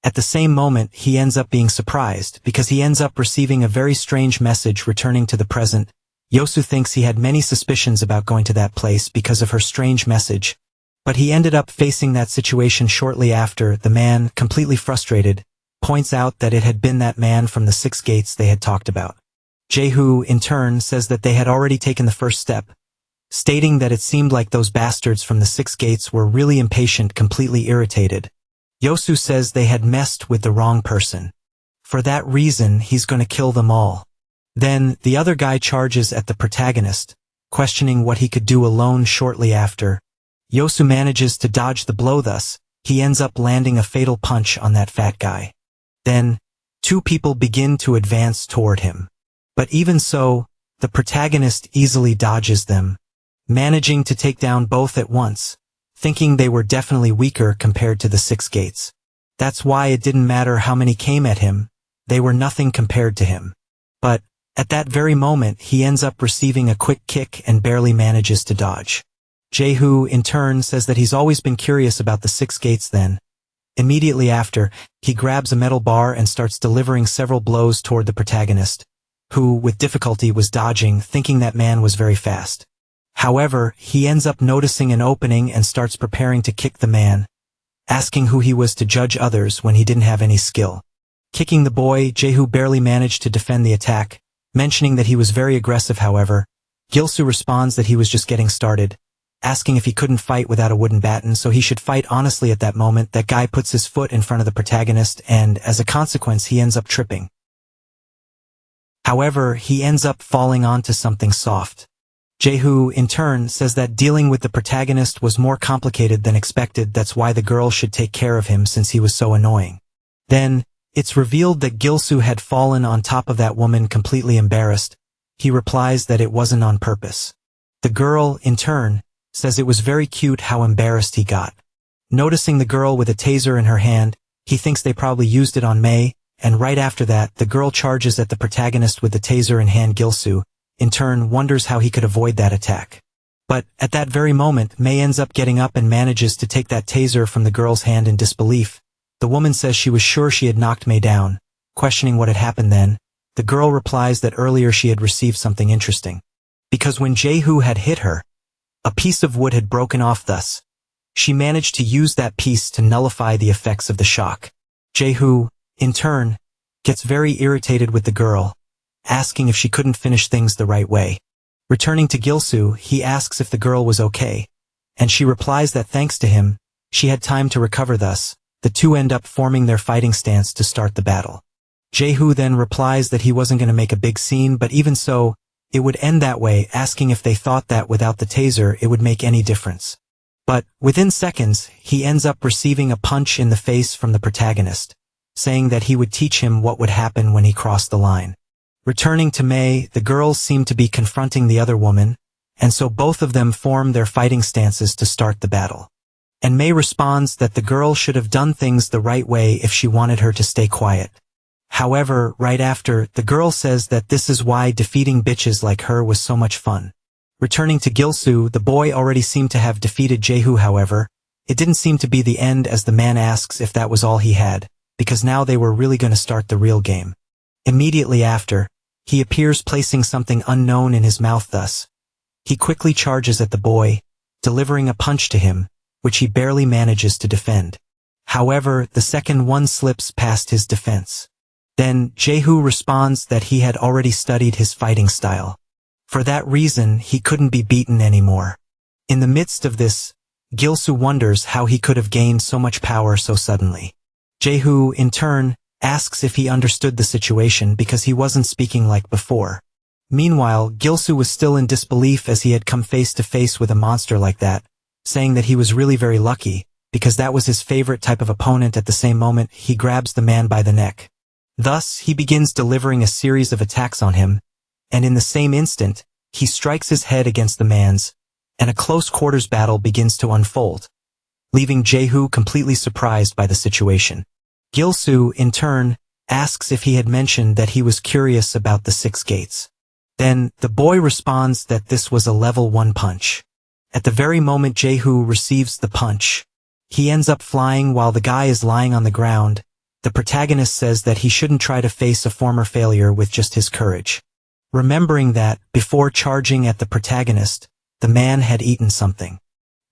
At the same moment, he ends up being surprised, because he ends up receiving a very strange message. Returning to the present, Yosu thinks he had many suspicions about going to that place because of her strange message, but he ended up facing that situation. Shortly after, the man, completely frustrated, points out that it had been that man from the 6 gates they had talked about. Jehu, in turn, says that they had already taken the first step, stating that it seemed like those bastards from the 6 gates were really impatient, completely irritated. Yosu says they had messed with the wrong person. For that reason, he's going to kill them all. Then, the other guy charges at the protagonist, questioning what he could do alone. Shortly after, Yosu manages to dodge the blow. Thus, he ends up landing a fatal punch on that fat guy. Then, 2 people begin to advance toward him. But even so, the protagonist easily dodges them, managing to take down both at once, thinking they were definitely weaker compared to the 6 gates. That's why it didn't matter how many came at him, they were nothing compared to him. But, at that very moment, he ends up receiving a quick kick and barely manages to dodge. Jehu, in turn, says that he's always been curious about the 6 gates. Then, immediately after, he grabs a metal bar and starts delivering several blows toward the protagonist, who, with difficulty, was dodging, thinking that man was very fast. However, he ends up noticing an opening and starts preparing to kick the man, asking who he was to judge others when he didn't have any skill. Kicking the boy, Jehu barely managed to defend the attack, mentioning that he was very aggressive. However, Gilsu responds that he was just getting started, asking if he couldn't fight without a wooden baton, so he should fight honestly at that moment. That guy puts his foot in front of the protagonist, and as a consequence he ends up tripping. However, he ends up falling onto something soft. Jae-hoo, in turn, says that dealing with the protagonist was more complicated than expected. That's why the girl should take care of him since he was so annoying. Then, it's revealed that Gil-soo had fallen on top of that woman completely embarrassed. He replies that it wasn't on purpose. The girl, in turn, says it was very cute how embarrassed he got. Noticing the girl with a taser in her hand, he thinks they probably used it on Mei, and right after that, the girl charges at the protagonist with the taser in hand. Gil-soo, in turn, wonders how he could avoid that attack. But, at that very moment, Mei ends up getting up and manages to take that taser from the girl's hand in disbelief. The woman says she was sure she had knocked Mei down. Questioning what had happened then, the girl replies that earlier she had received something interesting. Because when Jae-hoo had hit her, a piece of wood had broken off. Thus, she managed to use that piece to nullify the effects of the shock. Jae-hoo, in turn, gets very irritated with the girl, asking if she couldn't finish things the right way. Returning to Gil-soo, he asks if the girl was okay, and she replies that thanks to him, she had time to recover. Thus, the two end up forming their fighting stance to start the battle. Jae-hoo then replies that he wasn't going to make a big scene, but even so, it would end that way, asking if they thought that without the taser it would make any difference. But, within seconds, he ends up receiving a punch in the face from the protagonist, saying that he would teach him what would happen when he crossed the line. Returning to Mei, the girls seem to be confronting the other woman, and so both of them form their fighting stances to start the battle. And Mei responds that the girl should have done things the right way if she wanted her to stay quiet. However, right after, the girl says that this is why defeating bitches like her was so much fun. Returning to Gil-soo, the boy already seemed to have defeated Jae-hoo. However, it didn't seem to be the end, as the man asks if that was all he had, because now they were really going to start the real game. Immediately after, he appears placing something unknown in his mouth. Thus, he quickly charges at the boy, delivering a punch to him, which he barely manages to defend. However, the second one slips past his defense. Then, Jae-hoo responds that he had already studied his fighting style. For that reason, he couldn't be beaten anymore. In the midst of this, Gil-soo wonders how he could have gained so much power so suddenly. Jae-hoo, in turn, asks if he understood the situation because he wasn't speaking like before. Meanwhile, Gil-soo was still in disbelief as he had come face to face with a monster like that, saying that he was really very lucky, because that was his favorite type of opponent. At the same moment, he grabs the man by the neck. Thus, he begins delivering a series of attacks on him, and in the same instant, he strikes his head against the man's, and a close quarters battle begins to unfold, leaving Jae-hoo completely surprised by the situation. Gil-soo, in turn, asks if he had mentioned that he was curious about the 6 gates. Then, the boy responds that this was a level 1 punch. At the very moment Jae-hoo receives the punch, he ends up flying while the guy is lying on the ground. The protagonist says that he shouldn't try to face a former failure with just his courage. Remembering that, before charging at the protagonist, the man had eaten something.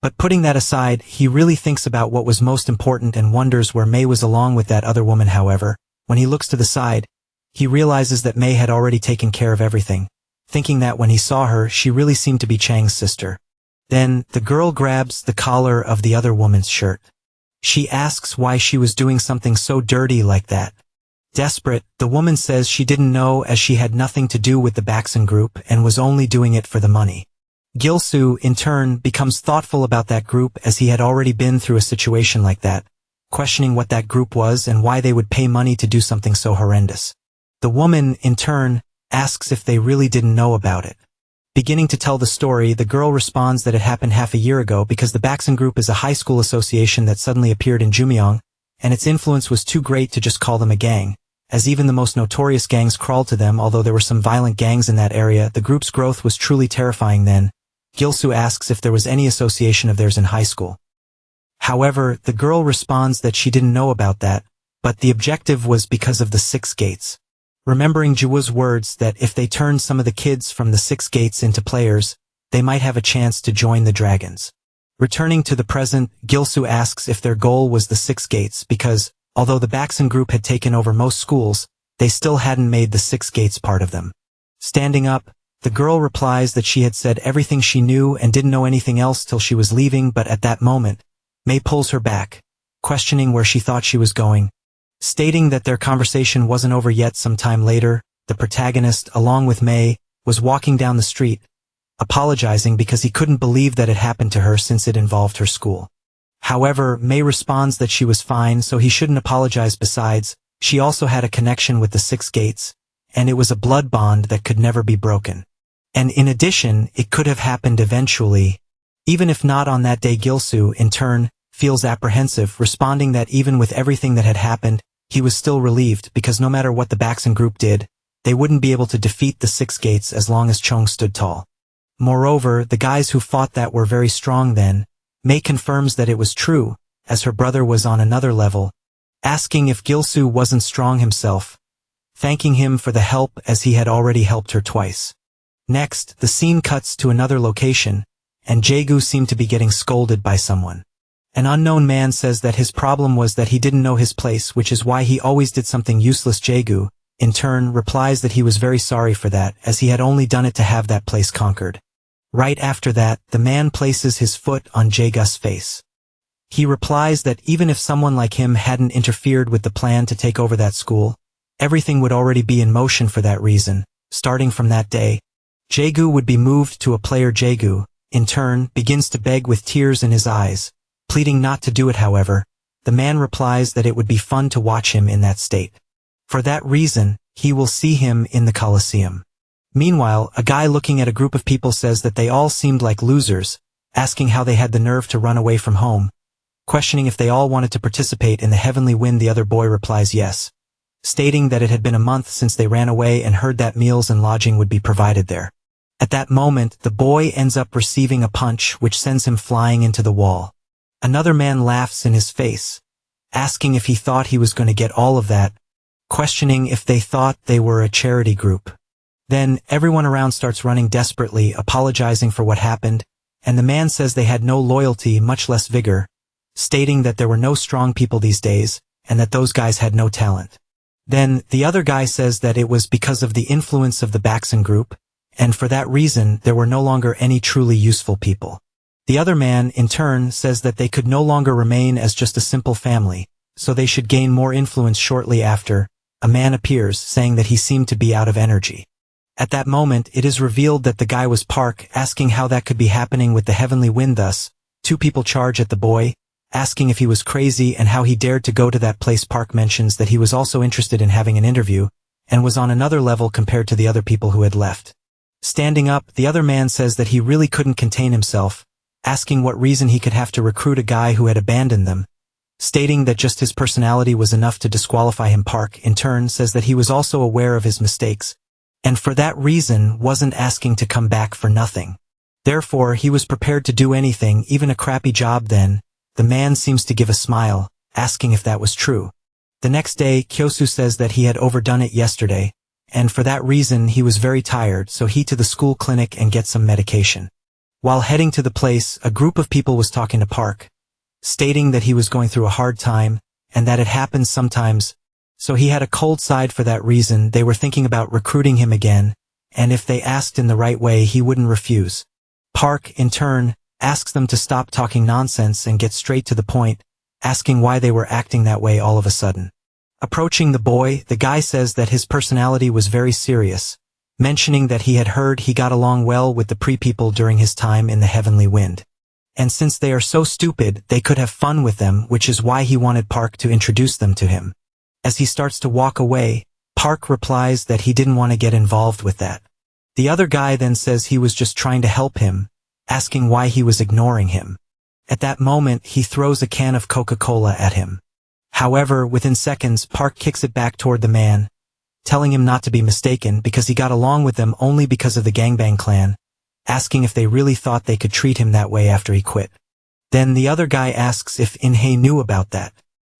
But putting that aside, he really thinks about what was most important and wonders where Mei was along with that other woman. However, when he looks to the side, he realizes that Mei had already taken care of everything, thinking that when he saw her, she really seemed to be Chang's sister. Then, the girl grabs the collar of the other woman's shirt. She asks why she was doing something so dirty like that. Desperate, the woman says she didn't know, as she had nothing to do with the Baksun group and was only doing it for the money. Gil-soo, in turn, becomes thoughtful about that group as he had already been through a situation like that, questioning what that group was and why they would pay money to do something so horrendous. The woman, in turn, asks if they really didn't know about it. Beginning to tell the story, the girl responds that it happened half a year ago because the Baksun group is a high school association that suddenly appeared in Jumyeong, and its influence was too great to just call them a gang, as even the most notorious gangs crawled to them. Although there were some violent gangs in that area, the group's growth was truly terrifying. Then, Gil-soo asks if there was any association of theirs in high school. However, the girl responds that she didn't know about that, but the objective was because of the 6 gates. Remembering Jiwoo's words that if they turned some of the kids from the 6 gates into players, they might have a chance to join the dragons. Returning to the present, Gil-soo asks if their goal was the 6 gates because, although the Baksun group had taken over most schools, they still hadn't made the 6 gates part of them. Standing up, The girl replies that she had said everything she knew and didn't know anything else till she was leaving, but at that moment, May pulls her back, questioning where she thought she was going. Stating that their conversation wasn't over yet. Some time later, the protagonist, along with May, was walking down the street, apologizing because he couldn't believe that it happened to her since it involved her school. However, May responds that she was fine, so he shouldn't apologize. Besides, she also had a connection with the Six Gates, and it was a blood bond that could never be broken. And in addition, it could have happened eventually, even if not on that day. Gilsoo, in turn, feels apprehensive, responding that even with everything that had happened, he was still relieved because no matter what the Baxen group did, they wouldn't be able to defeat the Six Gates as long as Chung stood tall. Moreover, the guys who fought that were very strong then. May confirms that it was true, as her brother was on another level, asking if Gilsoo wasn't strong himself, thanking him for the help as he had already helped her twice. Next, the scene cuts to another location, and Jaegu seemed to be getting scolded by someone. An unknown man says that his problem was that he didn't know his place, which is why he always did something useless. Jaegu, in turn, replies that he was very sorry for that, as he had only done it to have that place conquered. Right after that, the man places his foot on Jaegu's face. He replies that even if someone like him hadn't interfered with the plan to take over that school, everything would already be in motion for that reason. Starting from that day, Jaegu would be moved to a player. Jaegu, in turn, begins to beg with tears in his eyes, pleading not to do it. However, the man replies that it would be fun to watch him in that state. For that reason, he will see him in the Colosseum. Meanwhile, a guy looking at a group of people says that they all seemed like losers, asking how they had the nerve to run away from home, questioning if they all wanted to participate in the heavenly wind. The other boy replies yes, stating that it had been a month since they ran away and heard that meals and lodging would be provided there. At that moment, the boy ends up receiving a punch which sends him flying into the wall. Another man laughs in his face, asking if he thought he was going to get all of that, questioning if they thought they were a charity group. Then, everyone around starts running desperately, apologizing for what happened, and the man says they had no loyalty, much less vigor, stating that there were no strong people these days, and that those guys had no talent. Then, the other guy says that it was because of the influence of the Baxen group, and for that reason there were no longer any truly useful people. The other man, in turn, says that they could no longer remain as just a simple family, so they should gain more influence. Shortly after, a man appears, saying that he seemed to be out of energy. At that moment, it is revealed that the guy was Park, asking how that could be happening with the heavenly wind. Thus, two people charge at the boy, asking if he was crazy and how he dared to go to that place. Park mentions that he was also interested in having an interview, and was on another level compared to the other people who had left. Standing up, the other man says that he really couldn't contain himself, asking what reason he could have to recruit a guy who had abandoned them, stating that just his personality was enough to disqualify him. Park, in turn, says that he was also aware of his mistakes, and for that reason wasn't asking to come back for nothing. Therefore, he was prepared to do anything, even a crappy job. Then, the man seems to give a smile, asking if that was true. The next day, Kyosu says that he had overdone it yesterday, and for that reason he was very tired, so he to the school clinic and get some medication. While heading to the place, a group of people was talking to Park, stating that he was going through a hard time, and that it happens sometimes, so he had a cold side. For that reason they were thinking about recruiting him again, and if they asked in the right way he wouldn't refuse. Park, in turn, asks them to stop talking nonsense and get straight to the point, asking why they were acting that way all of a sudden. Approaching the boy, the guy says that his personality was very serious, mentioning that he had heard he got along well with the pre-people during his time in the heavenly wind. And since they are so stupid, they could have fun with them, which is why he wanted Park to introduce them to him. As he starts to walk away, Park replies that he didn't want to get involved with that. The other guy then says he was just trying to help him, asking why he was ignoring him. At that moment, he throws a can of Coca-Cola at him. However, within seconds, Park kicks it back toward the man, telling him not to be mistaken because he got along with them only because of the gangbang clan, asking if they really thought they could treat him that way after he quit. Then the other guy asks if Inhei knew about that.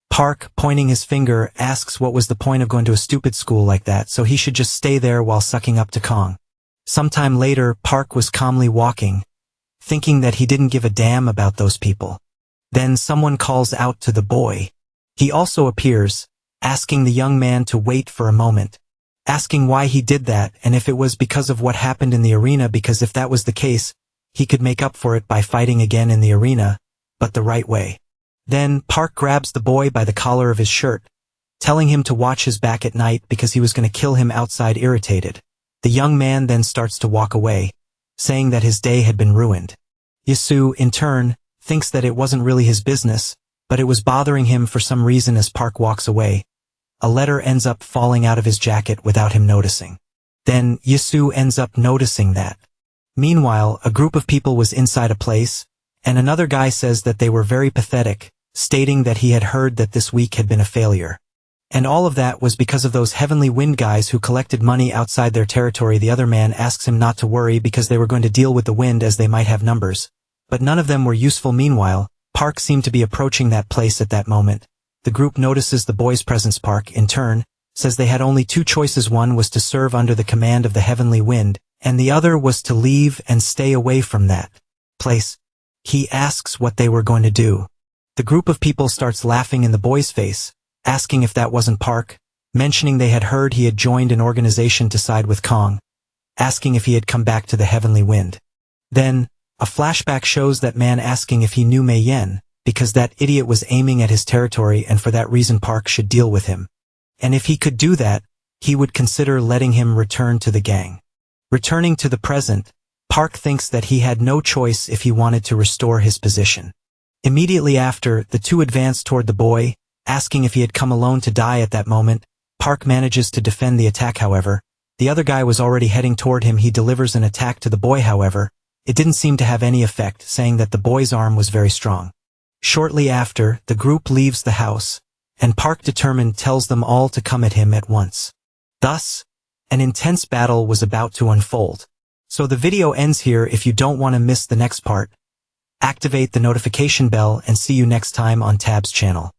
Park, pointing his finger, asks what was the point of going to a stupid school like that, so he should just stay there while sucking up to Kong. Sometime later, Park was calmly walking, thinking that he didn't give a damn about those people. Then someone calls out to the boy. He also appears, asking the young man to wait for a moment, asking why he did that and if it was because of what happened in the arena, because if that was the case, he could make up for it by fighting again in the arena, but the right way. Then Park grabs the boy by the collar of his shirt, telling him to watch his back at night because he was going to kill him outside irritated. The young man then starts to walk away, saying that his day had been ruined. Yasu, in turn, thinks that it wasn't really his business, but it was bothering him for some reason. As Park walks away, a letter ends up falling out of his jacket without him noticing. Then Yasu ends up noticing that. Meanwhile, a group of people was inside a place, and another guy says that they were very pathetic, stating that he had heard that this week had been a failure. And all of that was because of those Heavenly Wind guys who collected money outside their territory. The other man asks him not to worry because they were going to deal with the wind as they might have numbers. But none of them were useful. Meanwhile, Park seemed to be approaching that place at that moment. The group notices the boy's presence. Park, in turn, says they had only two choices. One was to serve under the command of the Heavenly Wind, and the other was to leave and stay away from that place. He asks what they were going to do. The group of people starts laughing in the boy's face, asking if that wasn't Park, mentioning they had heard he had joined an organization to side with Kong, asking if he had come back to the Heavenly Wind. Then, a flashback shows that man asking if he knew Mei Yen, because that idiot was aiming at his territory and for that reason Park should deal with him. And if he could do that, he would consider letting him return to the gang. Returning to the present, Park thinks that he had no choice if he wanted to restore his position. Immediately after, the two advance toward the boy, asking if he had come alone to die. At that moment, Park manages to defend the attack. However, the other guy was already heading toward him. He delivers an attack to the boy. However, it didn't seem to have any effect, saying that the boy's arm was very strong. Shortly after, the group leaves the house, and Park, determined, tells them all to come at him at once. Thus, an intense battle was about to unfold. So the video ends here. If you don't want to miss the next part, activate the notification bell and see you next time on Tab's channel.